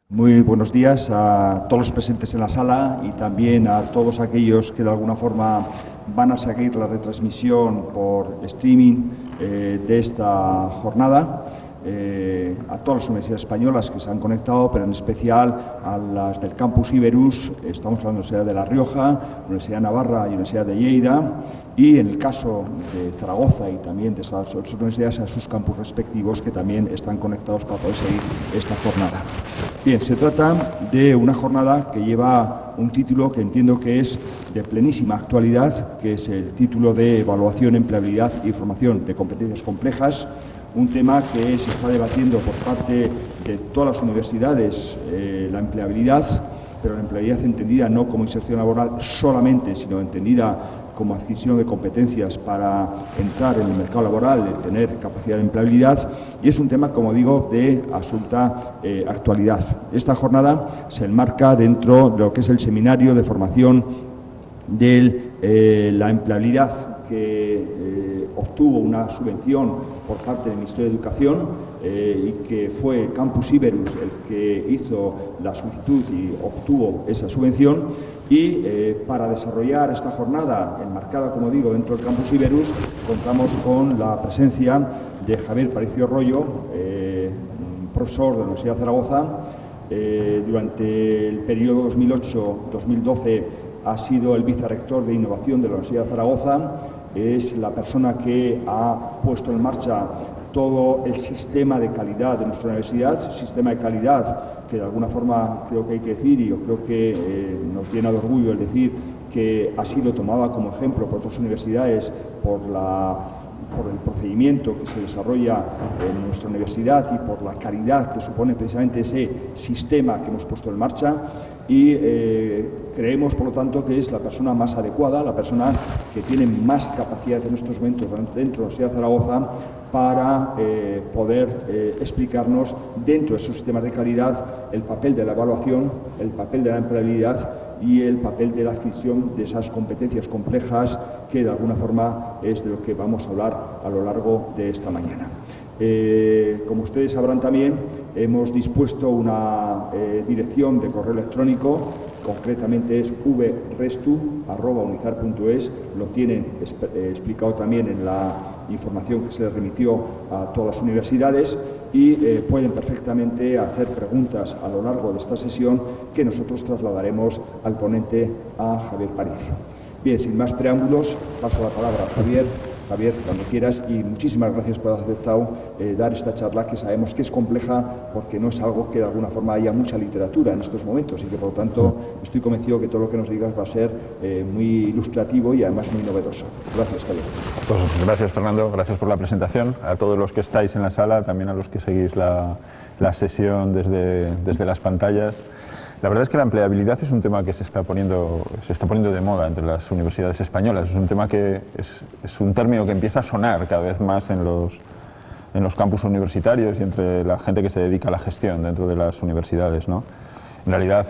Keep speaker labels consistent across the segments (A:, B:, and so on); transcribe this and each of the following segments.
A: Muy buenos días a todos los presentes en la sala y también a todos aquellos que de alguna forma van a seguir la retransmisión por streaming de esta jornada. A todas las universidades españolas que se han conectado, pero en especial a las del Campus Iberus. Estamos hablando de la Universidad de La Rioja, Universidad de Navarra y Universidad de Lleida, y en el caso de Zaragoza y también de esas otras universidades, a sus campus respectivos que también están conectados para poder seguir esta jornada. Bien, se trata de una jornada que lleva un título que entiendo que es de plenísima actualidad, que es el título de Evaluación, Empleabilidad y Formación de Competencias Complejas, un tema que se está debatiendo por parte de todas las universidades, la empleabilidad, pero la empleabilidad entendida no como inserción laboral solamente, sino entendida como adquisición de competencias para entrar en el mercado laboral, tener capacidad de empleabilidad, y es un tema, como digo, de absoluta actualidad. Esta jornada se enmarca dentro de lo que es el seminario de formación de la empleabilidad que obtuvo una subvención por parte del Ministerio de Educación y que fue Campus Iberus el que hizo la solicitud y obtuvo esa subvención. Y para desarrollar esta jornada, enmarcada, como digo, dentro del Campus Iberus, contamos con la presencia de Javier Paricio Royo, profesor de la Universidad de Zaragoza. Durante el periodo 2008-2012 ha sido el vicerrector de Innovación de la Universidad de Zaragoza. Es la persona que ha puesto en marcha todo el sistema de calidad de nuestra universidad, sistema de calidad que de alguna forma creo que hay que decir, y yo creo que nos llena de orgullo el decir que ha sido tomada como ejemplo por otras universidades por el procedimiento que se desarrolla en nuestra universidad y por la calidad que supone precisamente ese sistema que hemos puesto en marcha, y creemos, por lo tanto, que es la persona más adecuada, la persona que tiene más capacidad en estos momentos dentro de la Universidad de Zaragoza para poder explicarnos dentro de esos sistemas de calidad el papel de la evaluación, el papel de la empleabilidad y el papel de la adquisición de esas competencias complejas que de alguna forma es de lo que vamos a hablar a lo largo de esta mañana. Como ustedes sabrán también, hemos dispuesto una dirección de correo electrónico, concretamente es vrestu@unizar.es, lo tienen explicado también en la información que se les remitió a todas las universidades, y pueden perfectamente hacer preguntas a lo largo de esta sesión que nosotros trasladaremos al ponente, a Javier Paricio. Bien, sin más preámbulos, paso la palabra a Javier. Javier, cuando quieras, y muchísimas gracias por haber aceptado dar esta charla, que sabemos que es compleja porque no es algo que de alguna forma haya mucha literatura en estos momentos, y que por lo tanto estoy convencido que todo lo que nos digas va a ser muy ilustrativo y además muy novedoso. Gracias, Javier.
B: Pues gracias, Fernando, gracias por la presentación, a todos los que estáis en la sala, también a los que seguís la sesión desde las pantallas. La verdad es que la empleabilidad es un tema que se está poniendo de moda entre las universidades españolas. Es un tema que es un término que empieza a sonar cada vez más en los campus universitarios y entre la gente que se dedica a la gestión dentro de las universidades, ¿no? En realidad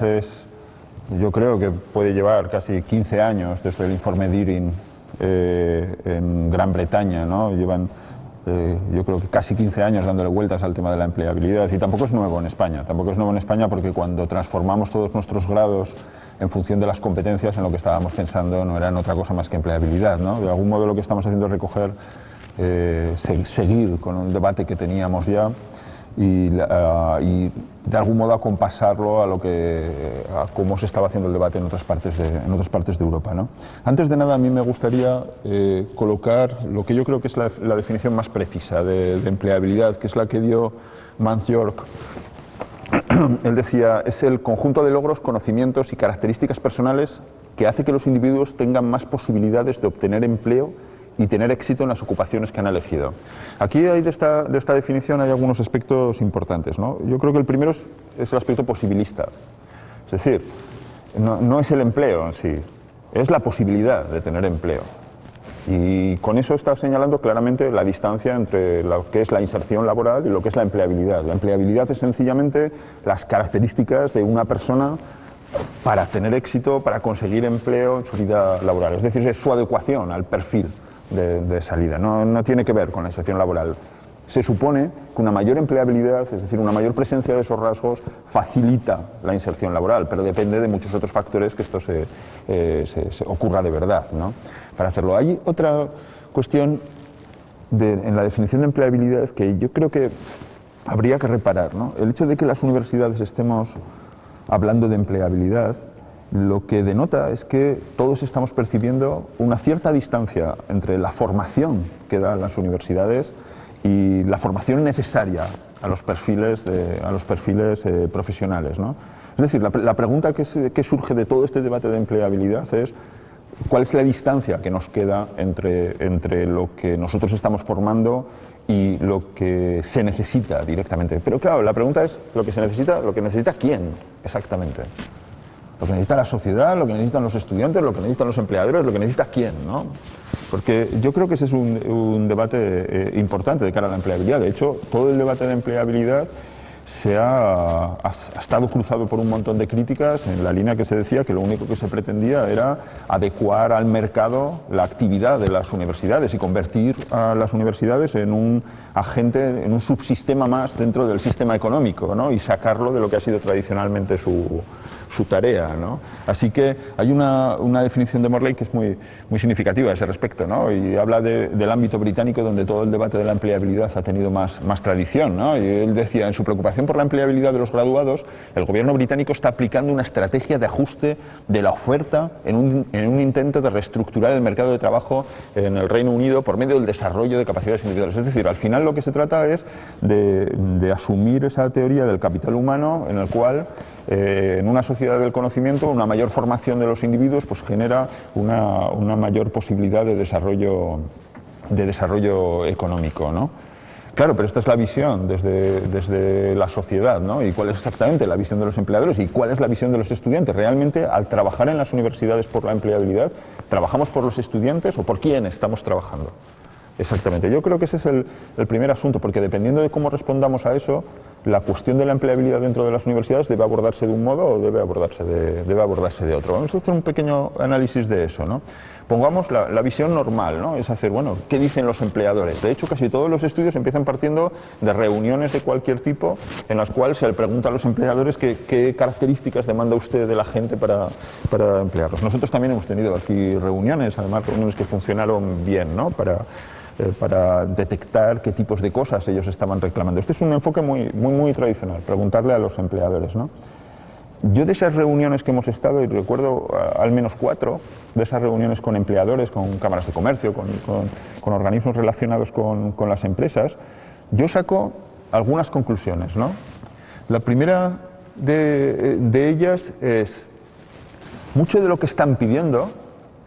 B: yo creo que puede llevar casi 15 años desde el informe Deering en Gran Bretaña, ¿no? Llevan yo creo que casi 15 años dándole vueltas al tema de la empleabilidad, y tampoco es nuevo en España. Tampoco es nuevo en España porque cuando transformamos todos nuestros grados en función de las competencias, en lo que estábamos pensando no eran otra cosa más que empleabilidad, ¿no? De algún modo lo que estamos haciendo es recoger, seguir con un debate que teníamos ya y de algún modo acompasarlo a cómo se estaba haciendo el debate en otras partes de Europa, ¿no? Antes de nada, a mí me gustaría colocar lo que yo creo que es la definición más precisa de empleabilidad, que es la que dio Mans York. Él decía: es el conjunto de logros, conocimientos y características personales que hace que los individuos tengan más posibilidades de obtener empleo y tener éxito en las ocupaciones que han elegido. Aquí de esta definición hay algunos aspectos importantes, ¿no? Yo creo que el primero es el aspecto posibilista. Es decir, no es el empleo en sí, es la posibilidad de tener empleo. Y con eso está señalando claramente la distancia entre lo que es la inserción laboral y lo que es la empleabilidad. La empleabilidad es sencillamente las características de una persona para tener éxito, para conseguir empleo en su vida laboral. Es decir, es su adecuación al perfil de salida, no tiene que ver con la inserción laboral. Se supone que una mayor empleabilidad, es decir, una mayor presencia de esos rasgos, facilita la inserción laboral, pero depende de muchos otros factores que esto se ocurra de verdad, ¿no? Para hacerlo. Hay otra cuestión en la definición de empleabilidad que yo creo que habría que reparar, ¿no? El hecho de que las universidades estemos hablando de empleabilidad, lo que denota es que todos estamos percibiendo una cierta distancia entre la formación que dan las universidades y la formación necesaria a los perfiles profesionales, ¿no? Es decir, la pregunta que surge de todo este debate de empleabilidad es ¿cuál es la distancia que nos queda entre lo que nosotros estamos formando y lo que se necesita directamente? Pero claro, la pregunta es ¿lo que necesita quién exactamente? Lo que necesita la sociedad, lo que necesitan los estudiantes, lo que necesitan los empleadores, lo que necesita quién, ¿no? Porque yo creo que ese es un debate importante de cara a la empleabilidad. De hecho, todo el debate de empleabilidad ha estado cruzado por un montón de críticas en la línea que se decía que lo único que se pretendía era adecuar al mercado la actividad de las universidades y convertir a las universidades en un agente, en un subsistema más dentro del sistema económico, ¿no? Y sacarlo de lo que ha sido tradicionalmente su tarea, ¿no? Así que hay una definición de Morley que es muy significativa a ese respecto, ¿no? Y habla del ámbito británico donde todo el debate de la empleabilidad ha tenido más tradición, ¿no? Y él decía, en su preocupación por la empleabilidad de los graduados, el gobierno británico está aplicando una estrategia de ajuste de la oferta en un intento de reestructurar el mercado de trabajo en el Reino Unido por medio del desarrollo de capacidades individuales. Es decir, al final lo que se trata es de asumir esa teoría del capital humano en el cual en una sociedad del conocimiento una mayor formación de los individuos pues genera una mayor posibilidad de desarrollo económico, ¿no? Claro, pero esta es la visión desde la sociedad, ¿no? ¿Y cuál es exactamente la visión de los empleadores y cuál es la visión de los estudiantes? Realmente, al trabajar en las universidades por la empleabilidad, ¿trabajamos por los estudiantes o por quién estamos trabajando? Exactamente. Yo creo que ese es el primer asunto, porque dependiendo de cómo respondamos a eso, la cuestión de la empleabilidad dentro de las universidades debe abordarse de un modo o debe abordarse de otro. Vamos a hacer un pequeño análisis de eso, ¿no? Pongamos la visión normal, ¿no? Es hacer, bueno, ¿qué dicen los empleadores? De hecho, casi todos los estudios empiezan partiendo de reuniones de cualquier tipo en las cuales se le pregunta a los empleadores qué características demanda usted de la gente para emplearlos. Nosotros también hemos tenido aquí reuniones, además reuniones que funcionaron bien, ¿no? Para detectar qué tipos de cosas ellos estaban reclamando. Este es un enfoque muy tradicional, preguntarle a los empleadores, ¿no? Yo de esas reuniones que hemos estado, y recuerdo al menos 4 de esas reuniones con empleadores, con cámaras de comercio, con organismos relacionados con las empresas, yo saco algunas conclusiones, ¿no? La primera de ellas es, mucho de lo que están pidiendo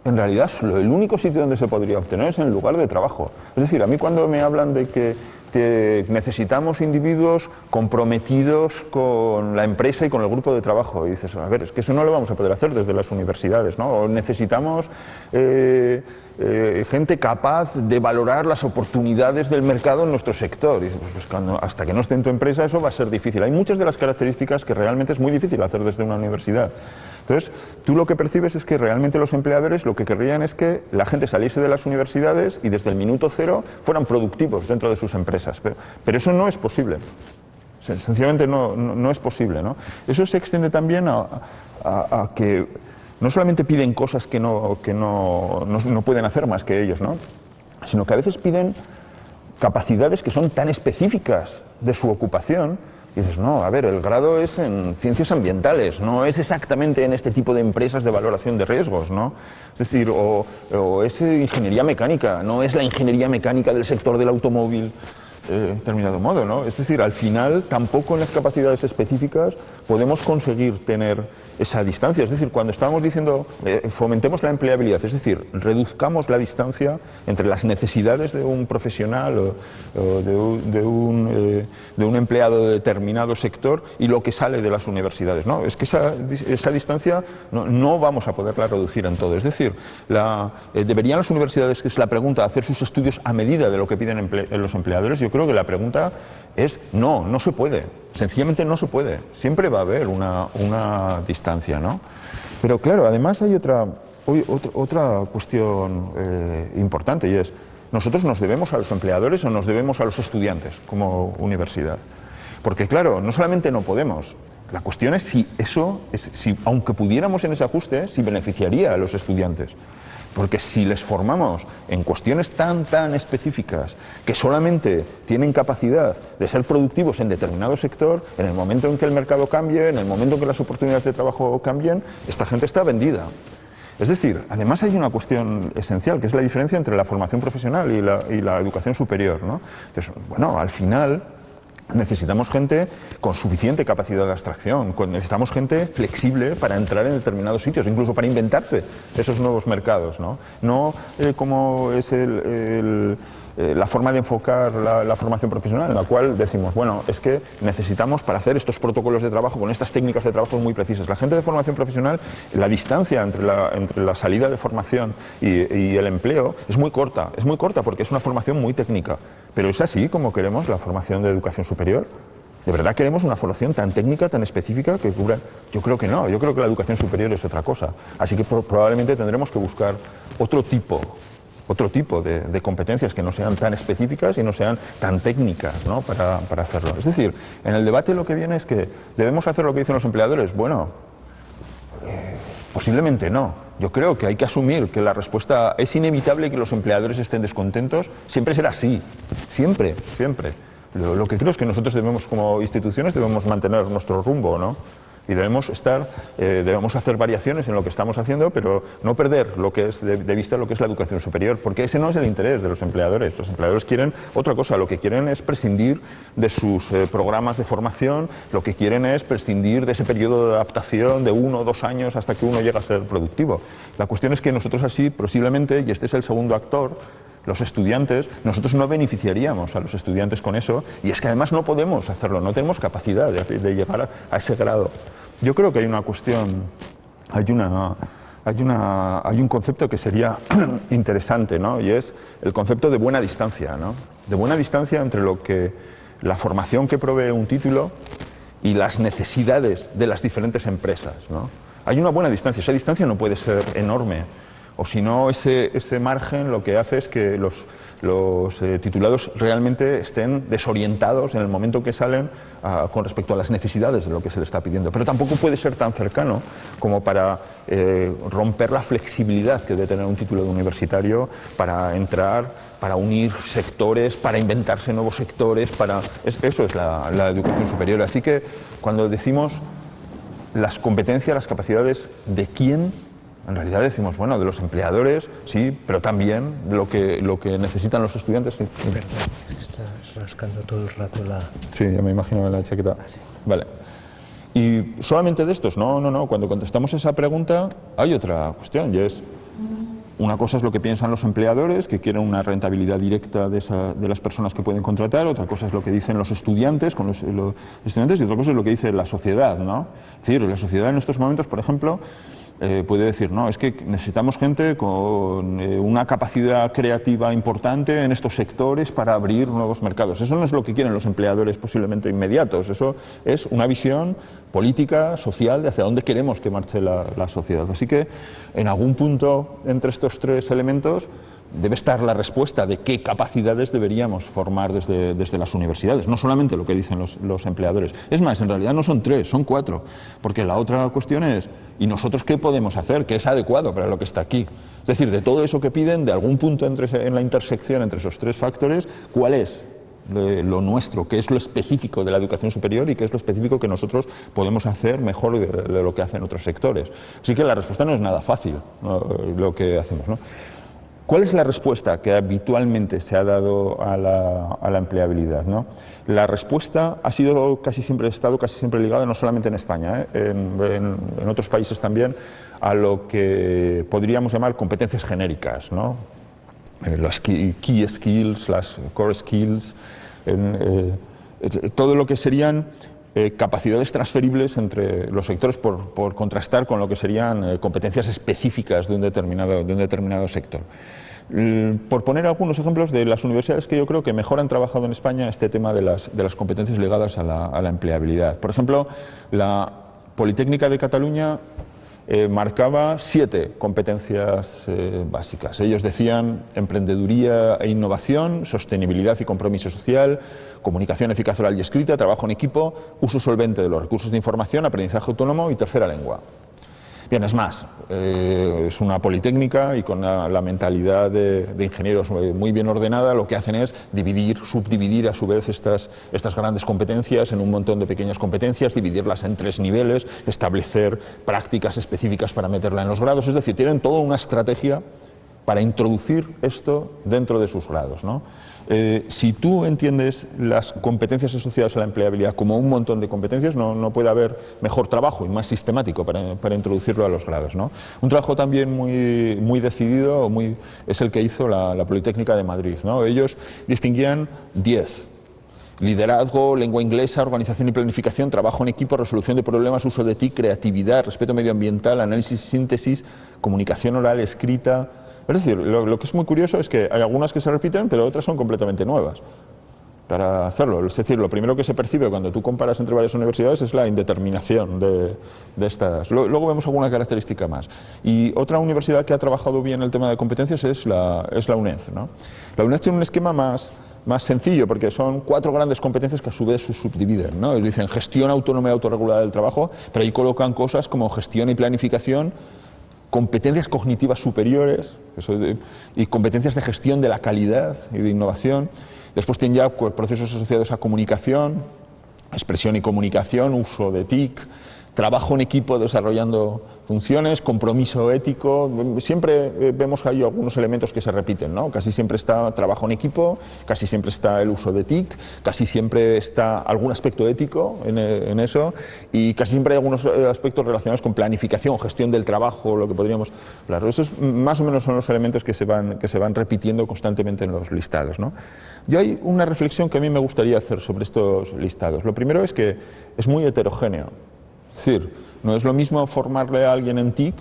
B: en realidad el único sitio donde se podría obtener es en el lugar de trabajo. Es decir, a mí cuando me hablan de que necesitamos individuos comprometidos con la empresa y con el grupo de trabajo, y dices, a ver, es que eso no lo vamos a poder hacer desde las universidades, ¿no? O necesitamos gente capaz de valorar las oportunidades del mercado en nuestro sector. Y dices, pues hasta que no esté en tu empresa eso va a ser difícil. Hay muchas de las características que realmente es muy difícil hacer desde una universidad. Entonces, tú lo que percibes es que realmente los empleadores lo que querrían es que la gente saliese de las universidades y desde el minuto cero fueran productivos dentro de sus empresas. Pero eso no es posible. Sencillamente no es posible, ¿no? Eso se extiende también a que no solamente piden cosas que no pueden hacer más que ellos, ¿no? Sino que a veces piden capacidades que son tan específicas de su ocupación. Y dices, no, a ver, el grado es en ciencias ambientales, no es exactamente en este tipo de empresas de valoración de riesgos, ¿no? Es decir, o es ingeniería mecánica, no es la ingeniería mecánica del sector del automóvil, en determinado modo, ¿no? Es decir, al final, tampoco en las capacidades específicas podemos conseguir tener esa distancia. Es decir, cuando estábamos diciendo fomentemos la empleabilidad, es decir, reduzcamos la distancia entre las necesidades de un profesional o de un empleado de determinado sector y lo que sale de las universidades, ¿no? Es que esa distancia no vamos a poderla reducir en todo. Es decir, deberían las universidades, que es la pregunta, hacer sus estudios a medida de lo que piden los empleadores. Yo creo que la pregunta es no se puede. Sencillamente no se puede. Siempre va a haber una distancia, ¿no? Pero claro, además hay otra cuestión importante, y es, nosotros nos debemos a los empleadores o nos debemos a los estudiantes como universidad. Porque claro, no solamente no podemos, la cuestión es si eso, si aunque pudiéramos en ese ajuste, si beneficiaría a los estudiantes. Porque si les formamos en cuestiones tan específicas que solamente tienen capacidad de ser productivos en determinado sector, en el momento en que el mercado cambie, en el momento en que las oportunidades de trabajo cambien, esta gente está vendida. Es decir, además hay una cuestión esencial, que es la diferencia entre la formación profesional y la educación superior, ¿no? Entonces, bueno, al final necesitamos gente con suficiente capacidad de abstracción, necesitamos gente flexible para entrar en determinados sitios, incluso para inventarse esos nuevos mercados, ¿no? No como es la forma de enfocar la formación profesional, en la cual decimos, bueno, es que necesitamos para hacer estos protocolos de trabajo con estas técnicas de trabajo muy precisas. La gente de formación profesional, la distancia entre la salida de formación y el empleo es muy corta porque es una formación muy técnica. Pero ¿es así como queremos la formación de educación superior? ¿De verdad queremos una formación tan técnica, tan específica que cubra? Yo creo que no, yo creo que la educación superior es otra cosa. Así que probablemente tendremos que buscar otro tipo de competencias que no sean tan específicas y no sean tan técnicas, ¿no? para hacerlo. Es decir, en el debate lo que viene es que debemos hacer lo que dicen los empleadores. Bueno, posiblemente no. Yo creo que hay que asumir que la respuesta es inevitable que los empleadores estén descontentos. Siempre será así, siempre. Lo que creo es que nosotros debemos, como instituciones, debemos mantener nuestro rumbo, ¿no? Y debemos hacer variaciones en lo que estamos haciendo, pero no perder de vista lo que es la educación superior, porque ese no es el interés de los empleadores. Los empleadores quieren otra cosa, lo que quieren es prescindir de sus programas de formación, lo que quieren es prescindir de ese periodo de adaptación de 1 o 2 años hasta que uno llega a ser productivo. La cuestión es que nosotros así, posiblemente, y este es el segundo actor, los estudiantes, nosotros no beneficiaríamos a los estudiantes con eso, y es que además no podemos hacerlo, no tenemos capacidad de llegar a ese grado. Yo creo que hay una cuestión, hay un concepto que sería interesante, ¿no? Y es el concepto de buena distancia, ¿no? De buena distancia entre la formación que provee un título y las necesidades de las diferentes empresas, ¿no? Hay una buena distancia, esa distancia no puede ser enorme, o si no, ese margen lo que hace es que los titulados realmente estén desorientados en el momento que salen con respecto a las necesidades de lo que se les está pidiendo. Pero tampoco puede ser tan cercano como para romper la flexibilidad que debe tener un título de universitario para entrar, para unir sectores, para inventarse nuevos sectores. Eso es la educación superior. Así que cuando decimos las competencias, las capacidades de quién, en realidad decimos, bueno, de los empleadores, sí, pero también lo que necesitan los estudiantes. Sí.
C: Perdón, es que está rascando todo el rato la...
B: Sí, ya me imagino en la chaqueta.
C: Sí.
B: Vale. Y solamente de estos, no. Cuando contestamos esa pregunta hay otra cuestión, y es, una cosa es lo que piensan los empleadores, que quieren una rentabilidad directa de las personas que pueden contratar, otra cosa es lo que dicen los estudiantes, y otra cosa es lo que dice la sociedad, ¿no? Es decir, la sociedad en estos momentos, por ejemplo, puede decir, no, es que necesitamos gente con una capacidad creativa importante en estos sectores para abrir nuevos mercados. Eso no es lo que quieren los empleadores posiblemente inmediatos, eso es una visión política, social, de hacia dónde queremos que marche la sociedad. Así que en algún punto entre estos tres elementos debe estar la respuesta de qué capacidades deberíamos formar desde las universidades, no solamente lo que dicen los empleadores. Es más, en realidad no son 3, son 4, porque la otra cuestión es, ¿y nosotros qué podemos hacer? ¿Qué es adecuado para lo que está aquí? Es decir, de todo eso que piden, de algún punto en la intersección entre esos 3 factores, ¿cuál es lo nuestro? ¿Qué es lo específico de la educación superior y qué es lo específico que nosotros podemos hacer mejor de lo que hacen otros sectores? Así que la respuesta no es nada fácil, ¿no? Lo que hacemos, ¿no? ¿Cuál es la respuesta que habitualmente se ha dado a la empleabilidad, ¿no? La respuesta ha estado casi siempre ligada, no solamente en España, en otros países también, a lo que podríamos llamar competencias genéricas, ¿no? Las key skills, las core skills, todo lo que serían capacidades transferibles entre los sectores por contrastar con lo que serían competencias específicas de un determinado sector. Por poner algunos ejemplos de las universidades que yo creo que mejor han trabajado en España este tema de las competencias ligadas a la empleabilidad. Por ejemplo, la Politécnica de Cataluña marcaba 7 competencias básicas. Ellos decían emprendeduría e innovación, sostenibilidad y compromiso social, comunicación eficaz oral y escrita, trabajo en equipo, uso solvente de los recursos de información, aprendizaje autónomo y tercera lengua. Bien, es más, es una politécnica y con la mentalidad de ingenieros muy bien ordenada, lo que hacen es subdividir a su vez estas grandes competencias en un montón de pequeñas competencias, dividirlas en 3 niveles, establecer prácticas específicas para meterla en los grados, es decir, tienen toda una estrategia para introducir esto dentro de sus grados, ¿no? Si tú entiendes las competencias asociadas a la empleabilidad como un montón de competencias, no puede haber mejor trabajo y más sistemático para introducirlo a los grados, ¿no? Un trabajo también muy decidido es el que hizo la Politécnica de Madrid, ¿no? Ellos distinguían 10. Liderazgo, lengua inglesa, organización y planificación, trabajo en equipo, resolución de problemas, uso de TIC, creatividad, respeto medioambiental, análisis y síntesis, comunicación oral, escrita. Es decir, lo que es muy curioso es que hay algunas que se repiten, pero otras son completamente nuevas para hacerlo. Es decir, lo primero que se percibe cuando tú comparas entre varias universidades es la indeterminación de estas. Luego vemos alguna característica más. Y otra universidad que ha trabajado bien el tema de competencias es la UNED, ¿no? La UNED tiene un esquema más sencillo, porque son 4 grandes competencias que a su vez se subdividen, ¿no? Dicen gestión autónoma y autorregulada del trabajo, pero ahí colocan cosas como gestión y planificación, competencias cognitivas superiores y competencias de gestión de la calidad y de innovación. Después tienen ya procesos asociados a comunicación, expresión y comunicación, uso de TIC, trabajo en equipo desarrollando funciones, compromiso ético. Siempre vemos que hay algunos elementos que se repiten, ¿no? Casi siempre está trabajo en equipo, casi siempre está el uso de TIC, casi siempre está algún aspecto ético en eso, y casi siempre hay algunos aspectos relacionados con planificación, gestión del trabajo, lo que podríamos hablar. Esos más o menos son los elementos que se van repitiendo constantemente en los listados, ¿no? Yo hay una reflexión que a mí me gustaría hacer sobre estos listados. Lo primero es que es muy heterogéneo. Es decir, no es lo mismo formarle a alguien en TIC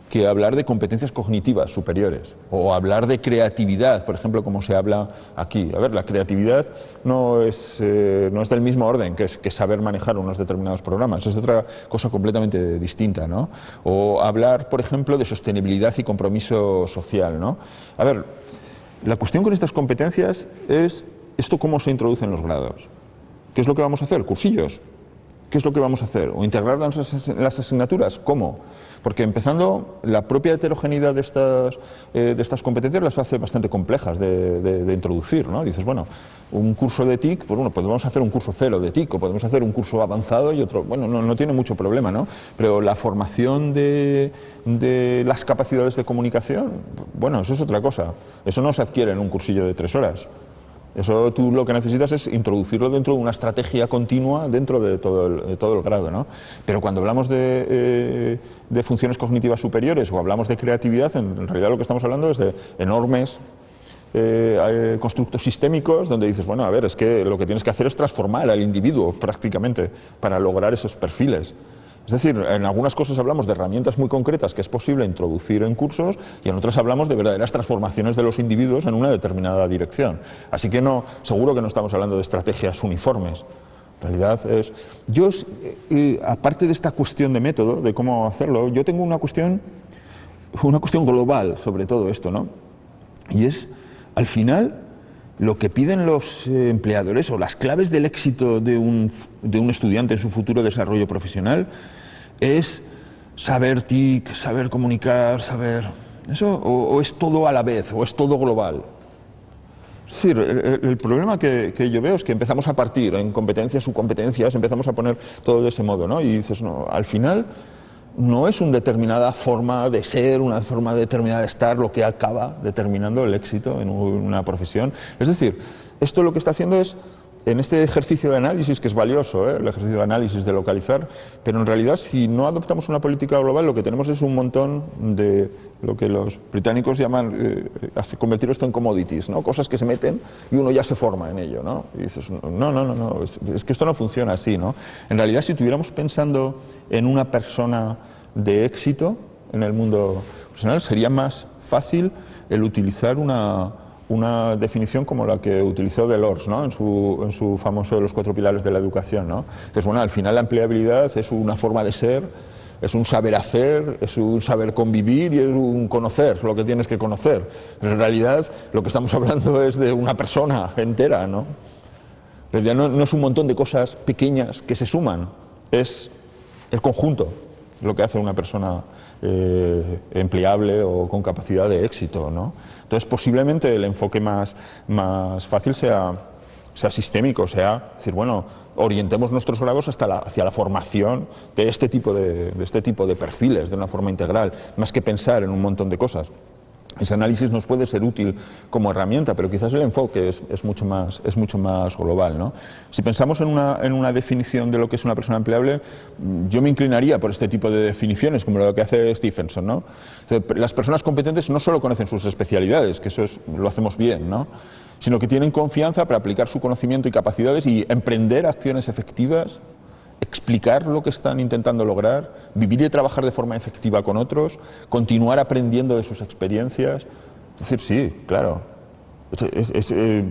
B: que hablar de competencias cognitivas superiores o hablar de creatividad, por ejemplo, como se habla aquí. A ver, la creatividad no es del mismo orden que saber manejar unos determinados programas, es otra cosa completamente distinta, ¿no? O hablar, por ejemplo, de sostenibilidad y compromiso social, ¿no? A ver, la cuestión con estas competencias es esto cómo se introduce en los grados. ¿Qué es lo que vamos a hacer? ¿Cursillos? ¿Qué es lo que vamos a hacer? ¿O integrar las asignaturas? ¿Cómo? Porque empezando, la propia heterogeneidad de estas competencias las hace bastante complejas de introducir, ¿no? Dices, bueno, un curso de TIC, pues bueno, podemos hacer un curso 0 de TIC, o podemos hacer un curso avanzado y otro, bueno, no tiene mucho problema, ¿no? Pero la formación de las capacidades de comunicación, bueno, eso es otra cosa. Eso no se adquiere en un cursillo de 3 horas. Eso tú lo que necesitas es introducirlo dentro de una estrategia continua dentro de todo el grado, ¿no? Pero cuando hablamos de funciones cognitivas superiores o hablamos de creatividad, en realidad lo que estamos hablando es de enormes constructos sistémicos donde dices, bueno, a ver, es que lo que tienes que hacer es transformar al individuo prácticamente para lograr esos perfiles. Es decir, en algunas cosas hablamos de herramientas muy concretas que es posible introducir en cursos y en otras hablamos de verdaderas transformaciones de los individuos en una determinada dirección. Así que seguro que no estamos hablando de estrategias uniformes. En realidad aparte de esta cuestión de método, de cómo hacerlo, yo tengo una cuestión global sobre todo esto, ¿no? Y es, al final, lo que piden los empleadores o las claves del éxito de un estudiante en su futuro desarrollo profesional es saber TIC, saber comunicar, saber eso, o es todo a la vez, o es todo global. Es decir, el problema que yo veo es que empezamos a partir en competencias, subcompetencias, empezamos a poner todo de ese modo, ¿no? Y dices, no, al final no es una determinada forma de ser, una forma determinada de estar lo que acaba determinando el éxito en una profesión. Es decir, esto lo que está haciendo es, en este ejercicio de análisis, que es valioso, el ejercicio de análisis, de localizar, pero en realidad si no adoptamos una política global lo que tenemos es un montón de lo que los británicos llaman convertir esto en commodities, ¿no? Cosas que se meten y uno ya se forma en ello, ¿no? Y dices, no, es que esto no funciona así, ¿no? En realidad, si estuviéramos pensando en una persona de éxito en el mundo profesional, sería más fácil el utilizar una definición como la que utilizó Delors, ¿no? en su famoso de los 4 pilares de la educación, ¿no? Entonces, bueno, al final la empleabilidad es una forma de ser Es un saber hacer, es un saber convivir y es un conocer lo que tienes que conocer. Pero en realidad lo que estamos hablando es de una persona entera, ¿no? En realidad no es un montón de cosas pequeñas que se suman, es el conjunto lo que hace una persona empleable o con capacidad de éxito, ¿no? Entonces posiblemente el enfoque más fácil sea sistémico, sea decir, bueno, orientemos nuestros grados hacia la formación de este tipo de perfiles de una forma integral, más que pensar en un montón de cosas. Ese análisis nos puede ser útil como herramienta, pero quizás el enfoque es mucho más global, ¿no? Si pensamos en una definición de lo que es una persona empleable, yo me inclinaría por este tipo de definiciones, como lo que hace Stephenson, ¿no? Las personas competentes no solo conocen sus especialidades, que eso lo hacemos bien, ¿no?, sino que tienen confianza para aplicar su conocimiento y capacidades y emprender acciones efectivas, explicar lo que están intentando lograr, vivir y trabajar de forma efectiva con otros, continuar aprendiendo de sus experiencias. Es decir, sí, claro.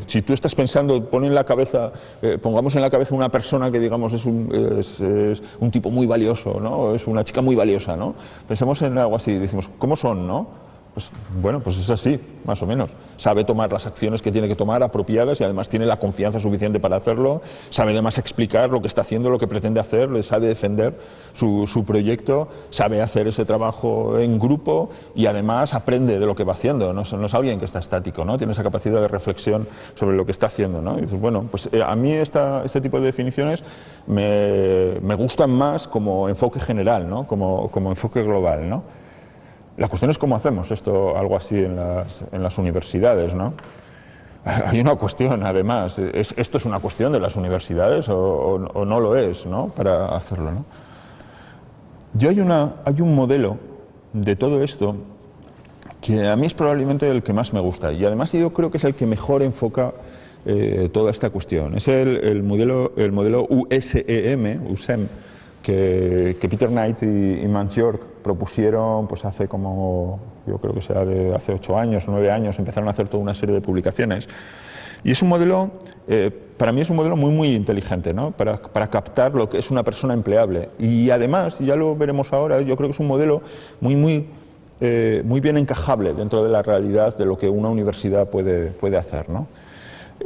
B: Si tú estás pensando, pongamos en la cabeza una persona que digamos es un tipo muy valioso, ¿no? Es una chica muy valiosa, ¿no? Pensemos en algo así, decimos, ¿cómo son, no? Pues, bueno, pues es así, más o menos. Sabe tomar las acciones que tiene que tomar apropiadas y además tiene la confianza suficiente para hacerlo, sabe además explicar lo que está haciendo, lo que pretende hacer, sabe defender su proyecto, sabe hacer ese trabajo en grupo y además aprende de lo que va haciendo, no es alguien que está estático, ¿no? Tiene esa capacidad de reflexión sobre lo que está haciendo, ¿no? Y dices, bueno, pues a mí este tipo de definiciones me gustan más como enfoque general, ¿no? Como enfoque global, ¿no? La cuestión es cómo hacemos algo así en las universidades, ¿no? Hay una cuestión, además, ¿esto es una cuestión de las universidades o no lo es, ¿no?, para hacerlo, ¿no? Hay un modelo de todo esto que a mí es probablemente el que más me gusta y además yo creo que es el que mejor enfoca toda esta cuestión. Es el modelo USEM, que Peter Knight y Mans York propusieron pues hace como, yo creo que será de hace 8 años, 9 años, empezaron a hacer toda una serie de publicaciones. Y es un modelo, para mí es un modelo muy inteligente, ¿no?, para captar lo que es una persona empleable. Y además, ya lo veremos ahora, yo creo que es un modelo muy bien encajable dentro de la realidad de lo que una universidad puede hacer, ¿no?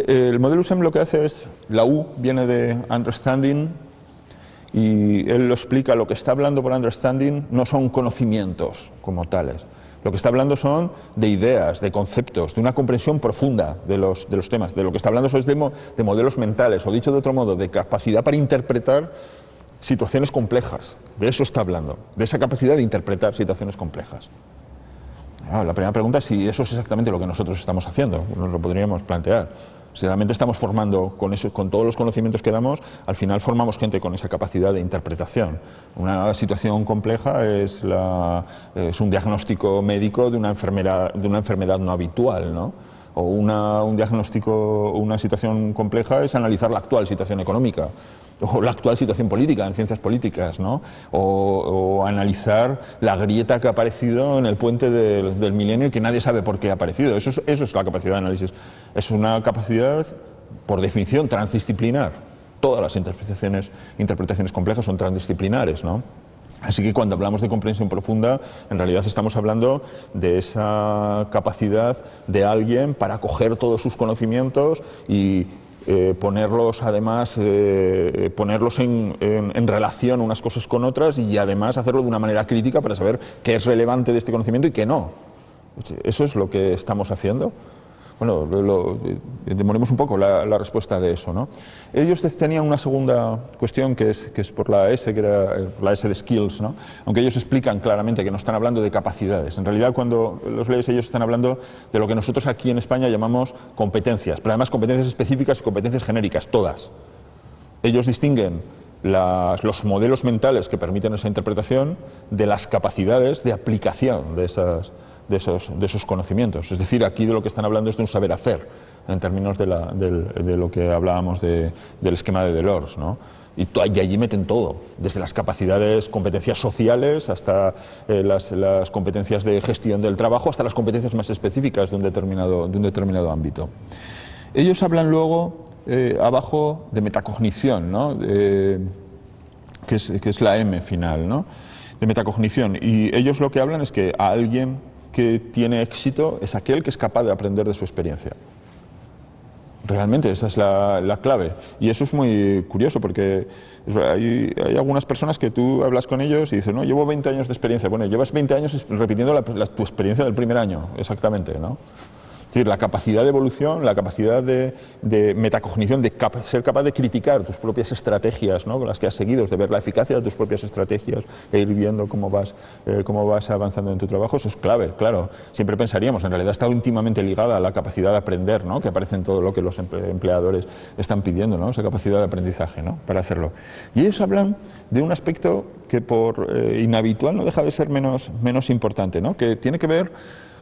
B: El modelo USEM lo que hace es, la U viene de Understanding, y él lo explica, lo que está hablando por understanding no son conocimientos como tales, lo que está hablando son de ideas, de conceptos, de una comprensión profunda de los temas, de lo que está hablando es de modelos mentales, o dicho de otro modo, de capacidad para interpretar situaciones complejas, de eso está hablando, de esa capacidad de interpretar situaciones complejas. La primera pregunta es si eso es exactamente lo que nosotros estamos haciendo, nos lo podríamos plantear. Si realmente estamos formando con todos los conocimientos que damos, al final formamos gente con esa capacidad de interpretación. Una situación compleja es un diagnóstico médico de una enfermedad no habitual, ¿no? O un diagnóstico, una situación compleja es analizar la actual situación económica o la actual situación política en ciencias políticas, ¿no? O analizar la grieta que ha aparecido en el puente del milenio y que nadie sabe por qué ha aparecido. Eso es la capacidad de análisis. Es una capacidad, por definición, transdisciplinar. Todas las interpretaciones complejas son transdisciplinares, ¿no? Así que cuando hablamos de comprensión profunda, en realidad estamos hablando de esa capacidad de alguien para coger todos sus conocimientos y ponerlos además, ponerlos en relación unas cosas con otras y además hacerlo de una manera crítica para saber qué es relevante de este conocimiento y qué no. ¿Eso es lo que estamos haciendo? Bueno, demoremos un poco la respuesta de eso, ¿no? Ellos tenían una segunda cuestión que es por la S, que era la S de skills, ¿no? Aunque ellos explican claramente que no están hablando de capacidades. En realidad, cuando los lees, ellos están hablando de lo que nosotros aquí en España llamamos competencias, pero además competencias específicas y competencias genéricas, todas. Ellos distinguen los modelos mentales que permiten esa interpretación de las capacidades de aplicación de esos conocimientos. Es decir, aquí de lo que están hablando es de un saber hacer, en términos de lo que hablábamos del esquema de Delors, ¿no? Y allí meten todo, desde las capacidades, competencias sociales, hasta las competencias de gestión del trabajo, hasta las competencias más específicas de un determinado ámbito. Ellos hablan luego, abajo, de metacognición, ¿no? Que es la M final, ¿no? metacognición. Y ellos lo que hablan es que a alguien que tiene éxito es aquel que es capaz de aprender de su experiencia. Realmente esa es la clave. Y eso es muy curioso porque hay algunas personas que tú hablas con ellos y dices, no, llevo 20 años de experiencia. Bueno, llevas 20 años repitiendo tu experiencia del primer año, exactamente, ¿no? Es decir, la capacidad de evolución, la capacidad de metacognición, de ser capaz de criticar tus propias estrategias, ¿no?, con las que has seguido, de ver la eficacia de tus propias estrategias e ir viendo cómo vas avanzando en tu trabajo, eso es clave, claro. Siempre pensaríamos, en realidad está íntimamente ligada a la capacidad de aprender, ¿no?, que aparece en todo lo que los empleadores están pidiendo, ¿no?, esa capacidad de aprendizaje, ¿no?, para hacerlo. Y ellos hablan de un aspecto que por inhabitual no deja de ser menos importante, ¿no?, que tiene que ver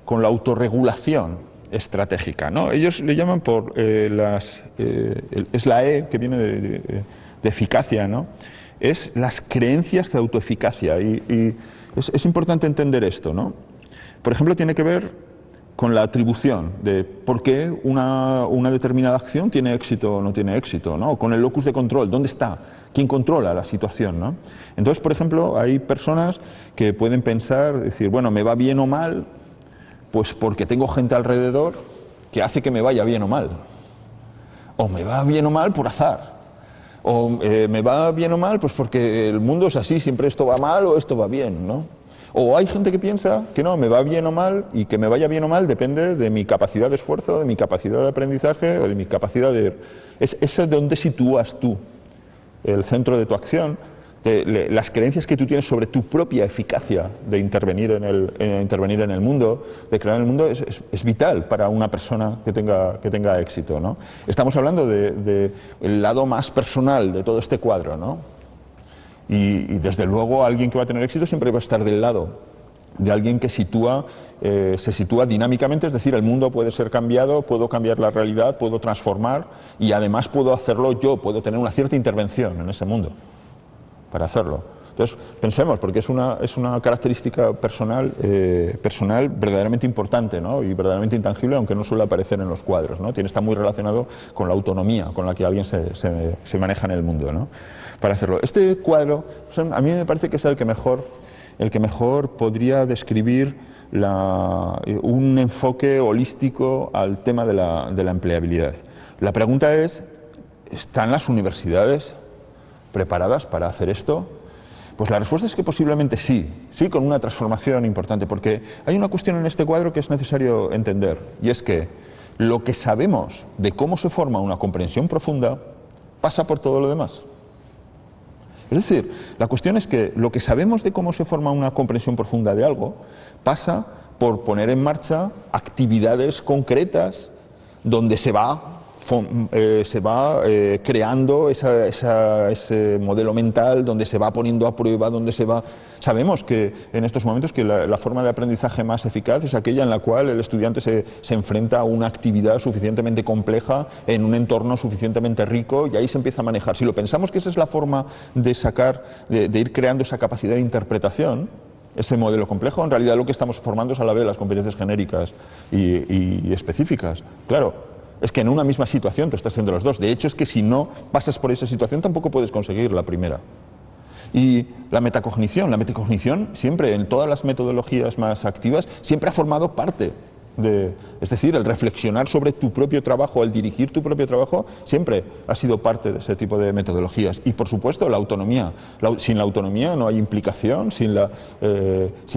B: con la autorregulación estratégica, ¿no? Ellos le llaman es la E que viene de eficacia, ¿no? Es las creencias de autoeficacia y es importante entender esto, ¿no? Por ejemplo, tiene que ver con la atribución de por qué una determinada acción tiene éxito o no tiene éxito, ¿no? Con el locus de control, ¿dónde está? ¿Quién controla la situación, ¿no? Entonces, por ejemplo, hay personas que pueden pensar, decir, bueno, me va bien o mal, pues porque tengo gente alrededor que hace que me vaya bien o mal. O me va bien o mal por azar. O me va bien o mal pues porque el mundo es así, siempre esto va mal o esto va bien, ¿no? O hay gente que piensa que no, me va bien o mal y que me vaya bien o mal depende de mi capacidad de esfuerzo, de mi capacidad de aprendizaje o de mi capacidad de... Es de donde sitúas tú el centro de tu acción, las creencias que tú tienes sobre tu propia eficacia de intervenir en el mundo, de crear el mundo, es vital para una persona que tenga éxito, ¿no? Estamos hablando del lado más personal de todo este cuadro, ¿no? Y desde luego alguien que va a tener éxito siempre va a estar del lado de alguien que se sitúa dinámicamente, es decir, el mundo puede ser cambiado, puedo cambiar la realidad, puedo transformar y además puedo hacerlo yo, puedo tener una cierta intervención en ese mundo para hacerlo. Entonces, pensemos, porque es una característica personal verdaderamente importante, ¿no?, y verdaderamente intangible, aunque no suele aparecer en los cuadros, ¿no? Está muy relacionado con la autonomía con la que alguien se maneja en el mundo, ¿no?, para hacerlo. Este cuadro, a mí me parece que es el que mejor podría describir un enfoque holístico al tema de la empleabilidad. La pregunta es, ¿están las universidades preparadas para hacer esto? Pues la respuesta es que posiblemente sí con una transformación importante, porque hay una cuestión en este cuadro que es necesario entender, y es que lo que sabemos de cómo se forma una comprensión profunda pasa por todo lo demás. Es decir, la cuestión es que lo que sabemos de cómo se forma una comprensión profunda de algo pasa por poner en marcha actividades concretas donde se va creando ese modelo mental, donde se va poniendo a prueba, Sabemos que en estos momentos que la forma de aprendizaje más eficaz es aquella en la cual el estudiante se enfrenta a una actividad suficientemente compleja en un entorno suficientemente rico y ahí se empieza a manejar. Si lo pensamos que esa es la forma de ir creando esa capacidad de interpretación, ese modelo complejo, en realidad lo que estamos formando es a la vez las competencias genéricas y específicas. Claro, es que en una misma situación te estás haciendo los dos. De hecho, es que si no pasas por esa situación tampoco puedes conseguir la primera. Y la metacognición siempre, en todas las metodologías más activas, siempre ha formado parte es decir, el reflexionar sobre tu propio trabajo, el dirigir tu propio trabajo, siempre ha sido parte de ese tipo de metodologías. Y, por supuesto, la autonomía. Sin la autonomía no hay implicación, sin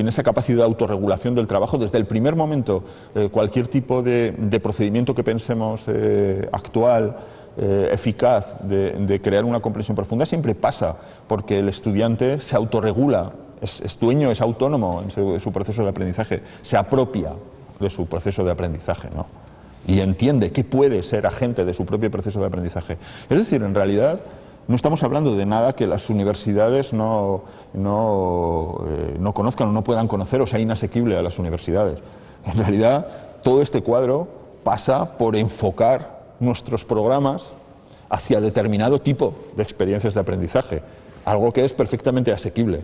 B: esa capacidad de autorregulación del trabajo. Desde el primer momento, cualquier tipo de procedimiento que pensemos actual, eficaz, de crear una comprensión profunda, siempre pasa porque el estudiante se autorregula, es dueño, es autónomo en su proceso de aprendizaje, se apropia de su proceso de aprendizaje, ¿no? Y entiende que puede ser agente de su propio proceso de aprendizaje. Es decir, en realidad no estamos hablando de nada que las universidades no conozcan o no puedan conocer o sea inasequible a las universidades. En realidad, todo este cuadro pasa por enfocar nuestros programas hacia determinado tipo de experiencias de aprendizaje, algo que es perfectamente asequible.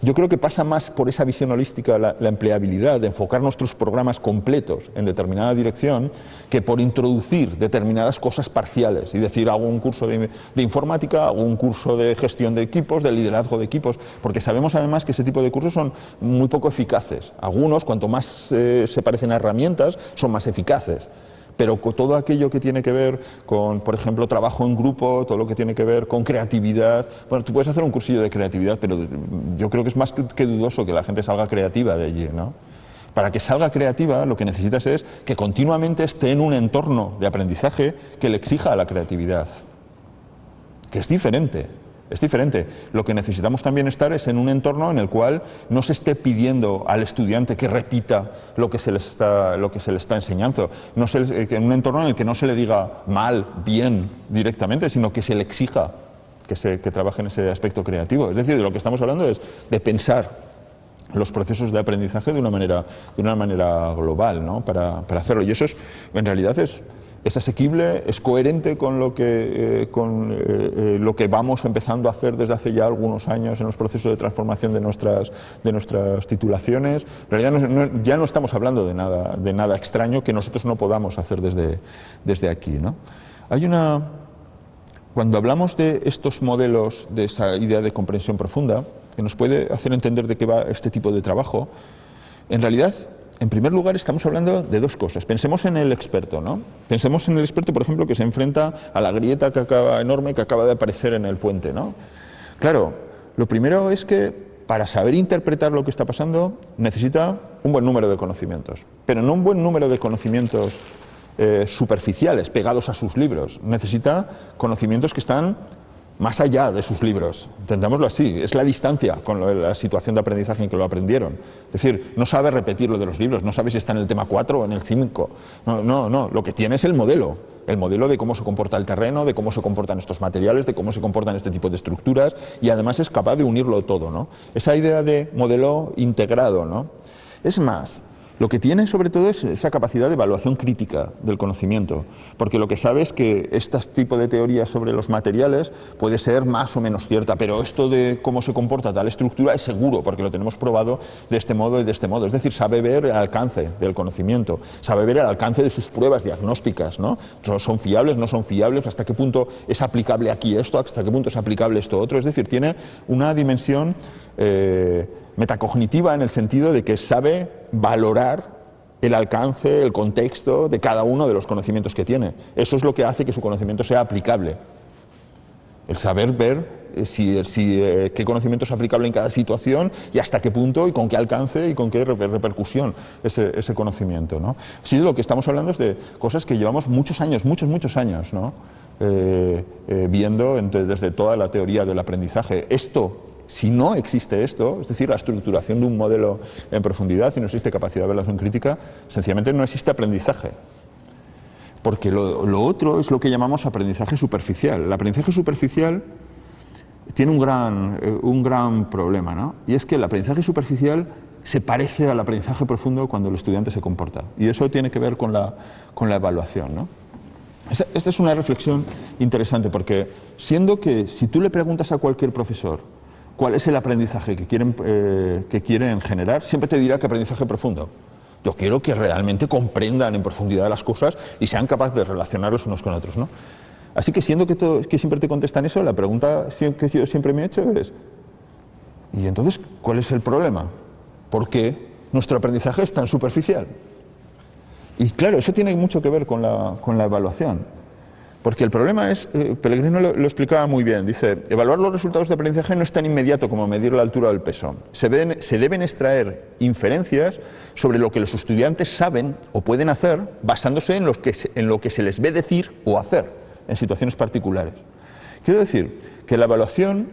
B: Yo creo que pasa más por esa visión holística la empleabilidad, de enfocar nuestros programas completos en determinada dirección, que por introducir determinadas cosas parciales y decir, hago un curso de informática, hago un curso de gestión de equipos, de liderazgo de equipos, porque sabemos además que ese tipo de cursos son muy poco eficaces. Algunos, cuanto más se parecen a herramientas, son más eficaces. Pero con todo aquello que tiene que ver con, por ejemplo, trabajo en grupo, todo lo que tiene que ver con creatividad. Bueno, tú puedes hacer un cursillo de creatividad, pero yo creo que es más que dudoso que la gente salga creativa de allí, ¿no? Para que salga creativa, lo que necesitas es que continuamente esté en un entorno de aprendizaje que le exija la creatividad, que es diferente. Es diferente. Lo que necesitamos también estar es en un entorno en el cual no se esté pidiendo al estudiante que repita lo que se le está enseñando. En un entorno en el que no se le diga mal, bien, directamente, sino que se le exija que trabaje en ese aspecto creativo. Es decir, de lo que estamos hablando es de pensar los procesos de aprendizaje de una manera global, ¿no? Para hacerlo. Y eso en realidad es asequible, es coherente con lo que vamos empezando a hacer desde hace ya algunos años en los procesos de transformación de nuestras titulaciones. En realidad ya no estamos hablando de nada extraño que nosotros no podamos hacer desde aquí, ¿no? Cuando hablamos de estos modelos, de esa idea de comprensión profunda, que nos puede hacer entender de qué va este tipo de trabajo, en realidad, en primer lugar, estamos hablando de dos cosas. Pensemos en el experto, ¿no? Pensemos en el experto, por ejemplo, que se enfrenta a la grieta enorme que acaba de aparecer en el puente, ¿no? Claro, lo primero es que para saber interpretar lo que está pasando necesita un buen número de conocimientos, pero no un buen número de conocimientos superficiales, pegados a sus libros. Necesita conocimientos que están más allá de sus libros, entendámoslo así, es la distancia con la situación de aprendizaje en que lo aprendieron. Es decir, no sabe repetir lo de los libros, no sabe si está en el tema 4 o en el 5. No, lo que tiene es el modelo de cómo se comporta el terreno, de cómo se comportan estos materiales, de cómo se comportan este tipo de estructuras, y además es capaz de unirlo todo, ¿no? Esa idea de modelo integrado, ¿no? Es más, lo que tiene sobre todo es esa capacidad de evaluación crítica del conocimiento, porque lo que sabe es que este tipo de teoría sobre los materiales puede ser más o menos cierta, pero esto de cómo se comporta tal estructura es seguro, porque lo tenemos probado de este modo y de este modo. Es decir, sabe ver el alcance del conocimiento, sabe ver el alcance de sus pruebas diagnósticas, ¿no? ¿Son fiables, no son fiables? ¿Hasta qué punto es aplicable aquí esto? ¿Hasta qué punto es aplicable esto otro? Es decir, tiene una dimensión metacognitiva en el sentido de que sabe valorar el alcance, el contexto de cada uno de los conocimientos que tiene. Eso es lo que hace que su conocimiento sea aplicable. El saber ver qué conocimiento es aplicable en cada situación y hasta qué punto y con qué alcance y con qué repercusión ese conocimiento, ¿no? Así de lo que estamos hablando es de cosas que llevamos muchos años, ¿no? Viendo desde toda la teoría del aprendizaje. Si no existe esto, es decir, la estructuración de un modelo en profundidad y no existe capacidad de evaluación crítica, sencillamente no existe aprendizaje. Porque lo otro es lo que llamamos aprendizaje superficial. El aprendizaje superficial tiene un gran problema, ¿no? Y es que el aprendizaje superficial se parece al aprendizaje profundo cuando el estudiante se comporta. Y eso tiene que ver con la evaluación, ¿no? Esta es una reflexión interesante, porque siendo que si tú le preguntas a cualquier profesor cuál es el aprendizaje que quieren generar, siempre te dirá que aprendizaje profundo. Yo quiero que realmente comprendan en profundidad las cosas y sean capaces de relacionarlos unos con otros, ¿no? Así que siendo que siempre te contestan eso, la pregunta que yo siempre me he hecho es: ¿y entonces cuál es el problema? ¿Por qué nuestro aprendizaje es tan superficial? Y claro, eso tiene mucho que ver con la evaluación. Porque el problema es, Pellegrino lo explicaba muy bien, dice, evaluar los resultados de aprendizaje no es tan inmediato como medir la altura del peso. Se deben extraer inferencias sobre lo que los estudiantes saben o pueden hacer basándose en lo que se les ve decir o hacer en situaciones particulares. Quiero decir que la evaluación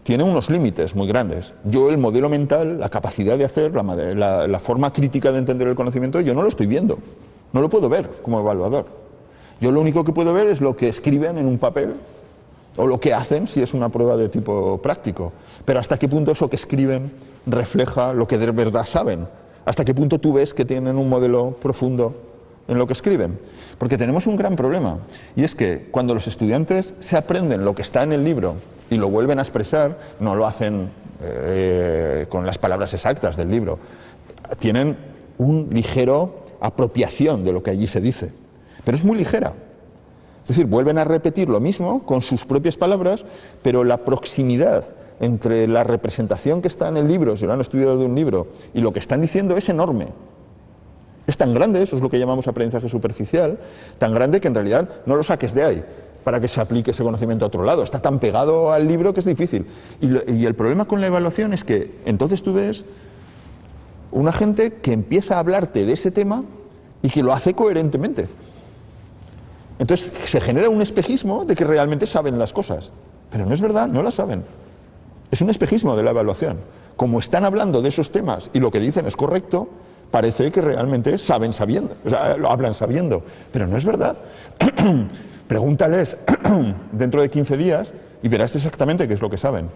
B: tiene unos límites muy grandes. Yo el modelo mental, la capacidad de hacer, la forma crítica de entender el conocimiento, yo no lo estoy viendo, no lo puedo ver como evaluador. Yo lo único que puedo ver es lo que escriben en un papel o lo que hacen si es una prueba de tipo práctico. Pero hasta qué punto eso que escriben refleja lo que de verdad saben. Hasta qué punto tú ves que tienen un modelo profundo en lo que escriben. Porque tenemos un gran problema, y es que cuando los estudiantes se aprenden lo que está en el libro y lo vuelven a expresar, no lo hacen con las palabras exactas del libro. Tienen un ligero apropiación de lo que allí se dice, pero es muy ligera. Es decir, vuelven a repetir lo mismo con sus propias palabras, pero la proximidad entre la representación que está en el libro, si lo han estudiado de un libro, y lo que están diciendo es enorme. Es tan grande, eso es lo que llamamos aprendizaje superficial, tan grande que en realidad no lo saques de ahí para que se aplique ese conocimiento a otro lado. Está tan pegado al libro que es difícil. Y el problema con la evaluación es que entonces tú ves una gente que empieza a hablarte de ese tema y que lo hace coherentemente. Entonces se genera un espejismo de que realmente saben las cosas, pero no es verdad, no las saben. Es un espejismo de la evaluación. Como están hablando de esos temas y lo que dicen es correcto, parece que realmente saben sabiendo, o sea, lo hablan sabiendo, pero no es verdad. Pregúntales dentro de 15 días y verás exactamente qué es lo que saben.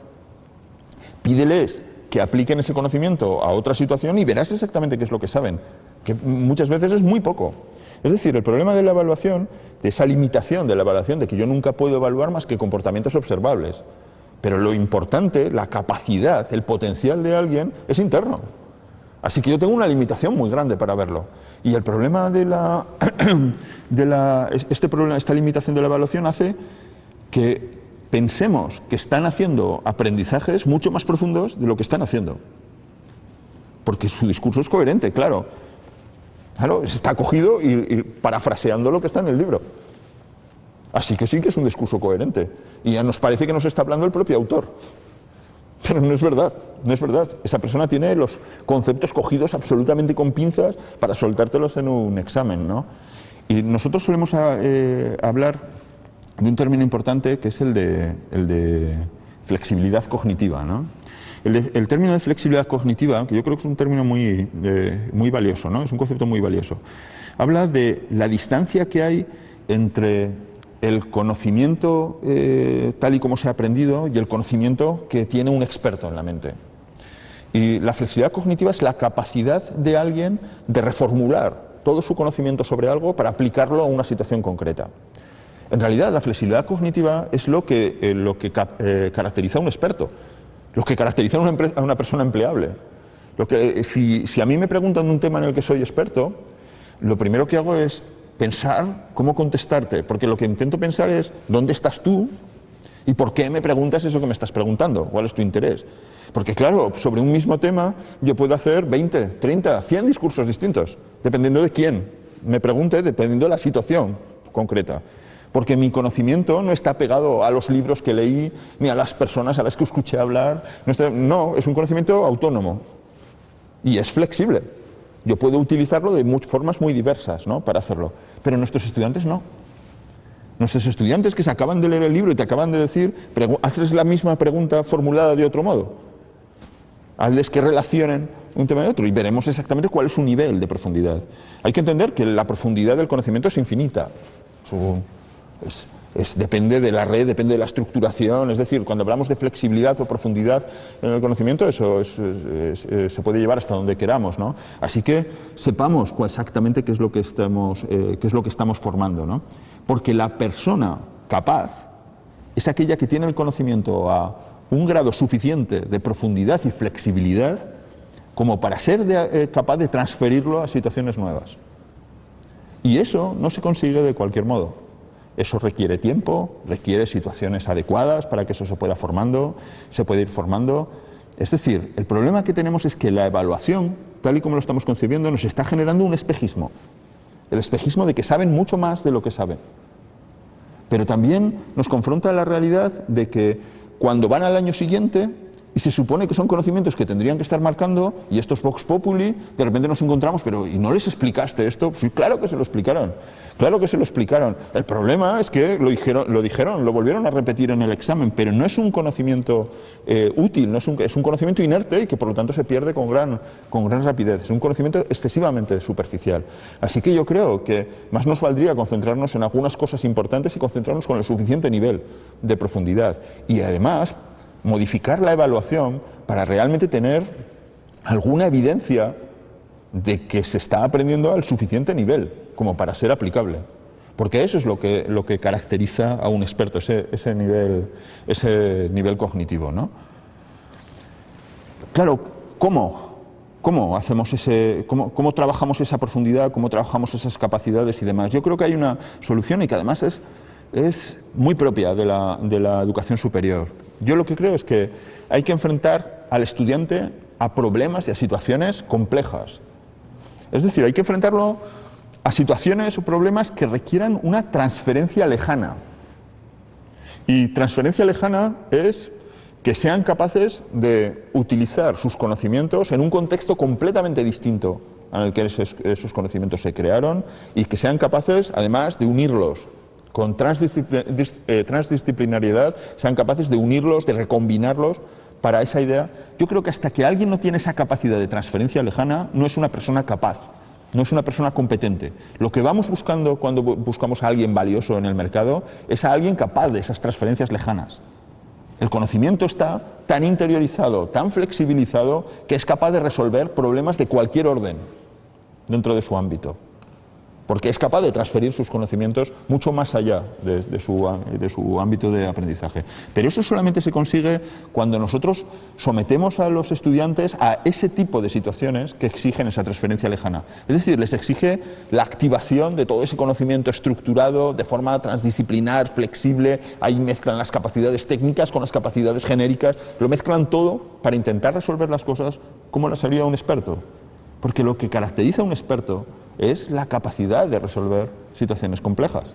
B: Pídeles que apliquen ese conocimiento a otra situación y verás exactamente qué es lo que saben, que muchas veces es muy poco. Es decir, el problema de la evaluación, de esa limitación de la evaluación, de que yo nunca puedo evaluar más que comportamientos observables, pero lo importante, la capacidad, el potencial de alguien es interno. Así que yo tengo una limitación muy grande para verlo. Y el problema esta limitación de la evaluación hace que pensemos que están haciendo aprendizajes mucho más profundos de lo que están haciendo. Porque su discurso es coherente, claro. Claro, está cogido y parafraseando lo que está en el libro. Así que sí que es un discurso coherente. Y ya nos parece que nos está hablando el propio autor. Pero no es verdad, no es verdad. Esa persona tiene los conceptos cogidos absolutamente con pinzas para soltártelos en un examen, ¿no? Y nosotros solemos hablar de un término importante que es el de flexibilidad cognitiva, ¿no? El término de flexibilidad cognitiva, que yo creo que es un término muy valioso, ¿no? Es un concepto muy valioso. Habla de la distancia que hay entre el conocimiento tal y como se ha aprendido y el conocimiento que tiene un experto en la mente. Y la flexibilidad cognitiva es la capacidad de alguien de reformular todo su conocimiento sobre algo para aplicarlo a una situación concreta. En realidad, la flexibilidad cognitiva es lo que caracteriza a un experto, lo que caracteriza a una persona empleable. Si a mí me preguntan de un tema en el que soy experto, lo primero que hago es pensar cómo contestarte, porque lo que intento pensar es ¿dónde estás tú? ¿Y por qué me preguntas eso que me estás preguntando? ¿Cuál es tu interés? Porque claro, sobre un mismo tema yo puedo hacer 20, 30, 100 discursos distintos, dependiendo de quién me pregunte, dependiendo de la situación concreta. Porque mi conocimiento no está pegado a los libros que leí, ni a las personas a las que escuché hablar. No, es un conocimiento autónomo y es flexible. Yo puedo utilizarlo de formas muy diversas, ¿no?, para hacerlo. Pero nuestros estudiantes no. Nuestros estudiantes que se acaban de leer el libro y te acaban de decir, hazles la misma pregunta formulada de otro modo. Hazles que relacionen un tema de otro y veremos exactamente cuál es su nivel de profundidad. Hay que entender que la profundidad del conocimiento es infinita. Depende de la red, depende de la estructuración. Es decir, cuando hablamos de flexibilidad o profundidad en el conocimiento, eso se puede llevar hasta donde queramos, ¿no? Así que sepamos exactamente qué es lo que estamos formando, ¿no? Porque la persona capaz es aquella que tiene el conocimiento a un grado suficiente de profundidad y flexibilidad como para ser capaz de transferirlo a situaciones nuevas. Y eso no se consigue de cualquier modo. Eso requiere tiempo, requiere situaciones adecuadas para que eso se pueda ir formando. Es decir, el problema que tenemos es que la evaluación, tal y como lo estamos concibiendo, nos está generando un espejismo. El espejismo de que saben mucho más de lo que saben. Pero también nos confronta la realidad de que cuando van al año siguiente y se supone que son conocimientos que tendrían que estar marcando, y estos Vox Populi, de repente nos encontramos, pero ¿y no les explicaste esto? Sí, claro que se lo explicaron, claro que se lo explicaron. El problema es que lo volvieron a repetir en el examen, pero no es un conocimiento útil, es un conocimiento inerte y que por lo tanto se pierde con gran rapidez, es un conocimiento excesivamente superficial. Así que yo creo que más nos valdría concentrarnos en algunas cosas importantes y concentrarnos con el suficiente nivel de profundidad. Y además modificar la evaluación para realmente tener alguna evidencia de que se está aprendiendo al suficiente nivel como para ser aplicable. Porque eso es lo que caracteriza a un experto, ese nivel cognitivo, ¿no? claro, ¿cómo hacemos cómo trabajamos esa profundidad, cómo trabajamos esas capacidades y demás? Yo creo que hay una solución y que además es muy propia de la educación superior. Yo lo que creo es que hay que enfrentar al estudiante a problemas y a situaciones complejas. Es decir, hay que enfrentarlo a situaciones o problemas que requieran una transferencia lejana. Y transferencia lejana es que sean capaces de utilizar sus conocimientos en un contexto completamente distinto al que esos conocimientos se crearon y que sean capaces, además, de unirlos con transdisciplinariedad, sean capaces de unirlos, de recombinarlos para esa idea. Yo creo que hasta que alguien no tiene esa capacidad de transferencia lejana, no es una persona capaz, no es una persona competente. Lo que vamos buscando cuando buscamos a alguien valioso en el mercado es a alguien capaz de esas transferencias lejanas. El conocimiento está tan interiorizado, tan flexibilizado, que es capaz de resolver problemas de cualquier orden dentro de su ámbito, porque es capaz de transferir sus conocimientos mucho más allá de su ámbito de aprendizaje. Pero eso solamente se consigue cuando nosotros sometemos a los estudiantes a ese tipo de situaciones que exigen esa transferencia lejana. Es decir, les exige la activación de todo ese conocimiento estructurado de forma transdisciplinar, flexible. Ahí mezclan las capacidades técnicas con las capacidades genéricas, lo mezclan todo para intentar resolver las cosas como las haría un experto. Porque lo que caracteriza a un experto es la capacidad de resolver situaciones complejas.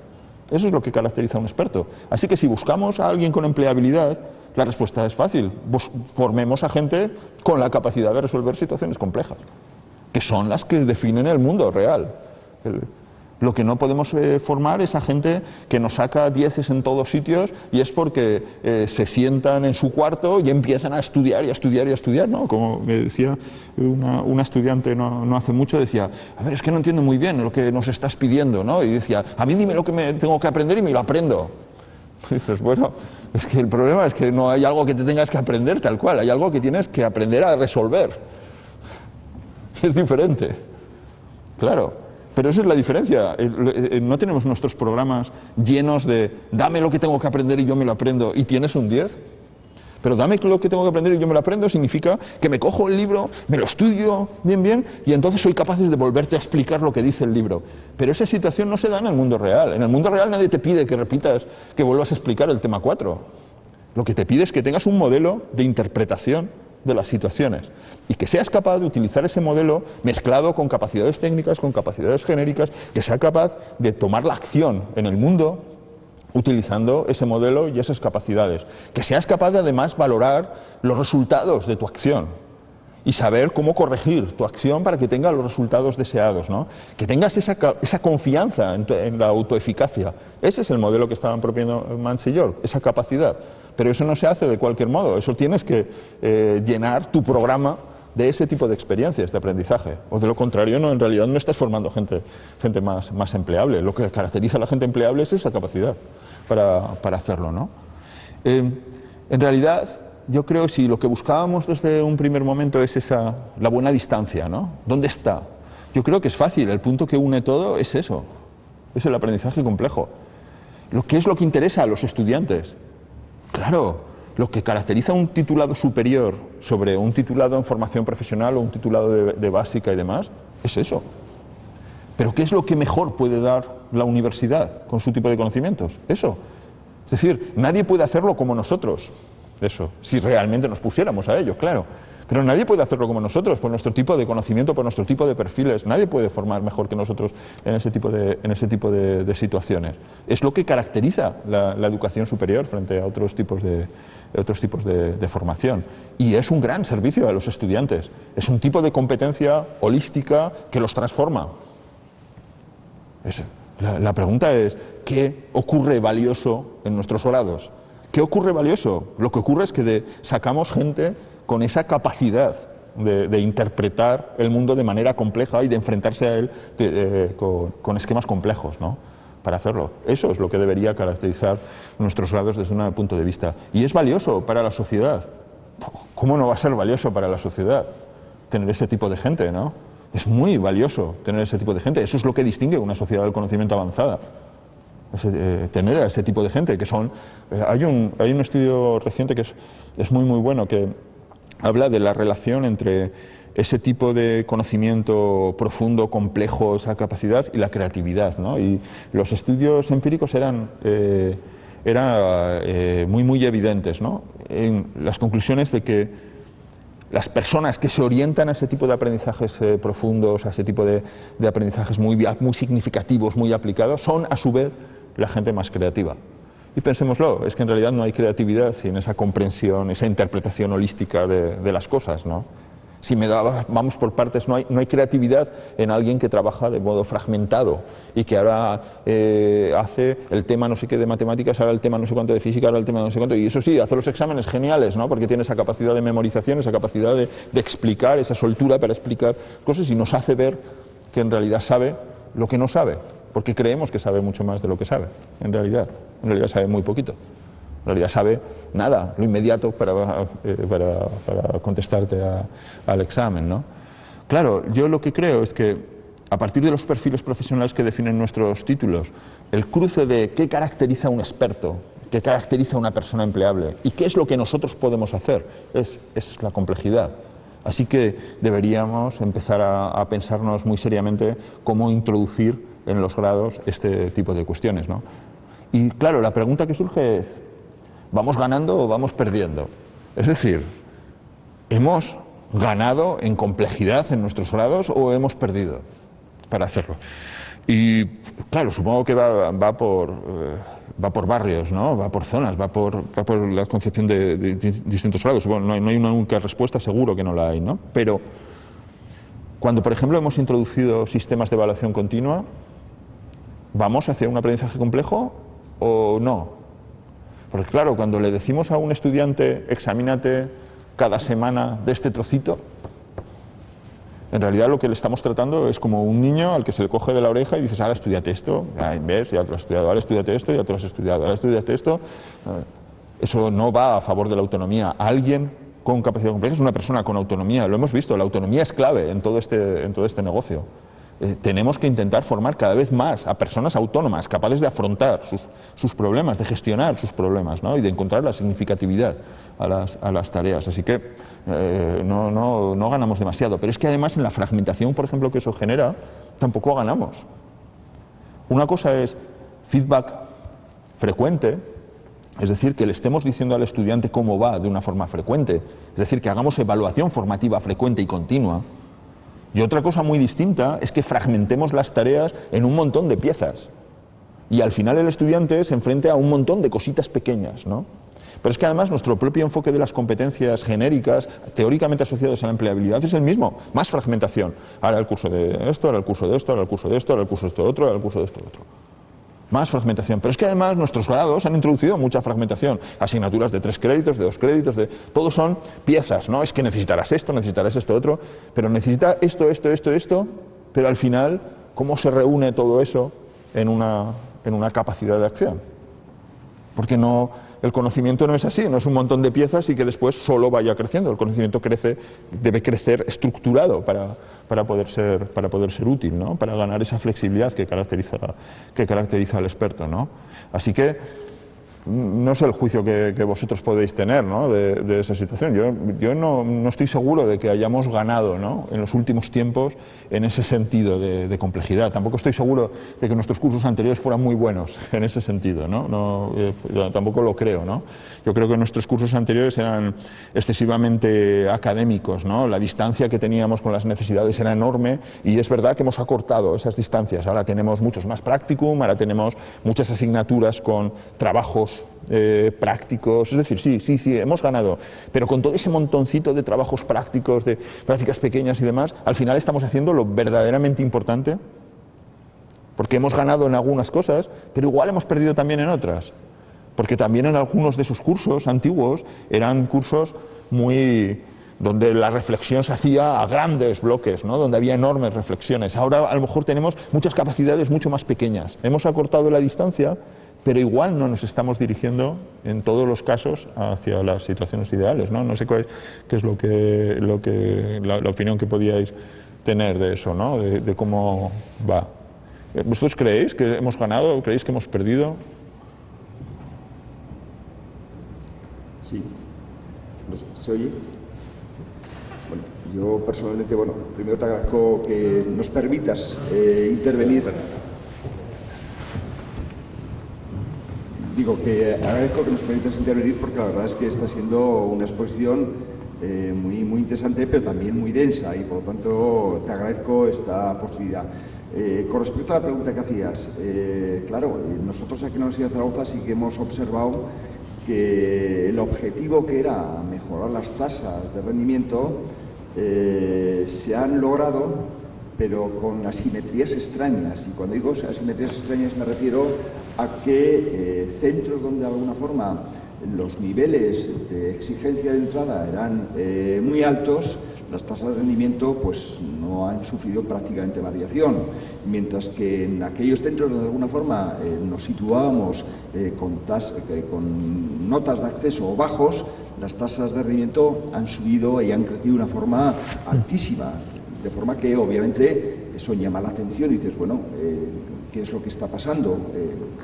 B: Eso es lo que caracteriza a un experto. Así que si buscamos a alguien con empleabilidad, la respuesta es fácil. Formemos a gente con la capacidad de resolver situaciones complejas, que son las que definen el mundo real. Lo que no podemos formar es a gente que nos saca 10 en todos sitios y es porque se sientan en su cuarto y empiezan a estudiar y a estudiar y a estudiar, ¿no? Como me decía una estudiante no hace mucho, decía, a ver, es que no entiendo muy bien lo que nos estás pidiendo, ¿no? Y decía, a mí dime lo que me tengo que aprender y me lo aprendo. Y dices, bueno, es que el problema es que no hay algo que te tengas que aprender tal cual, hay algo que tienes que aprender a resolver. Es diferente, claro. Pero esa es la diferencia. No tenemos nuestros programas llenos de dame lo que tengo que aprender y yo me lo aprendo y tienes un 10. Pero dame lo que tengo que aprender y yo me lo aprendo significa que me cojo el libro, me lo estudio bien y entonces soy capaz de volverte a explicar lo que dice el libro. Pero esa situación no se da en el mundo real. En el mundo real nadie te pide que repitas, que vuelvas a explicar el tema 4. Lo que te pide es que tengas un modelo de interpretación de las situaciones y que seas capaz de utilizar ese modelo mezclado con capacidades técnicas, con capacidades genéricas, que sea capaz de tomar la acción en el mundo utilizando ese modelo y esas capacidades, que seas capaz de además valorar los resultados de tu acción y saber cómo corregir tu acción para que tenga los resultados deseados, ¿no? Que tengas esa confianza en la autoeficacia. Ese es el modelo que estaban proponiendo Mans y York, esa capacidad. Pero eso no se hace de cualquier modo, eso tienes que llenar tu programa de ese tipo de experiencias de aprendizaje, o de lo contrario en realidad no estás formando gente más empleable. Lo que caracteriza a la gente empleable es esa capacidad para hacerlo, ¿no? En realidad yo creo que si lo que buscábamos desde un primer momento es la buena distancia, ¿no? ¿Dónde está? Yo creo que es fácil, el punto que une todo es eso, es el aprendizaje complejo. ¿Qué es lo que interesa a los estudiantes? Claro, lo que caracteriza un titulado superior sobre un titulado en formación profesional o un titulado de básica y demás, es eso. Pero ¿qué es lo que mejor puede dar la universidad con su tipo de conocimientos? Eso. Es decir, nadie puede hacerlo como nosotros, eso, si realmente nos pusiéramos a ello, claro. Pero nadie puede hacerlo como nosotros, por nuestro tipo de conocimiento, por nuestro tipo de perfiles. Nadie puede formar mejor que nosotros en ese tipo de situaciones. Es lo que caracteriza la educación superior frente a otros tipos de formación. Y es un gran servicio a los estudiantes. Es un tipo de competencia holística que los transforma. La pregunta es, ¿qué ocurre valioso en nuestros grados? ¿Qué ocurre valioso? Lo que ocurre es que sacamos gente con esa capacidad de interpretar el mundo de manera compleja y de enfrentarse a él con esquemas complejos, ¿no? Para hacerlo. Eso es lo que debería caracterizar nuestros grados desde un punto de vista. Y es valioso para la sociedad. ¿Cómo no va a ser valioso para la sociedad tener ese tipo de gente, ¿no? Es muy valioso tener ese tipo de gente. Eso es lo que distingue una sociedad del conocimiento avanzada. Tener a ese tipo de gente que son... hay un estudio reciente que es muy bueno, que habla de la relación entre ese tipo de conocimiento profundo, complejo, esa capacidad y la creatividad, ¿no? Y los estudios empíricos eran muy evidentes, ¿no? En las conclusiones de que las personas que se orientan a ese tipo de aprendizajes profundos, a ese tipo de aprendizajes muy significativos, muy aplicados, son a su vez la gente más creativa. Y pensémoslo, es que en realidad no hay creatividad sin esa comprensión, esa interpretación holística de las cosas, ¿no? Si vamos por partes, no hay creatividad en alguien que trabaja de modo fragmentado y que ahora hace el tema no sé qué de matemáticas, ahora el tema no sé cuánto de física, ahora el tema no sé cuánto, y eso sí, hace los exámenes geniales, ¿no? Porque tiene esa capacidad de memorización, esa capacidad de explicar, esa soltura para explicar cosas, y nos hace ver que en realidad sabe lo que no sabe, porque creemos que sabe mucho más de lo que sabe. En realidad sabe muy poquito. En realidad sabe nada, lo inmediato para contestarte al examen, ¿no? Claro, yo lo que creo es que a partir de los perfiles profesionales que definen nuestros títulos, el cruce de qué caracteriza a un experto, qué caracteriza a una persona empleable y qué es lo que nosotros podemos hacer, es la complejidad. Así que deberíamos empezar a pensarnos muy seriamente cómo introducir en los grados este tipo de cuestiones, ¿no? Y claro, la pregunta que surge es, ¿vamos ganando o vamos perdiendo? Es decir, ¿hemos ganado en complejidad en nuestros grados o hemos perdido para hacerlo? Y claro, supongo que va por barrios, ¿no? Va por zonas, va por la concepción de distintos grados. Bueno, no hay una única respuesta, seguro que no la hay, ¿no? Pero cuando, por ejemplo, hemos introducido sistemas de evaluación continua, ¿vamos hacia un aprendizaje complejo o no? Porque claro, cuando le decimos a un estudiante, examínate cada semana de este trocito, en realidad lo que le estamos tratando es como un niño al que se le coge de la oreja y dices, ahora estudiate esto, ves, ya te lo has estudiado, ahora estudiate esto, ya te lo has estudiado, ahora estudiate esto. Eso no va a favor de la autonomía. Alguien con capacidad compleja es una persona con autonomía, lo hemos visto, la autonomía es clave en todo este negocio. Tenemos que intentar formar cada vez más a personas autónomas, capaces de afrontar sus problemas, de gestionar sus problemas, ¿no? Y de encontrar la significatividad a las tareas. Así que no ganamos demasiado. Pero es que además en la fragmentación, por ejemplo, que eso genera, tampoco ganamos. Una cosa es feedback frecuente, es decir, que le estemos diciendo al estudiante cómo va de una forma frecuente, es decir, que hagamos evaluación formativa frecuente y continua. Y otra cosa muy distinta es que fragmentemos las tareas en un montón de piezas y al final el estudiante se enfrente a un montón de cositas pequeñas, ¿no? Pero es que además nuestro propio enfoque de las competencias genéricas, teóricamente asociadas a la empleabilidad, es el mismo, más fragmentación. Ahora el curso de esto, ahora el curso de esto, ahora el curso de esto, ahora el curso de esto otro, ahora el curso de esto otro. Más fragmentación. Pero es que además nuestros grados han introducido mucha fragmentación. Asignaturas de 3 créditos, de 2 créditos, todos son piezas, ¿no? Es que necesitarás esto otro, pero necesita esto, pero al final, ¿cómo se reúne todo eso en una capacidad de acción? Porque el conocimiento no es así, no es un montón de piezas y que después solo vaya creciendo. El conocimiento debe crecer estructurado para poder ser útil, ¿no? Para ganar esa flexibilidad que caracteriza al experto, ¿no? Así que no sé el juicio que vosotros podéis tener, ¿no? de esa situación. Yo no estoy seguro de que hayamos ganado, ¿no? En los últimos tiempos en ese sentido de complejidad. Tampoco estoy seguro de que nuestros cursos anteriores fueran muy buenos en ese sentido, ¿no? Tampoco lo creo, ¿no? Yo creo que nuestros cursos anteriores eran excesivamente académicos, ¿no? La distancia que teníamos con las necesidades era enorme y es verdad que hemos acortado esas distancias. Ahora tenemos muchos más practicum, ahora tenemos muchas asignaturas con trabajos prácticos, es decir, sí, hemos ganado, pero con todo ese montoncito de trabajos prácticos, de prácticas pequeñas y demás, al final estamos haciendo lo verdaderamente importante, porque hemos ganado en algunas cosas, pero igual hemos perdido también en otras, porque también en algunos de esos cursos antiguos eran cursos donde la reflexión se hacía a grandes bloques, ¿no? Donde había enormes reflexiones. Ahora a lo mejor tenemos muchas capacidades mucho más pequeñas. Hemos acortado la distancia, pero igual no nos estamos dirigiendo en todos los casos hacia las situaciones ideales, ¿no? No sé qué es la opinión que podíais tener de eso, ¿no? De cómo va. ¿Vosotros creéis que hemos ganado? ¿Creéis que hemos perdido?
A: Sí. ¿Se oye? Sí. Bueno, yo personalmente, bueno, primero te agradezco que nos permitas intervenir. Digo que agradezco que nos permitas intervenir porque la verdad es que está siendo una exposición muy interesante, pero también muy densa, y por lo tanto te agradezco esta posibilidad. Con respecto a la pregunta que hacías, claro, nosotros aquí en la Universidad de Zaragoza sí que hemos observado que el objetivo, que era mejorar las tasas de rendimiento, se han logrado, pero con asimetrías extrañas. Y cuando digo asimetrías extrañas me refiero a que centros donde de alguna forma los niveles de exigencia de entrada eran muy altos, las tasas de rendimiento pues no han sufrido prácticamente variación, mientras que en aquellos centros donde de alguna forma nos situábamos con notas de acceso bajos, las tasas de rendimiento han subido y han crecido de una forma altísima, de forma que obviamente eso llama la atención y dices, bueno, ¿qué es lo que está pasando?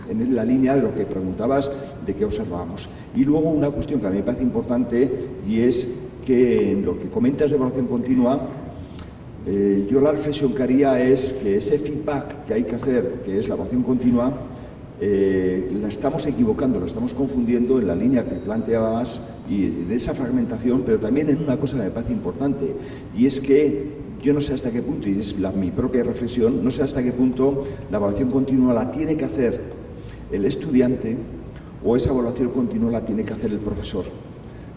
A: En la línea de lo que preguntabas, de qué observamos. Y luego una cuestión que a mí me parece importante, y es que en lo que comentas de evaluación continua, yo la reflexión que haría es que ese feedback que hay que hacer, que es la evaluación continua, la estamos equivocando, la estamos confundiendo en la línea que planteabas y de esa fragmentación, pero también en una cosa que me parece importante, y es que yo no sé hasta qué punto, y es mi propia reflexión, no sé hasta qué punto la evaluación continua la tiene que hacer el estudiante o esa evaluación continua la tiene que hacer el profesor.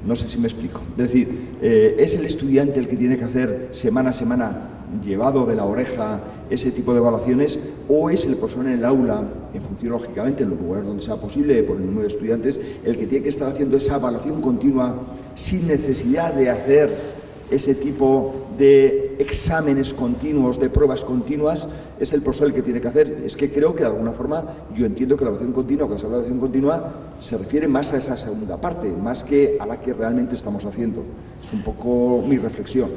A: No sé si me explico. Es decir, ¿es el estudiante el que tiene que hacer semana a semana, llevado de la oreja, ese tipo de evaluaciones, o es el profesor en el aula, en función, lógicamente, en los lugares donde sea posible, por el número de estudiantes, el que tiene que estar haciendo esa evaluación continua sin necesidad de hacer ese tipo de exámenes continuos, de pruebas continuas? Es el profesor el que tiene que hacer? Es que creo que de alguna forma yo entiendo que la evaluación continua, que la evaluación continua se refiere más a esa segunda parte, más que a la que realmente estamos haciendo. Es un poco mi reflexión.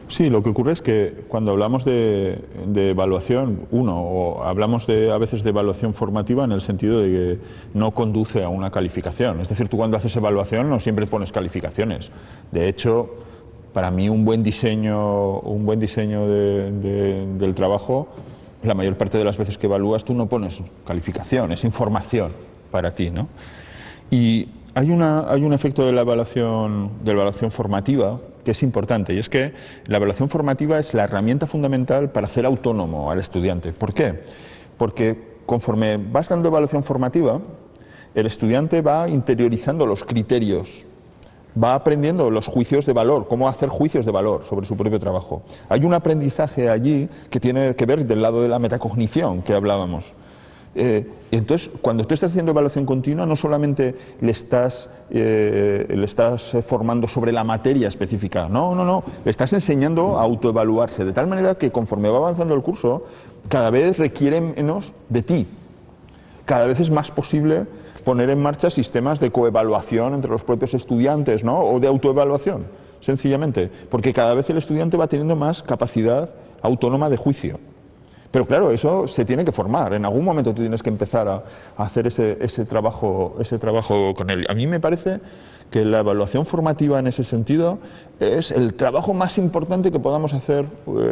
B: Sí, lo que ocurre es que cuando hablamos de evaluación, o hablamos a veces de evaluación formativa en el sentido de que no conduce a una calificación. Es decir, tú cuando haces evaluación no siempre pones calificaciones. De hecho, para mí un buen diseño del trabajo, la mayor parte de las veces que evalúas tú no pones calificación, es información para ti, ¿no? Y hay un efecto de la evaluación formativa que es importante, y es que la evaluación formativa es la herramienta fundamental para hacer autónomo al estudiante. ¿Por qué? Porque conforme vas dando evaluación formativa, el estudiante va interiorizando los criterios, va aprendiendo los juicios de valor, cómo hacer juicios de valor sobre su propio trabajo. Hay un aprendizaje allí que tiene que ver del lado de la metacognición que hablábamos. Entonces, cuando tú estás haciendo evaluación continua, no solamente le estás formando sobre la materia específica, no, le estás enseñando a autoevaluarse, de tal manera que conforme va avanzando el curso, cada vez requiere menos de ti. Cada vez es más posible poner en marcha sistemas de coevaluación entre los propios estudiantes, ¿no? O de autoevaluación, sencillamente, porque cada vez el estudiante va teniendo más capacidad autónoma de juicio. Pero claro, eso se tiene que formar. En algún momento tú tienes que empezar a hacer ese trabajo con él. A mí me parece que la evaluación formativa en ese sentido es el trabajo más importante que podamos hacer,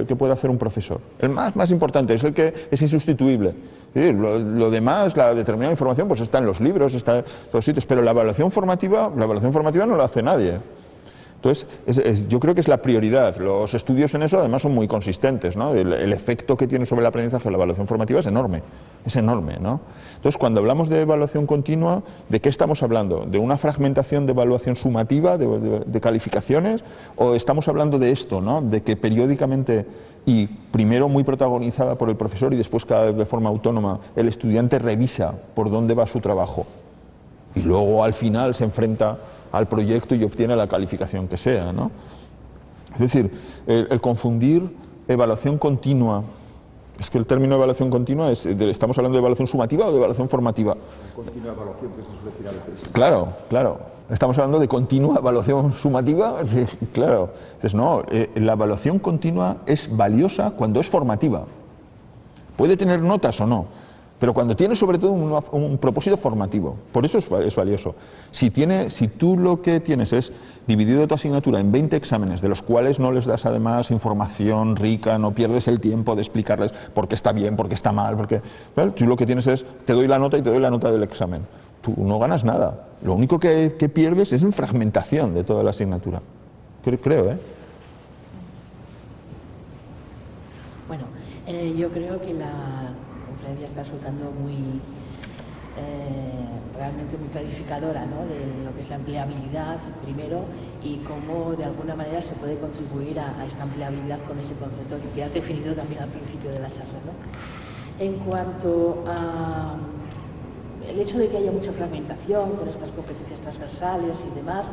B: que pueda hacer un profesor. El más importante, es el que es insustituible. Lo demás, la determinada información, pues está en los libros, está en todos sitios, pero la evaluación formativa no la hace nadie. Entonces, yo creo que es la prioridad. Los estudios en eso además son muy consistentes, ¿no? El efecto que tiene sobre el aprendizaje la evaluación formativa es enorme, ¿no? Entonces, cuando hablamos de evaluación continua, ¿de qué estamos hablando? ¿De una fragmentación de evaluación sumativa, de calificaciones? ¿O estamos hablando de esto, ¿no? De que periódicamente, y primero muy protagonizada por el profesor y después cada vez de forma autónoma, el estudiante revisa por dónde va su trabajo y luego al final se enfrenta al proyecto y obtiene la calificación que sea, ¿no? Es decir, el confundir evaluación continua, es que el término evaluación continua ¿estamos hablando de evaluación sumativa o de evaluación formativa?
A: Continua evaluación, que se suele decir a veces.
B: Claro. ¿Estamos hablando de continua evaluación sumativa? Claro. Entonces, no, la evaluación continua es valiosa cuando es formativa. Puede tener notas o no, pero cuando tiene sobre todo un propósito formativo. Por eso es valioso. Si tú lo que tienes es dividido tu asignatura en 20 exámenes, de los cuales no les das además información rica, no pierdes el tiempo de explicarles por qué está bien, por qué está mal, porque ¿vale? Tú lo que tienes es, te doy la nota y te doy la nota del examen. Tú no ganas nada. Lo único que pierdes es en fragmentación de toda la asignatura. Creo, ¿eh?
D: Bueno, yo creo que la conferencia está resultando realmente muy clarificadora, ¿no?, de lo que es la empleabilidad primero y cómo de alguna manera se puede contribuir a esta empleabilidad con ese concepto que has definido también al principio de la charla, ¿no? En cuanto a el hecho de que haya mucha fragmentación con estas competencias transversales y demás,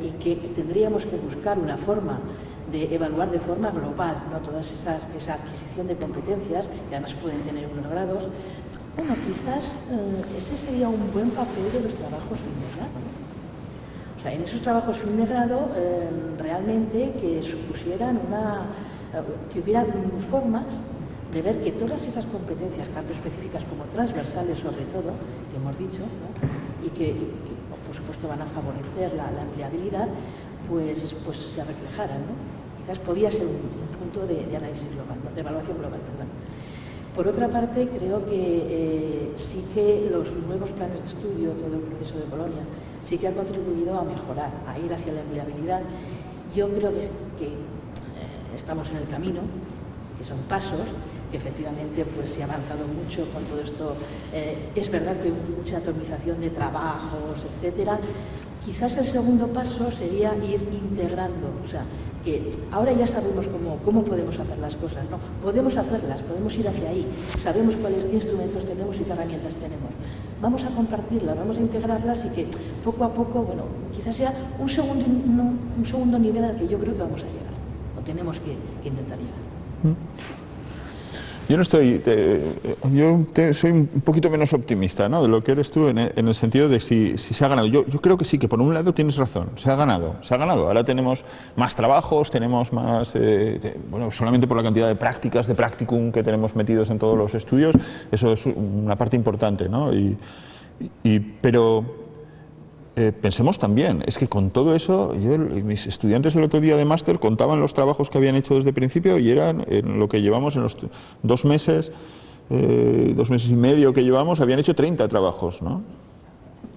D: y que tendríamos que buscar una forma de evaluar de forma global, ¿no?, esa adquisición de competencias, que además pueden tener unos grados. Bueno, quizás ese sería un buen papel de los trabajos fin de grado, ¿no? O sea, en esos trabajos fin de grado realmente que supusieran que hubiera formas de ver que todas esas competencias, tanto específicas como transversales sobre todo, que hemos dicho, ¿no?, y que por supuesto van a favorecer la empleabilidad, pues se reflejaran, ¿no? Quizás podía ser un punto de análisis global, ¿no?, de evaluación global, perdón. Por otra parte, creo que sí que los nuevos planes de estudio, todo el proceso de Bolonia, sí que ha contribuido a mejorar, a ir hacia la empleabilidad. Yo creo que estamos en el camino, que son pasos, que efectivamente pues se ha avanzado mucho con todo esto. Es verdad que hubo mucha atomización de trabajos, etcétera. Quizás el segundo paso sería ir integrando, o sea, que ahora ya sabemos cómo podemos hacer las cosas, ¿no? Podemos hacerlas, podemos ir hacia ahí, sabemos qué instrumentos tenemos y qué herramientas tenemos. Vamos a compartirlas, vamos a integrarlas y que poco a poco, bueno, quizás sea un segundo nivel al que yo creo que vamos a llegar, o tenemos que intentar llegar.
B: Yo no estoy, soy un poquito menos optimista, ¿no?, de lo que eres tú en el sentido de si se ha ganado. Yo creo que sí, que por un lado tienes razón, se ha ganado. Ahora tenemos más trabajos, tenemos más, bueno, solamente por la cantidad de prácticas, de practicum que tenemos metidos en todos los estudios, eso es una parte importante, ¿no? Pero pensemos también, es que con todo eso, mis estudiantes el otro día de máster contaban los trabajos que habían hecho desde el principio y eran, en lo que llevamos en los 2 meses, 2 meses y medio que llevamos, habían hecho 30 trabajos, ¿no?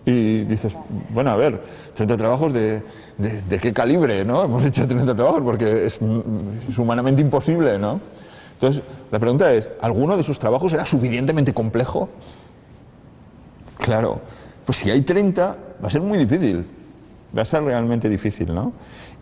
B: Y dices, bueno, a ver, 30 trabajos de qué calibre, ¿no? Hemos hecho 30 trabajos porque es humanamente imposible, ¿no? Entonces, la pregunta es, ¿alguno de esos trabajos era suficientemente complejo? Claro. Pues si hay 30, va a ser muy difícil, va a ser realmente difícil, ¿no?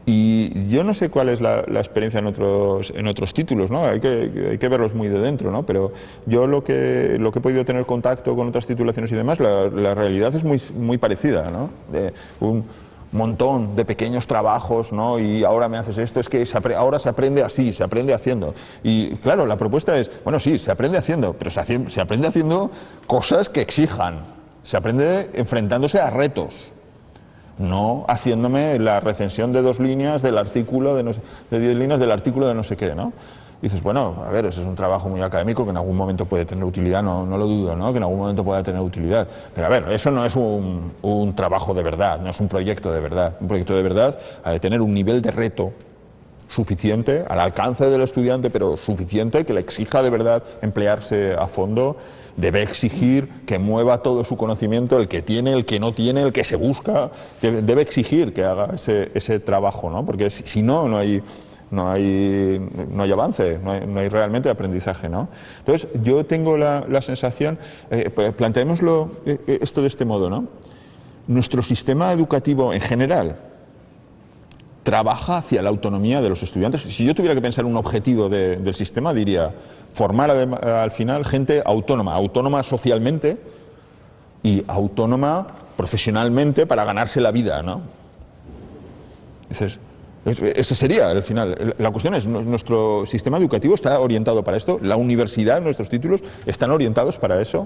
B: Y yo no sé cuál es la experiencia en otros títulos, ¿no? Hay que verlos muy de dentro, ¿no? Pero yo lo que he podido tener contacto con otras titulaciones y demás, la realidad es muy parecida, ¿no? De un montón de pequeños trabajos, ¿no? Y ahora me haces esto, es que ahora se aprende así, se aprende haciendo. Y claro, la propuesta es, bueno, sí, se aprende haciendo, pero se aprende haciendo cosas que exijan. Se aprende enfrentándose a retos, no haciéndome la recensión de 2 líneas del artículo, de 10 líneas del artículo de no sé qué, ¿no? Y dices, bueno, a ver, ese es un trabajo muy académico que en algún momento puede tener utilidad, no lo dudo, ¿no?, que en algún momento pueda tener utilidad. Pero a ver, eso no es un trabajo de verdad, no es un proyecto de verdad. Un proyecto de verdad ha de tener un nivel de reto suficiente, al alcance del estudiante, pero suficiente, que le exija de verdad emplearse a fondo. Debe exigir que mueva todo su conocimiento, el que tiene, el que no tiene, el que se busca, debe exigir que haga ese trabajo, ¿no? Porque si no, no hay avance, no hay realmente aprendizaje, ¿no? Entonces, yo tengo la sensación, planteémoslo esto de este modo, ¿no? Nuestro sistema educativo en general trabaja hacia la autonomía de los estudiantes. Si yo tuviera que pensar un objetivo del sistema, diría formar al final gente autónoma socialmente y autónoma profesionalmente para ganarse la vida, ¿no? Dices, ese sería el final. La cuestión es, nuestro sistema educativo está orientado para esto, la universidad, nuestros títulos están orientados para eso.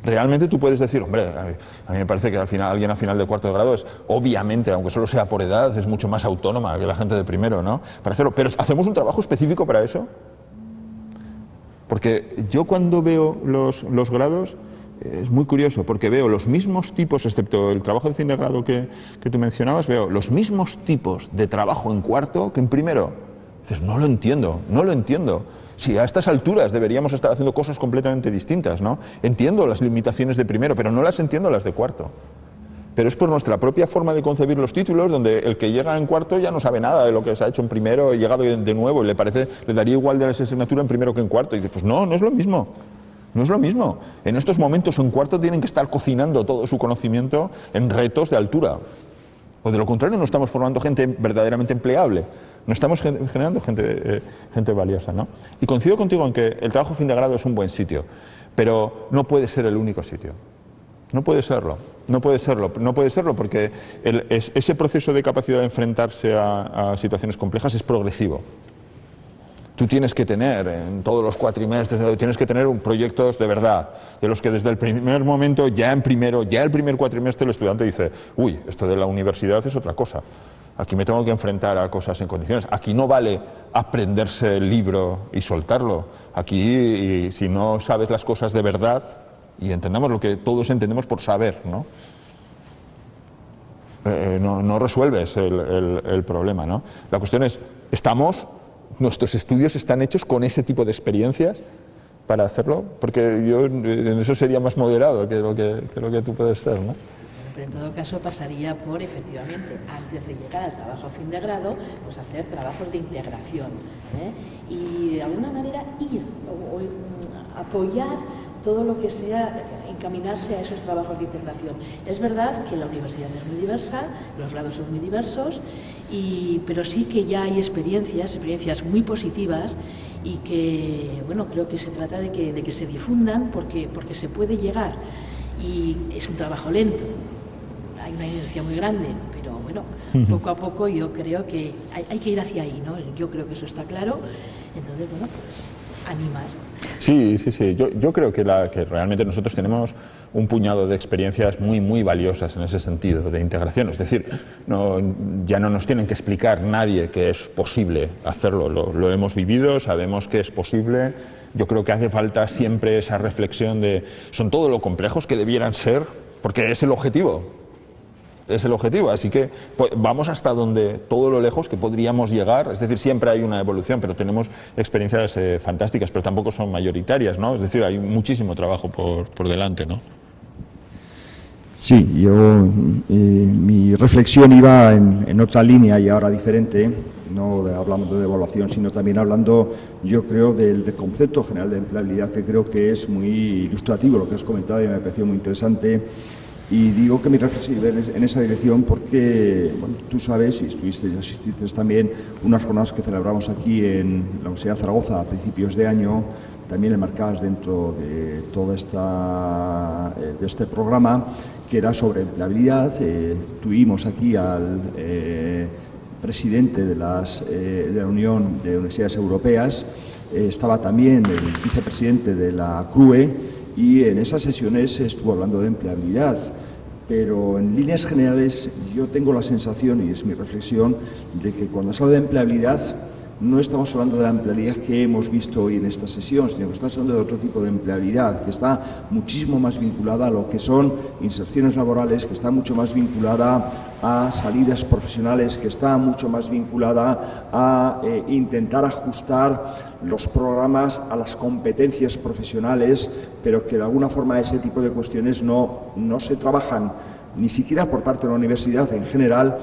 B: Realmente tú puedes decir, hombre, a mí me parece que alguien al final de 4º grado es, obviamente, aunque solo sea por edad, es mucho más autónoma que la gente de primero, ¿no? Para hacerlo. Pero ¿hacemos un trabajo específico para eso? Porque yo cuando veo los grados, es muy curioso, porque veo los mismos tipos, excepto el trabajo de fin de grado que tú mencionabas, veo los mismos tipos de trabajo en cuarto que en primero. Dices, no lo entiendo, no lo entiendo. Sí, a estas alturas deberíamos estar haciendo cosas completamente distintas, ¿no? Entiendo las limitaciones de primero, pero no las entiendo las de cuarto. Pero es por nuestra propia forma de concebir los títulos, donde el que llega en cuarto ya no sabe nada de lo que se ha hecho en primero y llega de nuevo y le daría igual de esa asignatura en primero que en cuarto. Y dices, pues no, no es lo mismo. No es lo mismo. En estos momentos en cuarto tienen que estar cocinando todo su conocimiento en retos de altura. O de lo contrario no estamos formando gente verdaderamente empleable. No estamos generando gente valiosa, ¿no? Y coincido contigo en que el trabajo fin de grado es un buen sitio, pero no puede ser el único sitio. No puede serlo, no puede serlo, no puede serlo porque ese proceso de capacidad de enfrentarse a situaciones complejas es progresivo. Tú tienes que tener en todos los cuatrimestres, tienes que tener proyectos de verdad, de los que desde el primer momento, ya el primer cuatrimestre el estudiante dice, uy, esto de la universidad es otra cosa. Aquí me tengo que enfrentar a cosas en condiciones. Aquí no vale aprenderse el libro y soltarlo. Aquí, si no sabes las cosas de verdad, y entendamos lo que todos entendemos por saber, ¿no? No resuelves el problema, ¿no? La cuestión es, nuestros estudios están hechos con ese tipo de experiencias para hacerlo, porque yo en eso sería más moderado que lo que tú puedes ser, ¿no?
D: Pero en todo caso pasaría por, efectivamente, antes de llegar al trabajo a fin de grado, pues hacer trabajos de integración, y de alguna manera ir o apoyar todo lo que sea encaminarse a esos trabajos de integración. Es verdad que la universidad es muy diversa, los grados son muy diversos, pero sí que ya hay experiencias muy positivas y que, bueno, creo que se trata de que se difundan porque se puede llegar. Y es un trabajo lento, hay una inercia muy grande, pero bueno, poco a poco yo creo que hay que ir hacia ahí, ¿no? Yo creo que eso está claro, entonces, bueno, pues animar.
B: Sí. Yo creo que realmente nosotros tenemos un puñado de experiencias muy valiosas en ese sentido de integración. Es decir, ya no nos tienen que explicar nadie que es posible hacerlo. Lo hemos vivido, sabemos que es posible. Yo creo que hace falta siempre esa reflexión de son todo lo complejos que debieran ser, porque es el objetivo. Es el objetivo, así que vamos hasta donde todo lo lejos que podríamos llegar, es decir, siempre hay una evolución, pero tenemos experiencias fantásticas, pero tampoco son mayoritarias, ¿no? Es decir, hay muchísimo trabajo por delante, ¿no?
A: Sí, mi reflexión iba en otra línea y ahora diferente, no hablando de evaluación, sino también hablando, yo creo, del concepto general de empleabilidad, que creo que es muy ilustrativo lo que has comentado y me ha parecido muy interesante. Y digo que mi reflexión iba en esa dirección porque, bueno, tú sabes, y asististe también, unas jornadas que celebramos aquí en la Universidad de Zaragoza a principios de año, también enmarcadas dentro de todo de este programa, que era sobre empleabilidad. Tuvimos aquí al presidente de la Unión de Universidades Europeas, estaba también el vicepresidente de la CRUE, y en esas sesiones se estuvo hablando de empleabilidad, pero en líneas generales yo tengo la sensación, y es mi reflexión, de que cuando se habla de empleabilidad no estamos hablando de la empleabilidad que hemos visto hoy en esta sesión, sino que estamos hablando de otro tipo de empleabilidad, que está muchísimo más vinculada a lo que son inserciones laborales, que está mucho más vinculada a salidas profesionales, que está mucho más vinculada a intentar ajustar los programas a las competencias profesionales, pero que de alguna forma ese tipo de cuestiones no se trabajan ni siquiera por parte de la universidad en general,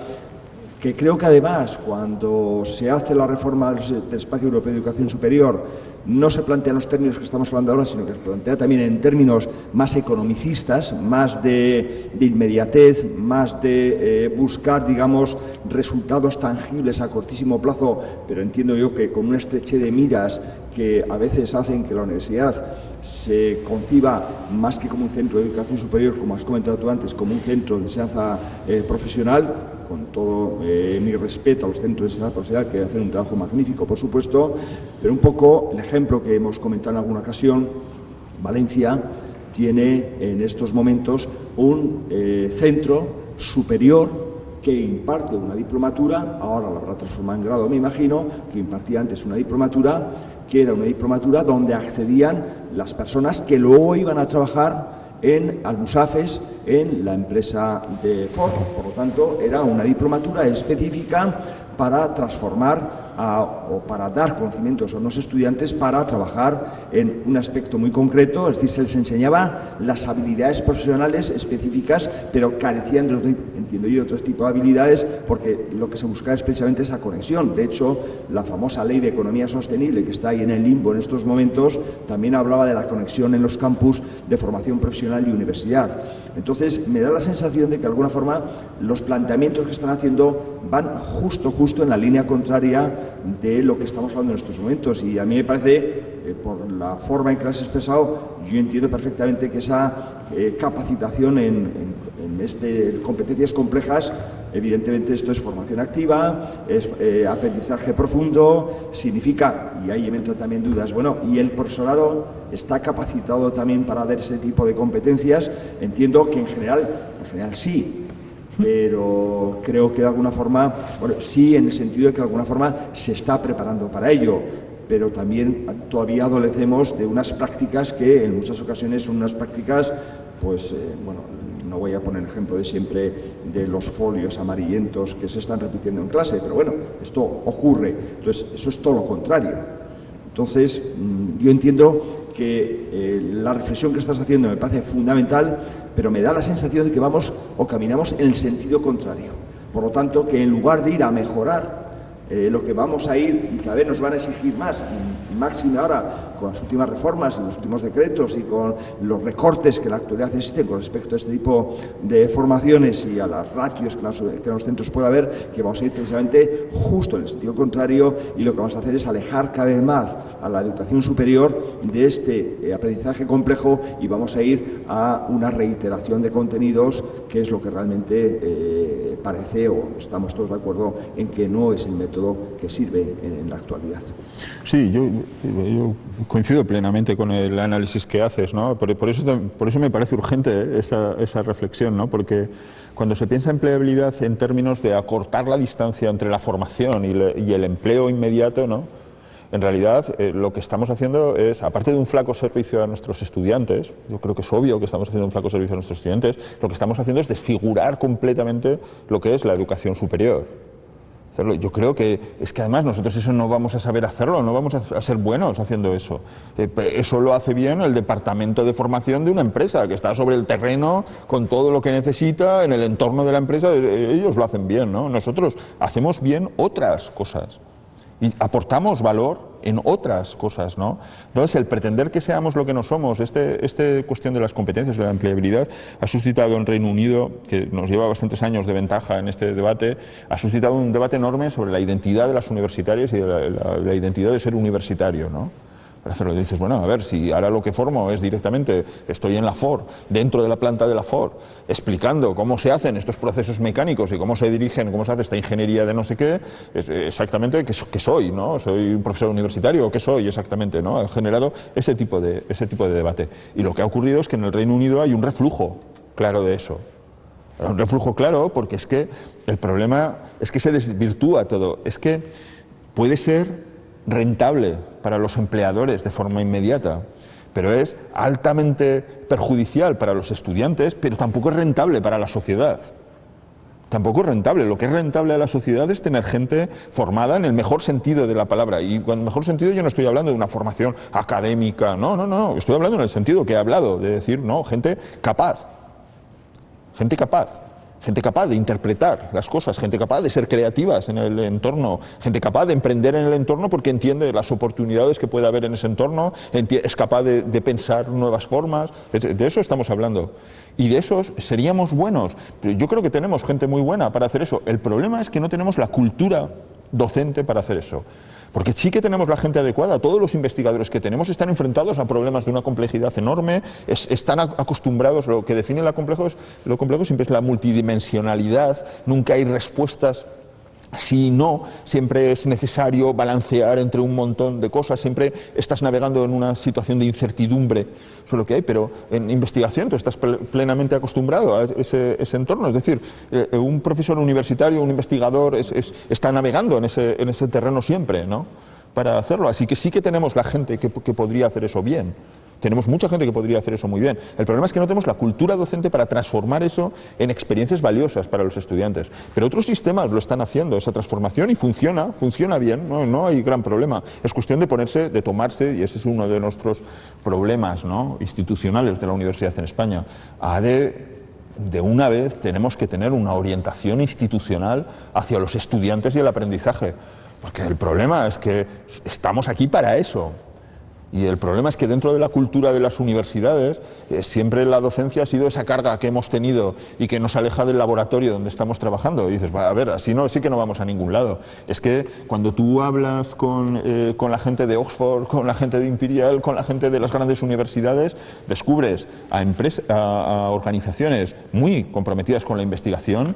A: que creo que además cuando se hace la reforma del Espacio Europeo de Educación Superior no se plantean los términos que estamos hablando ahora, sino que se plantea también en términos más economicistas, más de inmediatez, más de buscar, digamos, resultados tangibles a cortísimo plazo, pero entiendo yo que con una estrechez de miras que a veces hacen que la universidad se conciba más que como un centro de educación superior, como has comentado tú antes, como un centro de enseñanza profesional, con todo mi respeto a los centros de enseñanza profesional que hacen un trabajo magnífico, por supuesto, pero un poco el ejemplo que hemos comentado en alguna ocasión, Valencia tiene en estos momentos un centro superior que imparte una diplomatura, ahora la habrá transformado en grado, me imagino, que impartía antes una diplomatura, que era una diplomatura donde accedían las personas que luego iban a trabajar en Almusafes, en la empresa de Ford. Por lo tanto, era una diplomatura específica para transformar o para dar conocimientos a unos estudiantes para trabajar en un aspecto muy concreto, es decir, se les enseñaba las habilidades profesionales específicas, pero carecían de, entiendo yo, otro tipo de habilidades, porque lo que se buscaba es precisamente esa conexión. De hecho, la famosa ley de economía sostenible, que está ahí en el limbo en estos momentos, también hablaba de la conexión en los campus de formación profesional y universidad. Entonces, me da la sensación de que, de alguna forma, los planteamientos que están haciendo van justo en la línea contraria de lo que estamos hablando en estos momentos, y a mí me parece, por la forma en que lo has expresado, yo entiendo perfectamente que esa capacitación en competencias complejas, evidentemente esto es formación activa, es aprendizaje profundo, significa, y ahí me entran también dudas, bueno, y el profesorado está capacitado también para dar ese tipo de competencias. Entiendo que en general sí, pero creo que de alguna forma, bueno, sí, en el sentido de que de alguna forma se está preparando para ello, pero también todavía adolecemos de unas prácticas que en muchas ocasiones son unas prácticas, pues, bueno, no voy a poner el ejemplo de siempre de los folios amarillentos que se están repitiendo en clase, pero bueno, esto ocurre. Entonces, eso es todo lo contrario. Entonces, yo entiendo que la reflexión que estás haciendo me parece fundamental, pero me da la sensación de que vamos o caminamos en el sentido contrario. Por lo tanto, que en lugar de ir a mejorar lo que vamos a ir, y cada vez nos van a exigir más, y máximo ahora con las últimas reformas y los últimos decretos y con los recortes que en la actualidad existen con respecto a este tipo de formaciones y a las ratios que en los centros puede haber, que vamos a ir precisamente justo en el sentido contrario, y lo que vamos a hacer es alejar cada vez más a la educación superior de este aprendizaje complejo, y vamos a ir a una reiteración de contenidos, que es lo que realmente parece, o estamos todos de acuerdo en que no es el método que sirve en la actualidad.
B: Sí, yo coincido plenamente con el análisis que haces, ¿no? Por eso me parece urgente esa reflexión, ¿no? Porque cuando se piensa empleabilidad en términos de acortar la distancia entre la formación y el empleo inmediato, ¿no? En realidad, lo que estamos haciendo es, aparte de un flaco servicio a nuestros estudiantes, yo creo que es obvio que estamos haciendo un flaco servicio a nuestros estudiantes, lo que estamos haciendo es desfigurar completamente lo que es la educación superior. Yo creo que es que además nosotros eso no vamos a saber hacerlo, no vamos a ser buenos haciendo eso. Eso lo hace bien el departamento de formación de una empresa, que está sobre el terreno con todo lo que necesita en el entorno de la empresa. Ellos lo hacen bien, ¿no? Nosotros hacemos bien otras cosas y aportamos valor en otras cosas, ¿no? Entonces, el pretender que seamos lo que no somos, esta cuestión de las competencias, de la empleabilidad, ha suscitado en Reino Unido, que nos lleva bastantes años de ventaja en este debate, ha suscitado un debate enorme sobre la identidad de las universitarias y de la identidad de ser universitario, ¿no? Pero dices, bueno, a ver, si ahora lo que formo es directamente, estoy en la Ford, dentro de la planta de la Ford, explicando cómo se hacen estos procesos mecánicos y cómo se dirigen, cómo se hace esta ingeniería de no sé qué, exactamente qué soy, ¿no? ¿Soy un profesor universitario? ¿Qué soy exactamente? ¿No? Ha generado ese tipo de debate. Y lo que ha ocurrido es que en el Reino Unido hay un reflujo claro de eso. Un reflujo claro porque es que el problema es que se desvirtúa todo. Es que puede ser rentable para los empleadores de forma inmediata, pero es altamente perjudicial para los estudiantes, pero tampoco es rentable para la sociedad. Tampoco es rentable. Lo que es rentable a la sociedad es tener gente formada en el mejor sentido de la palabra. Y con el mejor sentido yo no estoy hablando de una formación académica, no. Estoy hablando en el sentido que he hablado, de decir, no, gente capaz. Gente capaz de interpretar las cosas, gente capaz de ser creativas en el entorno, gente capaz de emprender en el entorno porque entiende las oportunidades que puede haber en ese entorno, es capaz de pensar nuevas formas. De eso estamos hablando. Y de esos seríamos buenos. Yo creo que tenemos gente muy buena para hacer eso. El problema es que no tenemos la cultura docente para hacer eso. Porque sí que tenemos la gente adecuada, todos los investigadores que tenemos están enfrentados a problemas de una complejidad enorme, están acostumbrados, lo que define lo complejo siempre es la multidimensionalidad, nunca hay respuestas Si no, siempre es necesario balancear entre un montón de cosas, siempre estás navegando en una situación de incertidumbre sobre lo que hay, pero en investigación tú estás plenamente acostumbrado a ese entorno. Es decir, un profesor universitario, un investigador está navegando en ese terreno siempre, ¿no?, para hacerlo. Así que sí que tenemos la gente que podría hacer eso bien. Tenemos mucha gente que podría hacer eso muy bien. El problema es que no tenemos la cultura docente para transformar eso en experiencias valiosas para los estudiantes. Pero otros sistemas lo están haciendo, esa transformación, y funciona bien, no hay gran problema. Es cuestión de tomarse, y ese es uno de nuestros problemas, ¿no?, institucionales de la universidad en España. De una vez tenemos que tener una orientación institucional hacia los estudiantes y el aprendizaje. Porque el problema es que estamos aquí para eso. Y el problema es que dentro de la cultura de las universidades siempre la docencia ha sido esa carga que hemos tenido y que nos aleja del laboratorio donde estamos trabajando. Y dices, a ver, así sí que no vamos a ningún lado. Es que cuando tú hablas con la gente de Oxford, con la gente de Imperial, con la gente de las grandes universidades, descubres a organizaciones muy comprometidas con la investigación,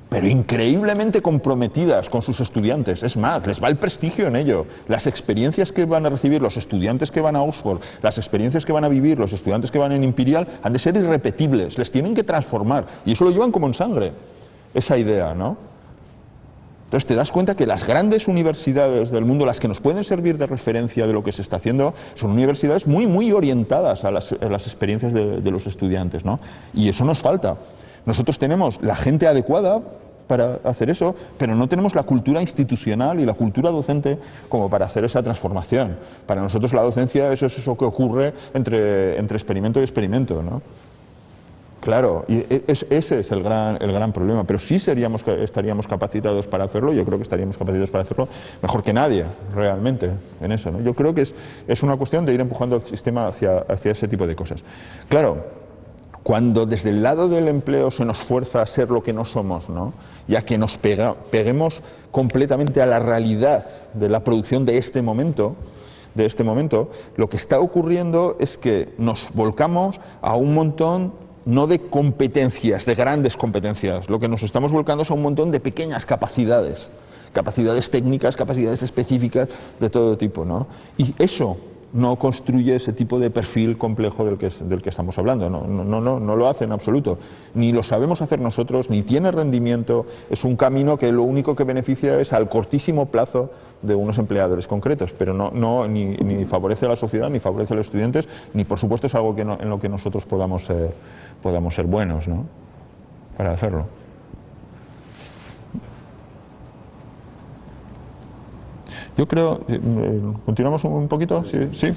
B: pero increíblemente comprometidas con sus estudiantes. Es más, les va el prestigio en ello. Las experiencias que van a recibir los estudiantes que van a Oxford, las experiencias que van a vivir los estudiantes que van en Imperial, han de ser irrepetibles, les tienen que transformar. Y eso lo llevan como en sangre, esa idea, ¿no? Entonces te das cuenta que las grandes universidades del mundo, las que nos pueden servir de referencia de lo que se está haciendo, son universidades muy, muy orientadas a las experiencias de los estudiantes, ¿no? Y eso nos falta. Nosotros tenemos la gente adecuada para hacer eso, pero no tenemos la cultura institucional y la cultura docente como para hacer esa transformación. Para nosotros la docencia eso es eso que ocurre entre experimento y experimento, ¿no? Claro, y ese es el gran problema, pero sí estaríamos capacitados para hacerlo. Yo creo que estaríamos capacitados para hacerlo mejor que nadie, realmente, en eso, ¿no? Yo creo que es una cuestión de ir empujando el sistema hacia ese tipo de cosas. Claro, cuando desde el lado del empleo se nos fuerza a ser lo que no somos, ¿no?, y a que nos peguemos completamente a la realidad de la producción de este momento, lo que está ocurriendo es que nos volcamos a un montón, no de competencias, de grandes competencias, lo que nos estamos volcando es a un montón de pequeñas capacidades técnicas, capacidades específicas de todo tipo, ¿no? Y eso no construye ese tipo de perfil complejo del que estamos hablando, no lo hace en absoluto, ni lo sabemos hacer nosotros, ni tiene rendimiento, es un camino que lo único que beneficia es al cortísimo plazo de unos empleadores concretos, pero ni favorece a la sociedad, ni favorece a los estudiantes, ni por supuesto es algo en lo que nosotros podamos ser buenos, ¿no?, para hacerlo. Yo creo, ¿continuamos un poquito? ¿Sí?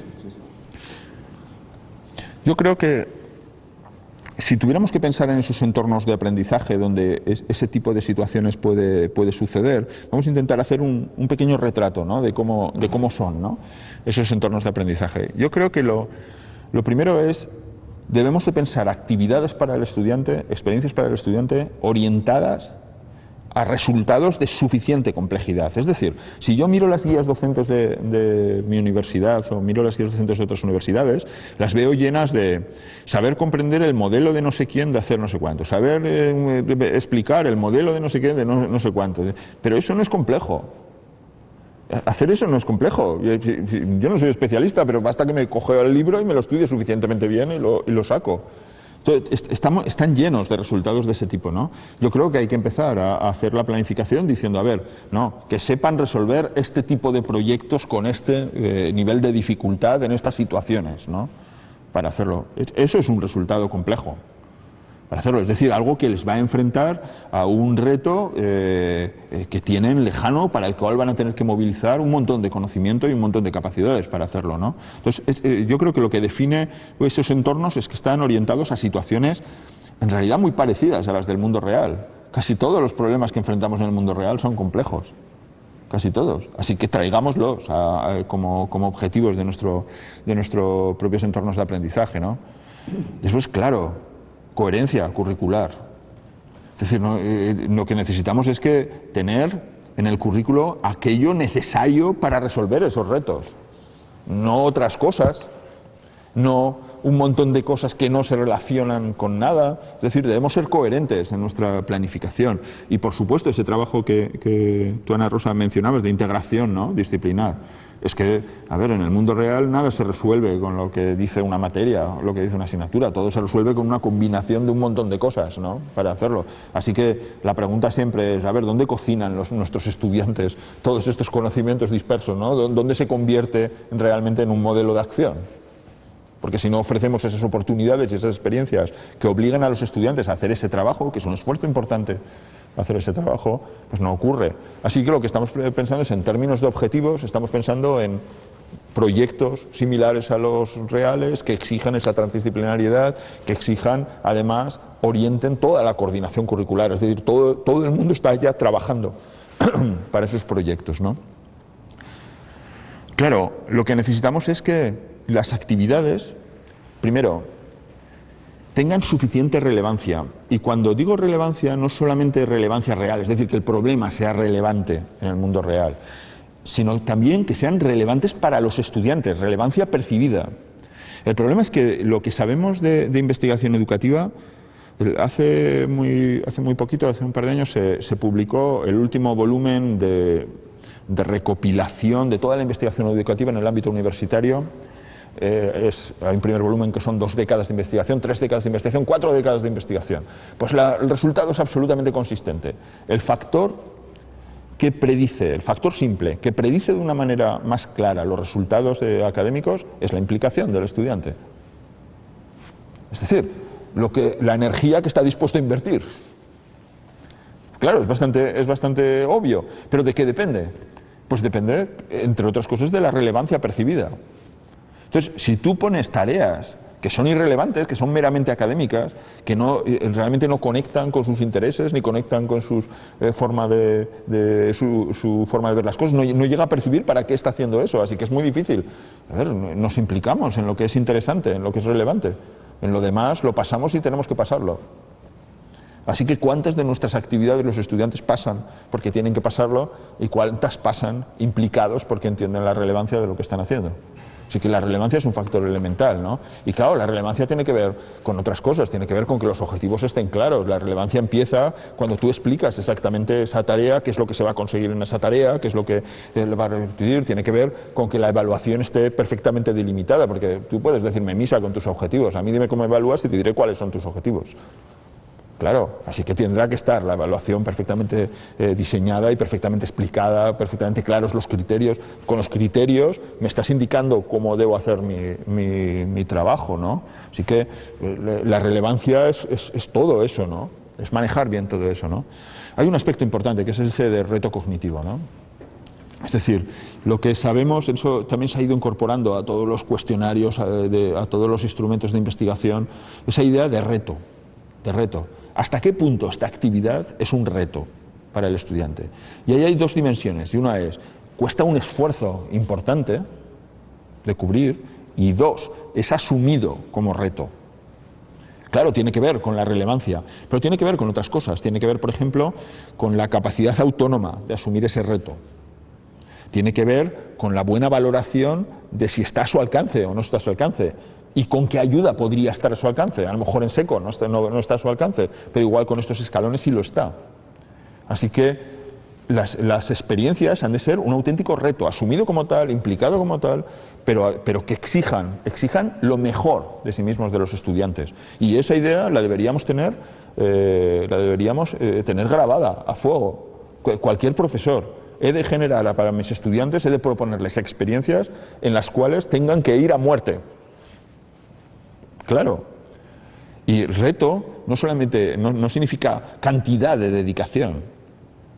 B: Yo creo que si tuviéramos que pensar en esos entornos de aprendizaje donde ese tipo de situaciones puede suceder, vamos a intentar hacer un pequeño retrato, ¿no?, de cómo son, ¿no?, esos entornos de aprendizaje. Yo creo que lo primero es, debemos de pensar actividades para el estudiante, experiencias para el estudiante orientadas a resultados de suficiente complejidad. Es decir, si yo miro las guías docentes de mi universidad o miro las guías docentes de otras universidades, las veo llenas de saber comprender el modelo de no sé quién de hacer no sé cuánto, saber explicar el modelo de no sé quién de no sé cuánto. Pero eso no es complejo. Hacer eso no es complejo. Yo no soy especialista, pero basta que me coja el libro y me lo estudie suficientemente bien y lo saco. Están llenos de resultados de ese tipo, ¿no? Yo creo que hay que empezar a hacer la planificación diciendo, a ver, que sepan resolver este tipo de proyectos con este nivel de dificultad en estas situaciones, ¿no?, para hacerlo. Eso es un resultado complejo para hacerlo, es decir, algo que les va a enfrentar a un reto que tienen lejano, para el cual van a tener que movilizar un montón de conocimiento y un montón de capacidades para hacerlo, ¿no? Entonces, yo creo que lo que define esos entornos es que están orientados a situaciones en realidad muy parecidas a las del mundo real. Casi todos los problemas que enfrentamos en el mundo real son complejos, casi todos. Así que traigámoslos como objetivos de nuestros propios entornos de aprendizaje, ¿no? Después, claro, coherencia curricular. Es decir, lo que necesitamos es que tener en el currículo aquello necesario para resolver esos retos, no otras cosas, no un montón de cosas que no se relacionan con nada. Es decir, debemos ser coherentes en nuestra planificación. Y, por supuesto, ese trabajo que tú, Ana Rosa, mencionabas de integración, ¿no?, disciplinar. Es que, a ver, en el mundo real nada se resuelve con lo que dice una materia, lo que dice una asignatura. Todo se resuelve con una combinación de un montón de cosas, ¿no?, para hacerlo. Así que la pregunta siempre es, a ver, ¿dónde cocinan nuestros estudiantes todos estos conocimientos dispersos, ¿no? ¿Dónde se convierte realmente en un modelo de acción? Porque si no ofrecemos esas oportunidades y esas experiencias que obligan a los estudiantes a hacer ese trabajo, que es un esfuerzo importante hacer ese trabajo, pues no ocurre. Así que lo que estamos pensando es en términos de objetivos, estamos pensando en proyectos similares a los reales, que exijan esa transdisciplinariedad, que exijan, además, orienten toda la coordinación curricular, es decir, todo el mundo está ya trabajando para esos proyectos, ¿no? Claro, lo que necesitamos es que las actividades, primero, tengan suficiente relevancia. Y cuando digo relevancia, no solamente relevancia real, es decir, que el problema sea relevante en el mundo real, sino también que sean relevantes para los estudiantes, relevancia percibida. El problema es que lo que sabemos de investigación educativa, hace muy poquito, hace un par de años, se publicó el último volumen de recopilación de toda la investigación educativa en el ámbito universitario. Hay un primer volumen que son 2 décadas de investigación, 3 décadas de investigación, 4 décadas de investigación. Pues el resultado es absolutamente consistente. El factor que predice, el factor simple, que predice de una manera más clara los resultados académicos es la implicación del estudiante. Es decir, la energía que está dispuesto a invertir. Claro, es bastante obvio, pero ¿de qué depende? Pues depende, entre otras cosas, de la relevancia percibida. Entonces, si tú pones tareas que son irrelevantes, que son meramente académicas, que realmente no conectan con sus intereses, ni conectan con su forma de ver las cosas, no llega a percibir para qué está haciendo eso, así que es muy difícil. A ver, nos implicamos en lo que es interesante, en lo que es relevante. En lo demás lo pasamos y tenemos que pasarlo. Así que ¿cuántas de nuestras actividades los estudiantes pasan porque tienen que pasarlo y cuántas pasan implicados porque entienden la relevancia de lo que están haciendo? Así que la relevancia es un factor elemental, ¿no? Y claro, la relevancia tiene que ver con otras cosas, tiene que ver con que los objetivos estén claros. La relevancia empieza cuando tú explicas exactamente esa tarea, qué es lo que se va a conseguir en esa tarea, qué es lo que le va a repetir. Tiene que ver con que la evaluación esté perfectamente delimitada, porque tú puedes decirme misa con tus objetivos, a mí dime cómo evalúas y te diré cuáles son tus objetivos. Claro, así que tendrá que estar la evaluación perfectamente diseñada y perfectamente explicada, perfectamente claros los criterios. Con los criterios me estás indicando cómo debo hacer mi trabajo, ¿no? Así que la relevancia es todo eso, ¿no? Es manejar bien todo eso, ¿no? Hay un aspecto importante que es ese de reto cognitivo, ¿no? Es decir, lo que sabemos, eso también se ha ido incorporando a todos los cuestionarios, a todos los instrumentos de investigación, esa idea de reto. ¿Hasta qué punto esta actividad es un reto para el estudiante? Y ahí hay 2 dimensiones, y una es, cuesta un esfuerzo importante de cubrir, y 2, es asumido como reto. Claro, tiene que ver con la relevancia, pero tiene que ver con otras cosas, tiene que ver, por ejemplo, con la capacidad autónoma de asumir ese reto. Tiene que ver con la buena valoración de si está a su alcance o no está a su alcance. ¿Y con qué ayuda podría estar a su alcance? A lo mejor en seco no está a su alcance, pero igual con estos escalones sí lo está. Así que las experiencias han de ser un auténtico reto, asumido como tal, implicado como tal, pero que exijan lo mejor de sí mismos de los estudiantes. Y esa idea la deberíamos tener grabada a fuego. Cualquier profesor. He de generar para mis estudiantes, he de proponerles experiencias en las cuales tengan que ir a muerte. Claro, y reto no significa cantidad de dedicación,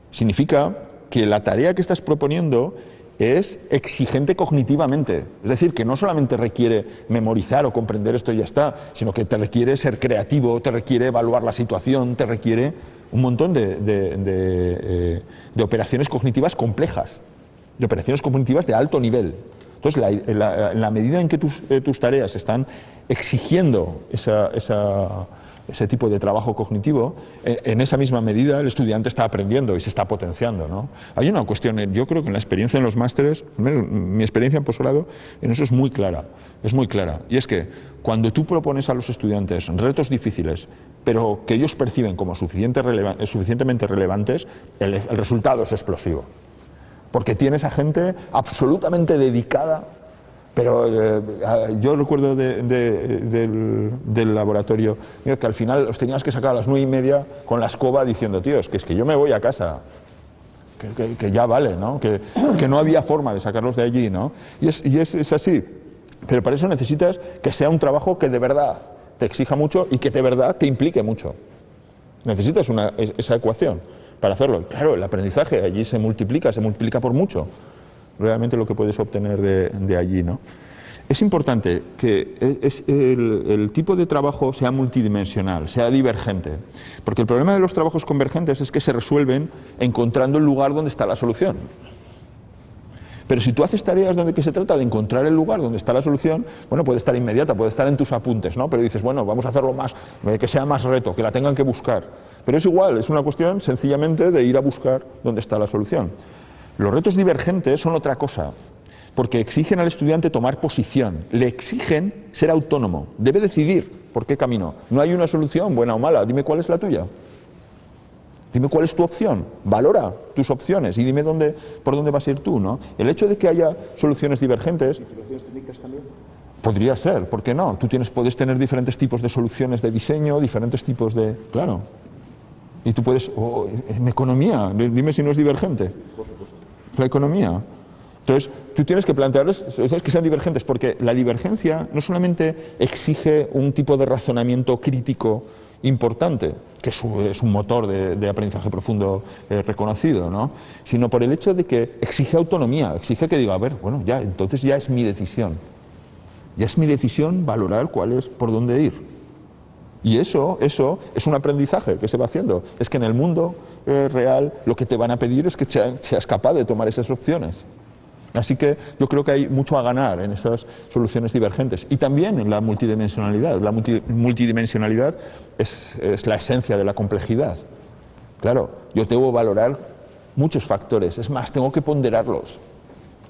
B: significa que la tarea que estás proponiendo es exigente cognitivamente, es decir, que no solamente requiere memorizar o comprender esto y ya está, sino que te requiere ser creativo, te requiere evaluar la situación, te requiere un montón de operaciones cognitivas complejas, de operaciones cognitivas de alto nivel. Entonces, en la medida en que tus tareas están exigiendo esa ese tipo de trabajo cognitivo, en esa misma medida el estudiante está aprendiendo y se está potenciando, ¿no? Hay una cuestión, yo creo que en la experiencia en los másteres, mi experiencia en posgrado, en eso es muy clara, y es que cuando tú propones a los estudiantes retos difíciles, pero que ellos perciben como suficientemente relevantes, el resultado es explosivo. Porque tienes a gente absolutamente dedicada. Pero yo recuerdo del laboratorio que al final los tenías que sacar a las 9:30 con la escoba diciendo, tío, es que yo me voy a casa, que ya vale, ¿no? Que no había forma de sacarlos de allí, ¿no? Y es así. Pero para eso necesitas que sea un trabajo que de verdad te exija mucho y que de verdad te implique mucho. Necesitas esa ecuación para hacerlo. Claro, el aprendizaje allí se multiplica por mucho. Realmente lo que puedes obtener de allí, ¿no? Es importante que el tipo de trabajo sea multidimensional, sea divergente, porque el problema de los trabajos convergentes es que se resuelven encontrando el lugar donde está la solución. Pero si tú haces tareas donde que se trata de encontrar el lugar donde está la solución, bueno, puede estar inmediata, puede estar en tus apuntes, ¿no? Pero dices, bueno, vamos a hacerlo más, que sea más reto, que la tengan que buscar. Pero es igual, es una cuestión sencillamente de ir a buscar dónde está la solución. Los retos divergentes son otra cosa, porque exigen al estudiante tomar posición, le exigen ser autónomo, debe decidir por qué camino. No hay una solución, buena o mala, dime cuál es la tuya. Dime cuál es tu opción, valora tus opciones y dime por dónde vas a ir tú, ¿no? El hecho de que haya soluciones divergentes...
A: ¿Titulaciones técnicas también?
B: Podría ser, ¿por qué no? Tú puedes tener diferentes tipos de soluciones de diseño, diferentes tipos de... Claro. Y tú puedes... en economía, dime si no es divergente.
A: Por supuesto.
B: La economía. Entonces, tú tienes que plantearles que sean divergentes, porque la divergencia no solamente exige un tipo de razonamiento crítico importante, que es un motor de aprendizaje profundo reconocido, ¿no? Sino por el hecho de que exige autonomía, exige que diga, a ver, bueno, ya, entonces ya es mi decisión. Ya es mi decisión valorar por dónde ir. Y eso es un aprendizaje que se va haciendo. Es que en el mundo real lo que te van a pedir es que seas capaz de tomar esas opciones. Así que yo creo que hay mucho a ganar en esas soluciones divergentes. Y también en la multidimensionalidad. La multidimensionalidad es la esencia de la complejidad. Claro, yo tengo que valorar muchos factores. Es más, tengo que ponderarlos.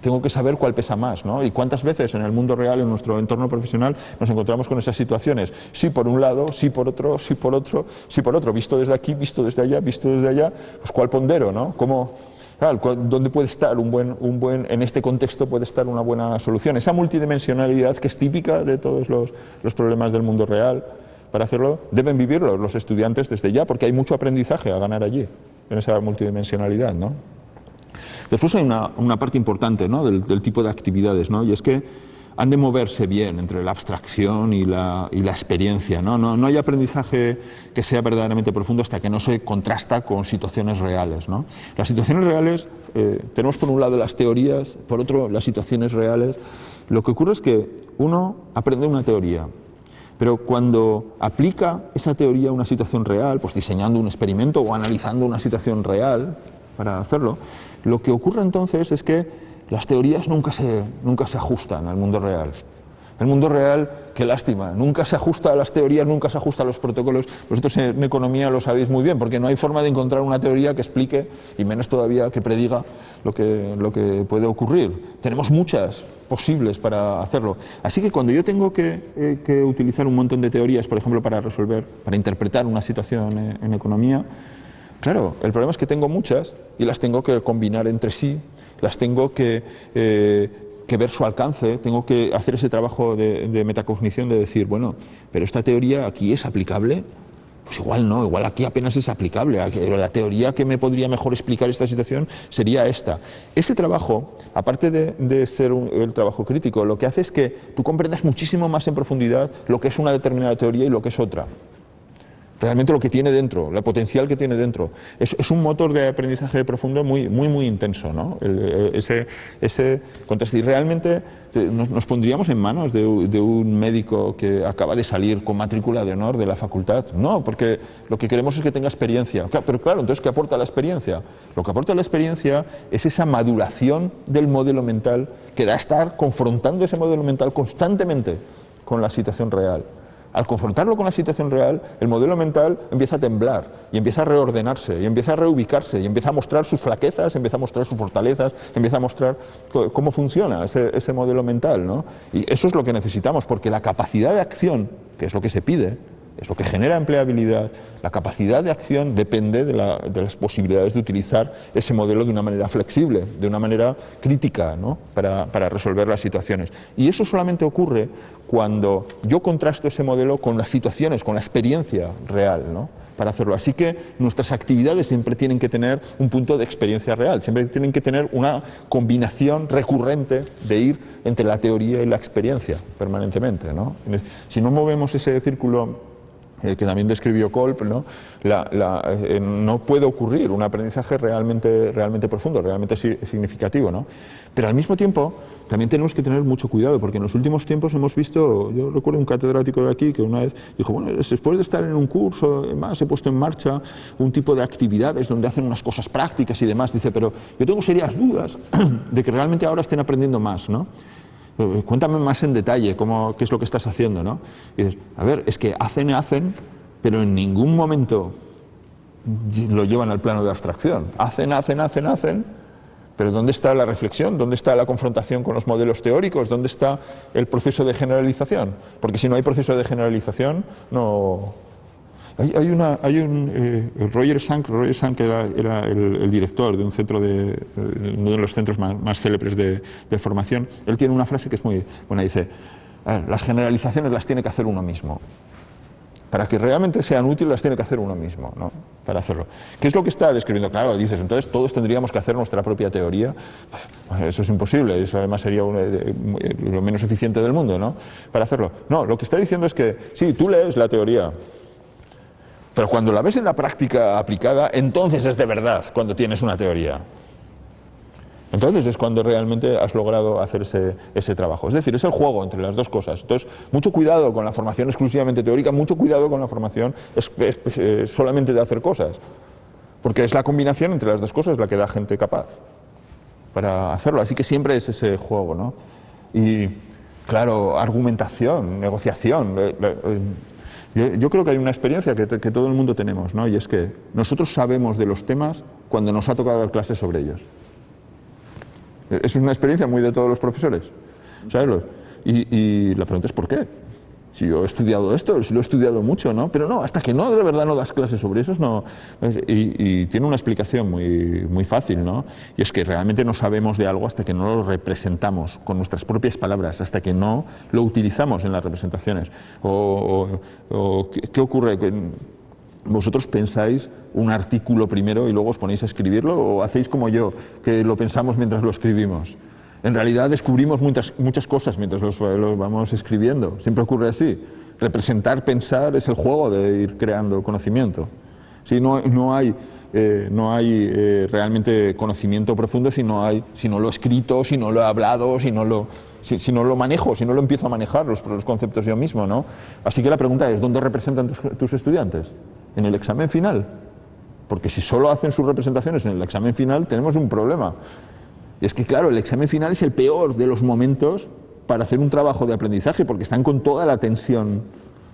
B: Tengo que saber cuál pesa más, ¿no? Y cuántas veces en el mundo real, en nuestro entorno profesional, nos encontramos con esas situaciones. Sí por un lado, sí por otro, sí por otro, sí por otro. Visto desde aquí, visto desde allá, visto desde allá. Pues ¿cuál pondero, no? ¿Dónde puede estar en este contexto puede estar una buena solución? Esa multidimensionalidad que es típica de todos los problemas del mundo real, para hacerlo, deben vivirlo los estudiantes desde ya, porque hay mucho aprendizaje a ganar allí, en esa multidimensionalidad, ¿no? Después hay una parte importante, ¿no? del tipo de actividades, ¿no? Y es que han de moverse bien entre la abstracción y la experiencia, ¿no? No hay aprendizaje que sea verdaderamente profundo hasta que no se contrasta con situaciones reales, ¿no? Las situaciones reales, tenemos por un lado las teorías, por otro las situaciones reales. Lo que ocurre es que uno aprende una teoría, pero cuando aplica esa teoría a una situación real, pues diseñando un experimento o analizando una situación real para hacerlo, lo que ocurre entonces es que las teorías nunca se ajustan al mundo real. El mundo real, qué lástima, nunca se ajusta a las teorías, nunca se ajusta a los protocolos. Vosotros en economía lo sabéis muy bien, porque no hay forma de encontrar una teoría que explique, y menos todavía que prediga lo que puede ocurrir. Tenemos muchas posibles para hacerlo. Así que cuando yo tengo que utilizar un montón de teorías, por ejemplo, para interpretar una situación en economía, claro, el problema es que tengo muchas y las tengo que combinar entre sí, las tengo que ver su alcance, tengo que hacer ese trabajo de metacognición de decir, bueno, pero esta teoría aquí es aplicable, pues igual no, igual aquí apenas es aplicable, la teoría que me podría mejor explicar esta situación sería esta. Ese trabajo, aparte de ser el trabajo crítico, lo que hace es que tú comprendas muchísimo más en profundidad lo que es una determinada teoría y lo que es otra. Realmente lo que tiene dentro, el potencial que tiene dentro. Es un motor de aprendizaje profundo muy intenso, ¿no? Ese contraste. Y realmente nos pondríamos en manos de un médico que acaba de salir con matrícula de honor de la facultad. No, porque lo que queremos es que tenga experiencia. Pero claro, entonces, ¿qué aporta la experiencia? Lo que aporta la experiencia es esa maduración del modelo mental que da a estar confrontando ese modelo mental constantemente con la situación real. Al confrontarlo con la situación real, el modelo mental empieza a temblar y empieza a reordenarse y empieza a reubicarse y empieza a mostrar sus flaquezas, empieza a mostrar sus fortalezas, empieza a mostrar cómo funciona ese modelo mental, ¿no? Y eso es lo que necesitamos, porque la capacidad de acción, que es lo que se pide, es lo que genera empleabilidad, la capacidad de acción depende de las posibilidades de utilizar ese modelo de una manera flexible, de una manera crítica, ¿no? para resolver las situaciones. Y eso solamente ocurre cuando yo contrasto ese modelo con las situaciones, con la experiencia real, ¿no? Para hacerlo. Así que nuestras actividades siempre tienen que tener un punto de experiencia real, siempre tienen que tener una combinación recurrente de ir entre la teoría y la experiencia permanentemente, ¿no? Si no movemos ese círculo que también describió Kolb, ¿no? No puede ocurrir un aprendizaje realmente profundo, realmente significativo, ¿no? Pero al mismo tiempo también tenemos que tener mucho cuidado, porque en los últimos tiempos hemos visto, yo recuerdo un catedrático de aquí que una vez dijo, bueno, después de estar en un curso, además he puesto en marcha un tipo de actividades donde hacen unas cosas prácticas y demás, dice, pero yo tengo serias dudas de que realmente ahora estén aprendiendo más, ¿no? Cuéntame más en detalle qué es lo que estás haciendo, ¿no? Y dices, a ver, es que hacen, pero en ningún momento lo llevan al plano de abstracción. Hacen, pero ¿dónde está la reflexión? ¿Dónde está la confrontación con los modelos teóricos? ¿Dónde está el proceso de generalización? Porque si no hay proceso de generalización, no... Roger Schank era el director de uno de los centros más célebres de formación. Él tiene una frase que es muy buena, dice, las generalizaciones las tiene que hacer uno mismo. Para que realmente sean útiles las tiene que hacer uno mismo, ¿no? Para hacerlo. ¿Qué es lo que está describiendo? Claro, dices, entonces todos tendríamos que hacer nuestra propia teoría. Eso es imposible, eso además sería lo menos eficiente del mundo, ¿no? Para hacerlo. No, lo que está diciendo es que, sí, tú lees la teoría, pero cuando la ves en la práctica aplicada, entonces es de verdad cuando tienes una teoría. Entonces es cuando realmente has logrado hacer ese trabajo. Es decir, es el juego entre las dos cosas. Entonces, mucho cuidado con la formación exclusivamente teórica, mucho cuidado con la formación solamente de hacer cosas. Porque es la combinación entre las dos cosas la que da gente capaz para hacerlo. Así que siempre es ese juego, ¿no? Y, claro, argumentación, negociación... Yo creo que hay una experiencia que todo el mundo tenemos, ¿no? Y es que nosotros sabemos de los temas cuando nos ha tocado dar clases sobre ellos. Es una experiencia muy de todos los profesores, ¿sabes? Y la pregunta es ¿por qué? Si yo he estudiado esto, si lo he estudiado mucho, ¿no? Pero no, hasta que no de verdad no das clases sobre eso, no. Y tiene una explicación muy fácil, ¿no? Y es que realmente no sabemos de algo hasta que no lo representamos con nuestras propias palabras, hasta que no lo utilizamos en las representaciones. ¿Qué ocurre? ¿Vosotros pensáis un artículo primero y luego os ponéis a escribirlo? ¿O hacéis como yo, que lo pensamos mientras lo escribimos? En realidad descubrimos muchas cosas mientras lo vamos escribiendo. Siempre ocurre así. Representar, pensar es el juego de ir creando conocimiento. ¿Sí? No hay realmente conocimiento profundo si no lo he escrito, si no lo he hablado, si no lo manejo, si no lo empiezo a manejar los conceptos yo mismo, ¿no? Así que la pregunta es, ¿dónde representan tus estudiantes? ¿En el examen final? Porque si solo hacen sus representaciones en el examen final, tenemos un problema. Y es que, claro, el examen final es el peor de los momentos para hacer un trabajo de aprendizaje, porque están con toda la tensión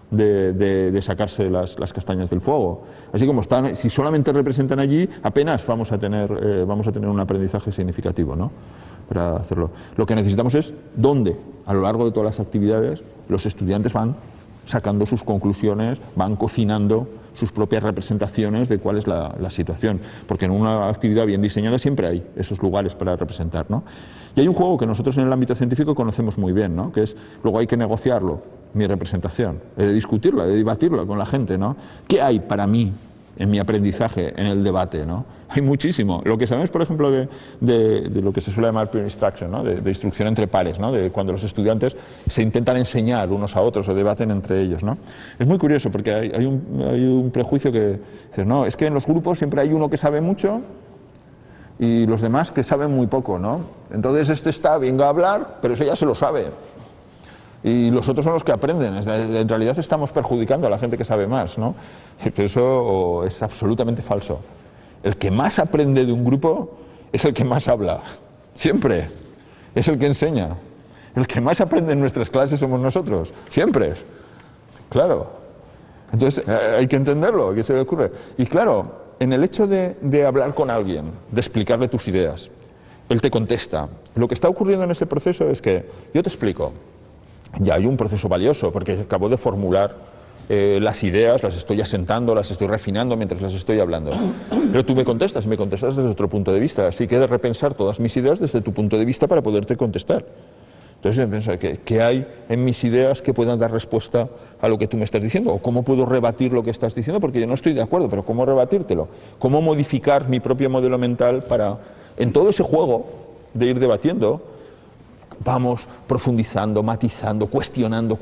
B: de sacarse las castañas del fuego. Así como si solamente representan allí, apenas vamos a tener un aprendizaje significativo, ¿no? Para hacerlo. Lo que necesitamos es dónde, a lo largo de todas las actividades, los estudiantes van sacando sus conclusiones, van cocinando sus propias representaciones de cuál es la situación, porque en una actividad bien diseñada siempre hay esos lugares para representar, ¿no? Y hay un juego que nosotros en el ámbito científico conocemos muy bien, ¿no? Que es, luego hay que negociarlo, mi representación, de discutirla, de debatirla con la gente, ¿no? ¿Qué hay para mí en mi aprendizaje, en el debate, ¿no? Hay muchísimo. Lo que sabemos, por ejemplo, de lo que se suele llamar peer instruction, ¿no? De instrucción entre pares, ¿no? De cuando los estudiantes se intentan enseñar unos a otros o debaten entre ellos, ¿no? Es muy curioso porque hay un prejuicio que dice, no, es que en los grupos siempre hay uno que sabe mucho y los demás que saben muy poco, ¿no? Entonces venga a hablar, pero ese ya se lo sabe. Y los otros son los que aprenden. En realidad estamos perjudicando a la gente que sabe más, ¿no? Pero eso es absolutamente falso. El que más aprende de un grupo es el que más habla. Siempre. Es el que enseña. El que más aprende en nuestras clases somos nosotros. Siempre. Claro. Entonces hay que entenderlo, ¿qué se le ocurre? Y claro, en el hecho de hablar con alguien, de explicarle tus ideas, él te contesta. Lo que está ocurriendo en ese proceso es que yo te explico, ya hay un proceso valioso, porque acabo de formular las ideas, las estoy asentando, las estoy refinando mientras las estoy hablando. Pero tú me contestas desde otro punto de vista, así que he de repensar todas mis ideas desde tu punto de vista para poderte contestar. Entonces, pensar ¿qué hay en mis ideas que puedan dar respuesta a lo que tú me estás diciendo? ¿O cómo puedo rebatir lo que estás diciendo? Porque yo no estoy de acuerdo, pero ¿cómo rebatírtelo? ¿Cómo modificar mi propio modelo mental para, en todo ese juego de ir debatiendo, vamos profundizando, matizando, cuestionando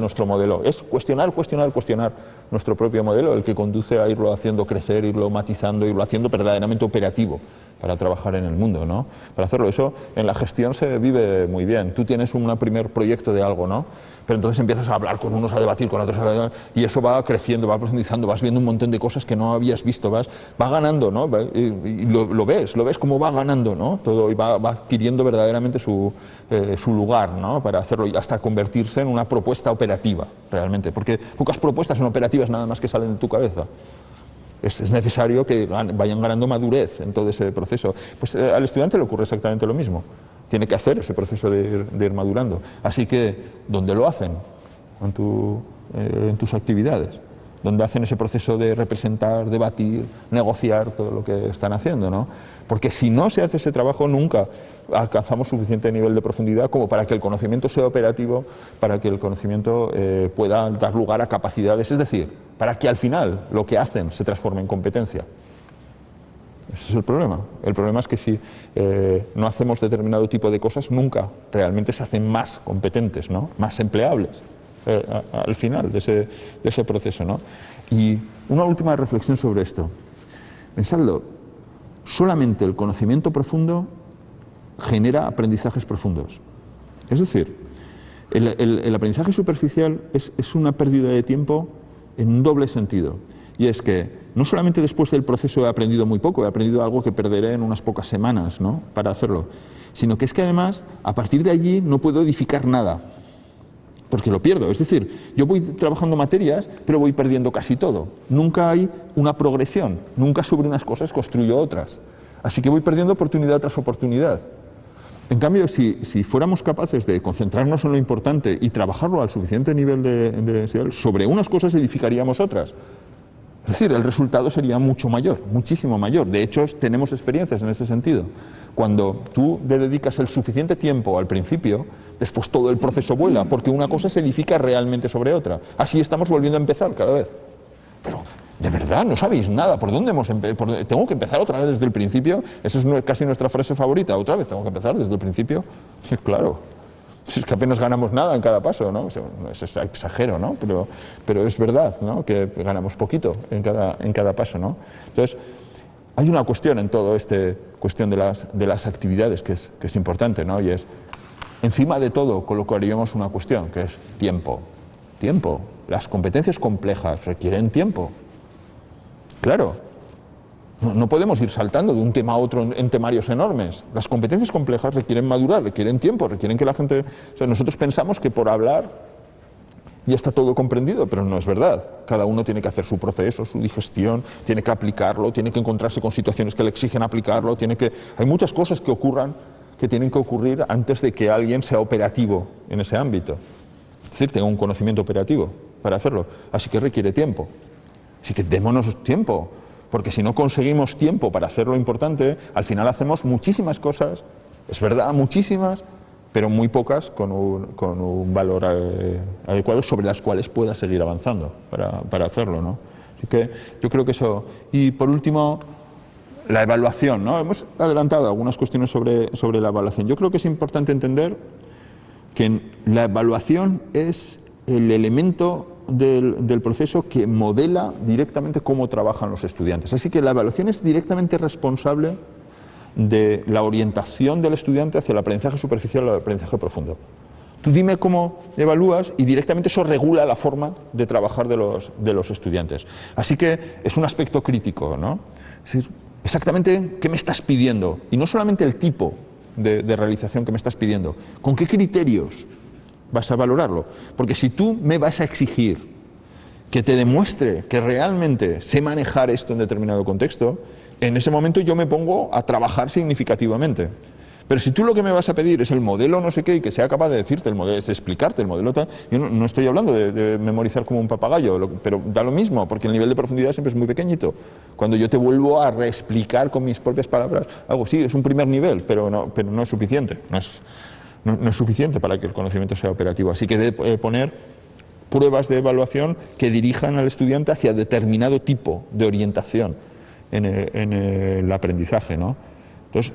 B: nuestro modelo? Es cuestionar nuestro propio modelo, el que conduce a irlo haciendo crecer, irlo matizando, irlo haciendo verdaderamente operativo para trabajar en el mundo, ¿no? Para hacerlo. Eso en la gestión se vive muy bien. Tú tienes un primer proyecto de algo, ¿no? Pero entonces empiezas a hablar con unos, a debatir con otros, y eso va creciendo, va profundizando, vas viendo un montón de cosas que no habías visto, va ganando, ¿no? Y lo ves cómo va ganando, ¿no? Todo, y va adquiriendo verdaderamente su lugar, ¿no? Para hacerlo y hasta convertirse en una propuesta operativa, realmente. Porque pocas propuestas son operativas nada más que salen de tu cabeza. Es necesario que vayan ganando madurez en todo ese proceso. Pues al estudiante le ocurre exactamente lo mismo. Tiene que hacer ese proceso de ir madurando. Así que, ¿dónde lo hacen? En tus actividades. Donde hacen ese proceso de representar, debatir, negociar todo lo que están haciendo, ¿no? Porque si no se hace ese trabajo, nunca alcanzamos suficiente nivel de profundidad como para que el conocimiento sea operativo, para que el conocimiento pueda dar lugar a capacidades, es decir, para que al final lo que hacen se transforme en competencia. Ese es el problema. El problema es que si no hacemos determinado tipo de cosas, nunca realmente se hacen más competentes, ¿no? Más empleables. Al final de ese proceso, ¿no? Y una última reflexión sobre esto. Pensadlo, solamente el conocimiento profundo genera aprendizajes profundos. Es decir, el aprendizaje superficial es una pérdida de tiempo en un doble sentido. Y es que no solamente después del proceso he aprendido muy poco, he aprendido algo que perderé en unas pocas semanas, ¿no? Para hacerlo, sino que es que además, a partir de allí no puedo edificar nada. Porque lo pierdo, es decir, yo voy trabajando materias, pero voy perdiendo casi todo. Nunca hay una progresión, nunca sobre unas cosas construyo otras. Así que voy perdiendo oportunidad tras oportunidad. En cambio, si fuéramos capaces de concentrarnos en lo importante y trabajarlo al suficiente nivel sobre unas cosas edificaríamos otras. Es decir, el resultado sería mucho mayor, muchísimo mayor. De hecho, tenemos experiencias en ese sentido. Cuando tú le dedicas el suficiente tiempo al principio, después todo el proceso vuela, porque una cosa se edifica realmente sobre otra. Así estamos volviendo a empezar cada vez. Pero, ¿de verdad? ¿No sabéis nada? ¿Por dónde hemos empezado? ¿Tengo que empezar otra vez desde el principio? Esa es casi nuestra frase favorita. ¿Otra vez tengo que empezar desde el principio? Claro. Es que apenas ganamos nada en cada paso, ¿no? Es exagero, ¿no? Pero es verdad, ¿no? Que ganamos poquito en cada paso, ¿no? Entonces, hay una cuestión en todo cuestión de las actividades que es importante, ¿no? Y es, encima de todo, colocaríamos una cuestión, que es tiempo. Tiempo. Las competencias complejas requieren tiempo. Claro. No podemos ir saltando de un tema a otro en temarios enormes. Las competencias complejas requieren madurar, requieren tiempo, requieren que la gente... O sea, nosotros pensamos que por hablar ya está todo comprendido, pero no es verdad. Cada uno tiene que hacer su proceso, su digestión, tiene que aplicarlo, tiene que encontrarse con situaciones que le exigen aplicarlo, hay muchas cosas que tienen que ocurrir antes de que alguien sea operativo en ese ámbito. Es decir, tenga un conocimiento operativo para hacerlo. Así que requiere tiempo. Así que démonos tiempo. Porque si no conseguimos tiempo para hacer lo importante, al final hacemos muchísimas cosas, es verdad, muchísimas, pero muy pocas con un valor adecuado sobre las cuales pueda seguir avanzando para hacerlo, ¿no? Así que yo creo que eso. Y por último, la evaluación, ¿no? Hemos adelantado algunas cuestiones sobre la evaluación. Yo creo que es importante entender que la evaluación es el elemento del proceso que modela directamente cómo trabajan los estudiantes. Así que la evaluación es directamente responsable de la orientación del estudiante hacia el aprendizaje superficial o el aprendizaje profundo. Tú dime cómo evalúas y directamente eso regula la forma de trabajar de los estudiantes. Así que es un aspecto crítico, ¿no? Es decir, exactamente qué me estás pidiendo y no solamente el tipo de realización que me estás pidiendo, con qué criterios vas a valorarlo. Porque si tú me vas a exigir que te demuestre que realmente sé manejar esto en determinado contexto, en ese momento yo me pongo a trabajar significativamente. Pero si tú lo que me vas a pedir es el modelo no sé qué y que sea capaz de decirte el modelo, de explicarte el modelo tal, yo no estoy hablando de memorizar como un papagayo, pero da lo mismo, porque el nivel de profundidad siempre es muy pequeñito. Cuando yo te vuelvo a reexplicar con mis propias palabras algo, sí, es un primer nivel, pero no es suficiente. No es suficiente para que el conocimiento sea operativo. Así que debe poner pruebas de evaluación que dirijan al estudiante hacia determinado tipo de orientación en el aprendizaje, ¿no? Entonces,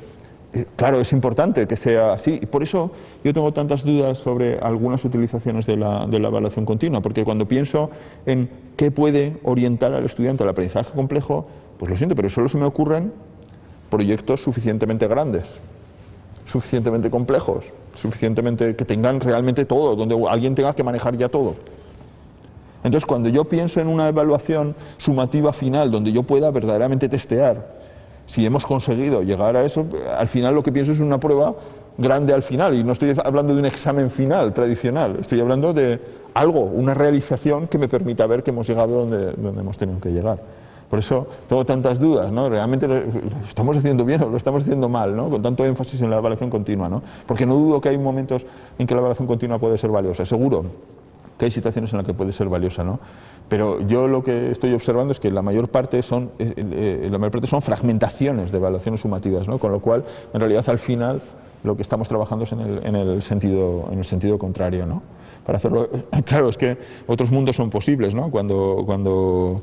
B: claro, es importante que sea así, y por eso yo tengo tantas dudas sobre algunas utilizaciones de la evaluación continua, porque cuando pienso en qué puede orientar al estudiante al aprendizaje complejo, pues lo siento, pero solo se me ocurren proyectos suficientemente grandes, suficientemente complejos, suficientemente que tengan realmente todo, donde alguien tenga que manejar ya todo. Entonces, cuando yo pienso en una evaluación sumativa final, donde yo pueda verdaderamente testear si hemos conseguido llegar a eso, al final lo que pienso es una prueba grande al final, y no estoy hablando de un examen final tradicional, estoy hablando de algo, una realización que me permita ver que hemos llegado donde hemos tenido que llegar. Por eso tengo tantas dudas, ¿no? ¿Realmente lo estamos haciendo bien o lo estamos haciendo mal, ¿no? Con tanto énfasis en la evaluación continua, ¿no? Porque no dudo que hay momentos en que la evaluación continua puede ser valiosa, seguro que hay situaciones en las que puede ser valiosa, ¿no? Pero yo lo que estoy observando es que la mayor parte son fragmentaciones de evaluaciones sumativas, ¿no? Con lo cual, en realidad, al final, lo que estamos trabajando es en el sentido contrario, ¿no? Para hacerlo, claro, es que otros mundos son posibles, ¿no? Cuando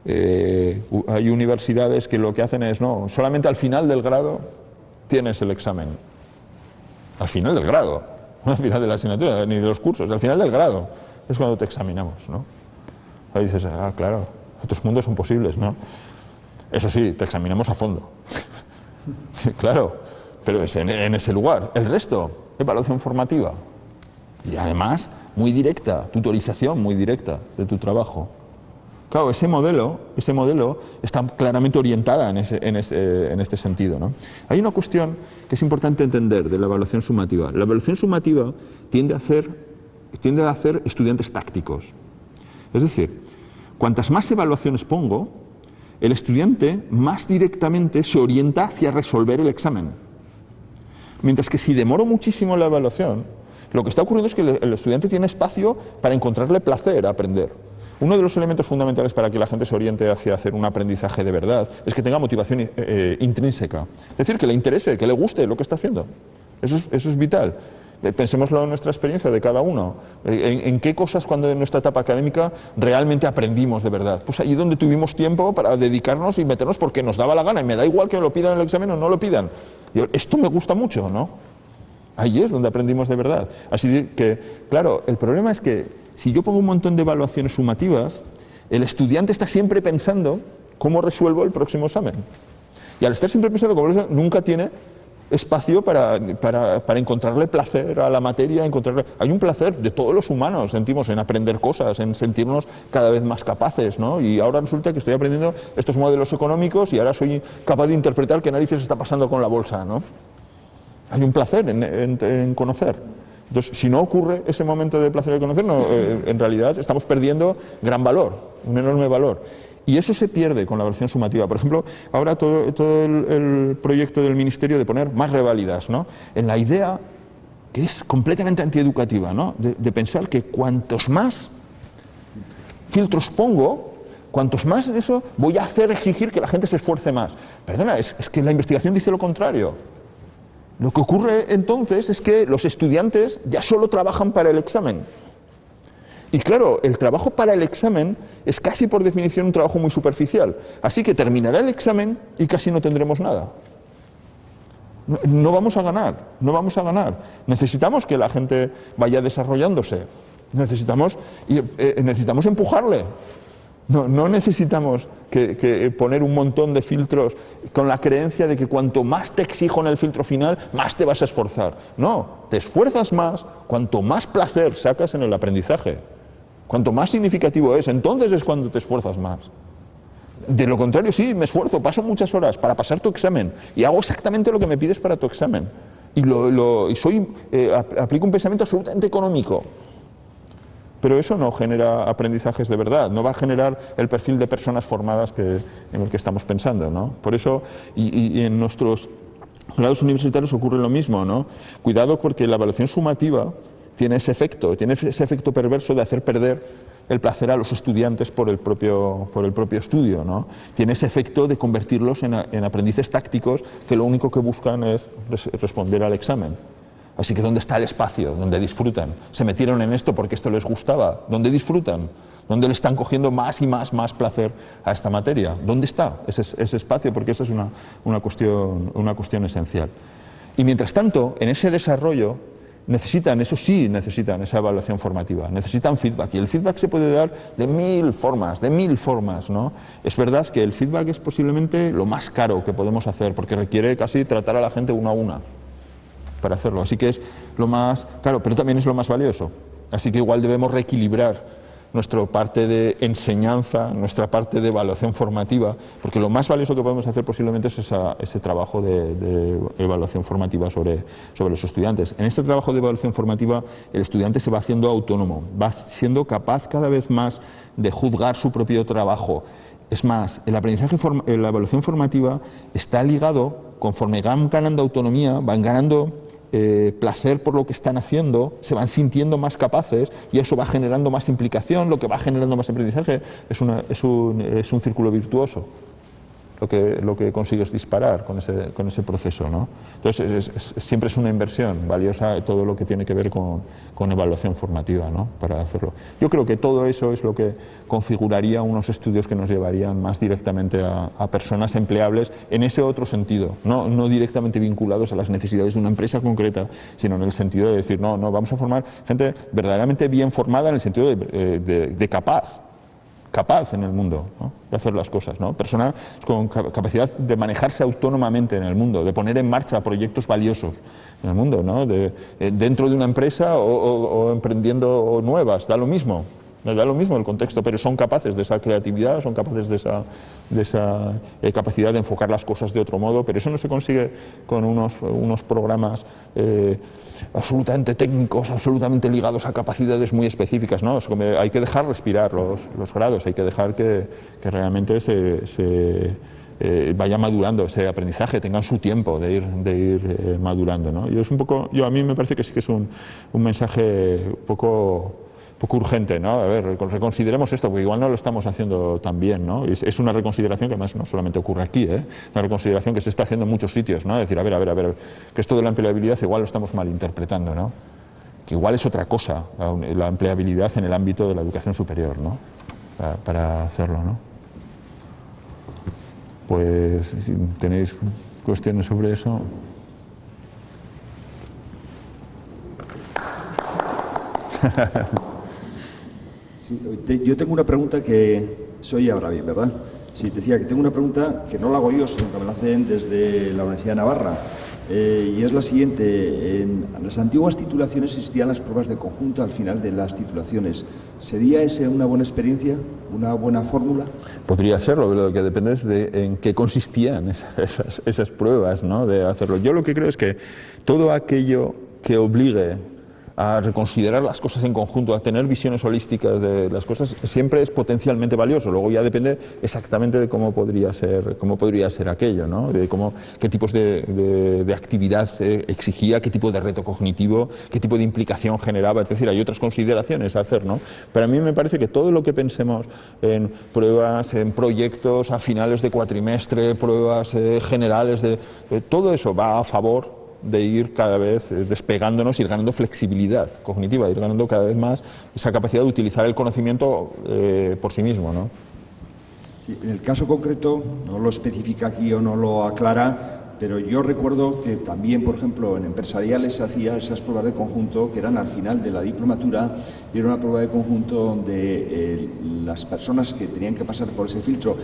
B: hay universidades que lo que hacen es, no, solamente al final del grado tienes el examen. Al final del grado, no al final de la asignatura, ni de los cursos, al final del grado es cuando te examinamos, ¿no? Ahí dices, claro, otros mundos son posibles, ¿no? Eso sí, te examinamos a fondo. Claro, pero es en ese lugar. El resto, evaluación formativa. Y además, muy directa, tutorización muy directa de tu trabajo. Claro, ese modelo está claramente orientada en este sentido, ¿no? Hay una cuestión que es importante entender de la evaluación sumativa. La evaluación sumativa tiende a hacer estudiantes tácticos. Es decir, cuantas más evaluaciones pongo, el estudiante más directamente se orienta hacia resolver el examen. Mientras que si demoro muchísimo la evaluación, lo que está ocurriendo es que el estudiante tiene espacio para encontrarle placer a aprender. Uno de los elementos fundamentales para que la gente se oriente hacia hacer un aprendizaje de verdad es que tenga motivación intrínseca. Es decir, que le interese, que le guste lo que está haciendo. Eso es vital. Pensémoslo en nuestra experiencia de cada uno. ¿En qué cosas cuando en nuestra etapa académica realmente aprendimos de verdad? Pues allí donde tuvimos tiempo para dedicarnos y meternos porque nos daba la gana. Y me da igual que lo pidan en el examen o no lo pidan. Esto me gusta mucho, ¿no? Ahí es donde aprendimos de verdad. Así que, claro, el problema es que si yo pongo un montón de evaluaciones sumativas, el estudiante está siempre pensando cómo resuelvo el próximo examen. Y al estar siempre pensando cómo resuelvo, nunca tiene espacio para encontrarle placer a la materia. Hay un placer de todos los humanos, sentimos, en aprender cosas, en sentirnos cada vez más capaces, ¿no? Y ahora resulta que estoy aprendiendo estos modelos económicos y ahora soy capaz de interpretar qué narices está pasando con la bolsa, ¿no? Hay un placer en conocer. Entonces, si no ocurre ese momento de placer de conocer, en realidad estamos perdiendo gran valor, un enorme valor. Y eso se pierde con la evaluación sumativa. Por ejemplo, ahora todo el proyecto del Ministerio de poner más reválidas, ¿no? En la idea que es completamente antieducativa, ¿no? De pensar que cuantos más filtros pongo, cuantos más de eso voy a hacer exigir que la gente se esfuerce más. Perdona, es que la investigación dice lo contrario. Lo que ocurre entonces es que los estudiantes ya solo trabajan para el examen. Y claro, el trabajo para el examen es casi por definición un trabajo muy superficial. Así que terminará el examen y casi no tendremos nada. No vamos a ganar. Necesitamos que la gente vaya desarrollándose. Necesitamos empujarle. No necesitamos que poner un montón de filtros con la creencia de que cuanto más te exijo en el filtro final, más te vas a esforzar. No, te esfuerzas más cuanto más placer sacas en el aprendizaje. Cuanto más significativo es, entonces es cuando te esfuerzas más. De lo contrario, sí, me esfuerzo, paso muchas horas para pasar tu examen y hago exactamente lo que me pides para tu examen. aplico un pensamiento absolutamente económico. Pero eso no genera aprendizajes de verdad, no va a generar el perfil de personas formadas en el que estamos pensando, ¿no? Por eso, y en nuestros grados universitarios ocurre lo mismo, ¿no? Cuidado porque la evaluación sumativa tiene ese efecto perverso de hacer perder el placer a los estudiantes por el propio estudio, ¿no? Tiene ese efecto de convertirlos en aprendices tácticos que lo único que buscan es responder al examen. Así que ¿dónde está el espacio? ¿Dónde disfrutan? ¿Se metieron en esto porque esto les gustaba? ¿Dónde disfrutan? ¿Dónde le están cogiendo más y más placer a esta materia? ¿Dónde está ese espacio? Porque esa es una cuestión esencial. Y mientras tanto, en ese desarrollo, necesitan esa evaluación formativa, necesitan feedback. Y el feedback se puede dar de mil formas, ¿no? Es verdad que el feedback es posiblemente lo más caro que podemos hacer, porque requiere casi tratar a la gente una a una para hacerlo. Así que es lo más caro, pero también es lo más valioso. Así que igual debemos reequilibrar nuestra parte de enseñanza, nuestra parte de evaluación formativa, porque lo más valioso que podemos hacer posiblemente es ese trabajo de evaluación formativa sobre los estudiantes. En este trabajo de evaluación formativa el estudiante se va haciendo autónomo, va siendo capaz cada vez más de juzgar su propio trabajo. Es más, el aprendizaje, la evaluación formativa está ligado, conforme van ganando autonomía, van ganando placer por lo que están haciendo, se van sintiendo más capaces y eso va generando más implicación, lo que va generando más aprendizaje es un círculo virtuoso. Lo que consigues disparar con ese proceso, ¿no? Entonces siempre es una inversión valiosa todo lo que tiene que ver con evaluación formativa, ¿no? Para hacerlo. Yo creo que todo eso es lo que configuraría unos estudios que nos llevarían más directamente a personas empleables en ese otro sentido, no directamente vinculados a las necesidades de una empresa concreta, sino en el sentido de decir, no, vamos a formar gente verdaderamente bien formada en el sentido de capaz en el mundo, ¿no? De hacer las cosas, ¿no? Personas con capacidad de manejarse autónomamente en el mundo, de poner en marcha proyectos valiosos en el mundo, ¿no? Dentro de una empresa o emprendiendo nuevas, da lo mismo el contexto, pero son capaces de esa creatividad, son capaces de esa capacidad de enfocar las cosas de otro modo, pero eso no se consigue con unos programas absolutamente técnicos, absolutamente ligados a capacidades muy específicas, ¿no? Hay que dejar respirar los grados, hay que dejar que realmente vaya madurando ese aprendizaje, tengan su tiempo de ir madurando, ¿no? A mí me parece que sí que es un mensaje un poco urgente, ¿no? A ver, reconsideremos esto, porque igual no lo estamos haciendo tan bien, ¿no? Es una reconsideración que además no solamente ocurre aquí, una reconsideración que se está haciendo en muchos sitios, ¿no? Es decir, a ver, que esto de la empleabilidad igual lo estamos malinterpretando, ¿no? Que igual es otra cosa, la empleabilidad en el ámbito de la educación superior, ¿no? Para hacerlo, ¿no? Pues, si tenéis cuestiones sobre eso.
A: Sí, yo tengo una pregunta que se oye ahora bien, ¿verdad? Sí, decía que tengo una pregunta que no la hago yo, sino que me la hacen desde la Universidad de Navarra. Y es la siguiente: en las antiguas titulaciones existían las pruebas de conjunto al final de las titulaciones. ¿Sería esa una buena experiencia, una buena fórmula?
B: Podría serlo, pero lo que depende es de en qué consistían esas pruebas, ¿no? De hacerlo. Yo lo que creo es que todo aquello que obligue a reconsiderar las cosas en conjunto, a tener visiones holísticas de las cosas, siempre es potencialmente valioso. Luego ya depende exactamente de cómo podría ser aquello, ¿no? De qué tipos de actividad exigía, qué tipo de reto cognitivo, qué tipo de implicación generaba. Es decir, hay otras consideraciones a hacer, ¿no? Pero a mí me parece que todo lo que pensemos en pruebas, en proyectos a finales de cuatrimestre, pruebas generales, todo eso va a favor de ir cada vez despegándonos, ir ganando flexibilidad cognitiva, ir ganando cada vez más esa capacidad de utilizar el conocimiento por sí mismo, ¿no?
A: Sí, en el caso concreto, no lo especifica aquí o no lo aclara, pero yo recuerdo que también, por ejemplo, en empresariales se hacían esas pruebas de conjunto que eran al final de la diplomatura, y era una prueba de conjunto donde las personas que tenían que pasar por ese filtro,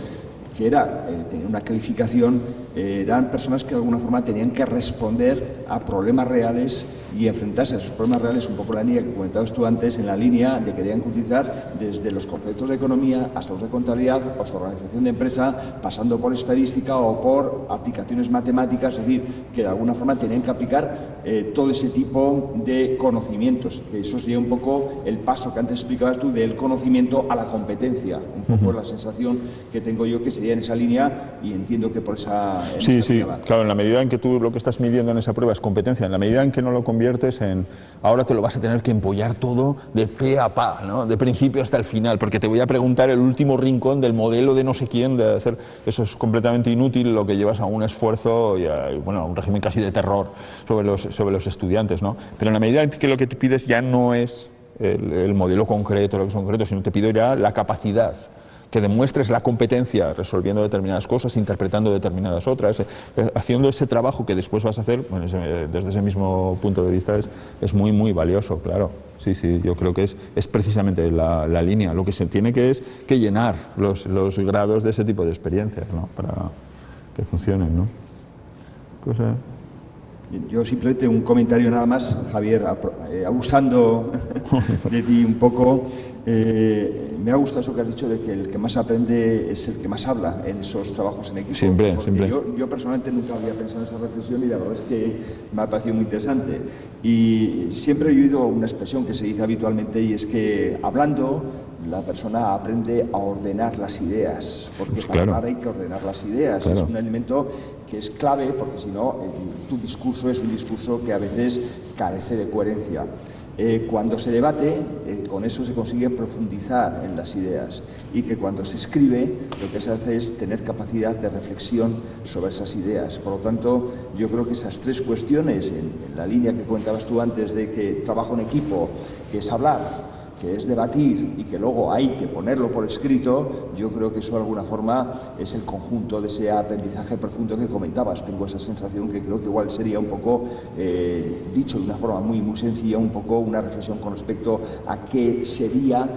A: que era tener una calificación, eran personas que de alguna forma tenían que responder a problemas reales y enfrentarse a esos problemas reales, un poco la línea que comentabas tú antes, en la línea de que tenían que utilizar desde los conceptos de economía hasta los de contabilidad, hasta organización de empresa, pasando por estadística o por aplicaciones matemáticas, es decir, que de alguna forma tenían que aplicar todo ese tipo de conocimientos, que eso sería un poco el paso que antes explicabas tú del conocimiento a la competencia, un poco la sensación que tengo yo que sería en esa línea, y entiendo que por esa...
B: Sí, claro, en la medida en que tú lo que estás midiendo en esa prueba es competencia, en la medida en que no lo conviertes en ahora te lo vas a tener que empollar todo de pe a pa, ¿no? De principio hasta el final, porque te voy a preguntar el último rincón del modelo de no sé quién, de hacer eso es completamente inútil, lo que llevas a un esfuerzo y a un régimen casi de terror sobre los estudiantes, ¿no? Pero en la medida en que lo que te pides ya no es el modelo concreto, lo que es concreto, sino te pido ya la capacidad, que demuestres la competencia resolviendo determinadas cosas, interpretando determinadas otras, haciendo ese trabajo que después vas a hacer, bueno, desde ese mismo punto de vista es muy, muy valioso, claro. Sí, yo creo que es precisamente la línea. Lo que se tiene que es que llenar los grados de ese tipo de experiencias, ¿no? Para que funcionen, ¿no? Cosa...
A: Yo simplemente un comentario nada más, Javier, abusando de ti un poco. Me ha gustado eso que has dicho de que el que más aprende es el que más habla en esos trabajos en equipo.
B: Siempre.
A: Yo personalmente nunca había pensado en esa reflexión y la verdad es que me ha parecido muy interesante. Y siempre he oído una expresión que se dice habitualmente, y es que hablando la persona aprende a ordenar las ideas, porque para hablar hay que ordenar las ideas. Claro. Es un elemento que es clave, porque si no, tu discurso es un discurso que a veces carece de coherencia. Cuando se debate, con eso se consigue profundizar en las ideas, y que cuando se escribe lo que se hace es tener capacidad de reflexión sobre esas ideas. Por lo tanto, yo creo que esas tres cuestiones, en la línea que comentabas tú antes de que trabajo en equipo, que es hablar, que es debatir y que luego hay que ponerlo por escrito, yo creo que eso de alguna forma es el conjunto de ese aprendizaje profundo que comentabas. Tengo esa sensación que creo que igual sería un poco, dicho de una forma muy, muy sencilla, un poco una reflexión con respecto a qué sería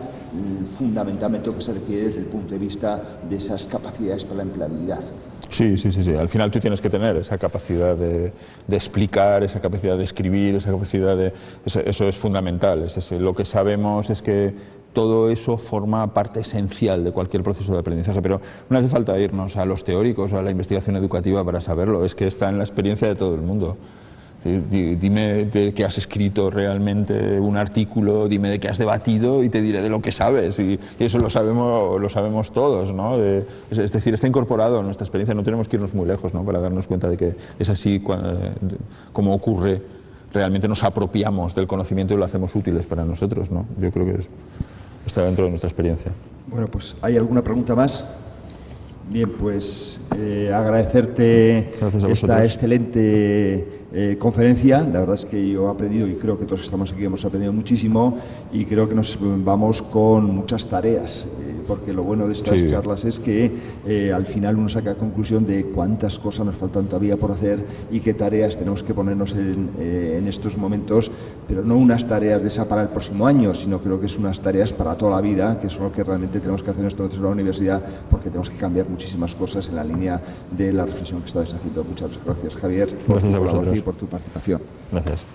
A: fundamentalmente lo que se requiere desde el punto de vista de esas capacidades para la empleabilidad.
B: Sí. Al final tú tienes que tener esa capacidad de explicar, esa capacidad de escribir, esa capacidad de... Eso es fundamental. Lo que sabemos es que todo eso forma parte esencial de cualquier proceso de aprendizaje, pero no hace falta irnos a los teóricos o a la investigación educativa para saberlo, es que está en la experiencia de todo el mundo. Dime de qué has escrito realmente un artículo, dime de qué has debatido y te diré de lo que sabes, y eso lo sabemos todos, ¿no? Es decir, está incorporado en nuestra experiencia, no tenemos que irnos muy lejos, ¿no? Para darnos cuenta de que es así como ocurre. Realmente nos apropiamos del conocimiento y lo hacemos útiles para nosotros, ¿no? Yo creo que está dentro de nuestra experiencia.
A: Bueno, pues ¿hay alguna pregunta más? Bien, pues agradecerte esta excelente conferencia. La verdad es que yo he aprendido, y creo que todos que estamos aquí hemos aprendido muchísimo, y creo que nos vamos con muchas tareas, porque lo bueno de estas charlas es que al final uno saca conclusión de cuántas cosas nos faltan todavía por hacer y qué tareas tenemos que ponernos en estos momentos, pero no unas tareas de esa para el próximo año, sino creo que es unas tareas para toda la vida, que son lo que realmente tenemos que hacer en estos momentos en la universidad, porque tenemos que cambiar muchísimas cosas en la línea de la reflexión que estabas haciendo. Muchas gracias, Javier, por tu colaboración y por tu participación.
B: Gracias.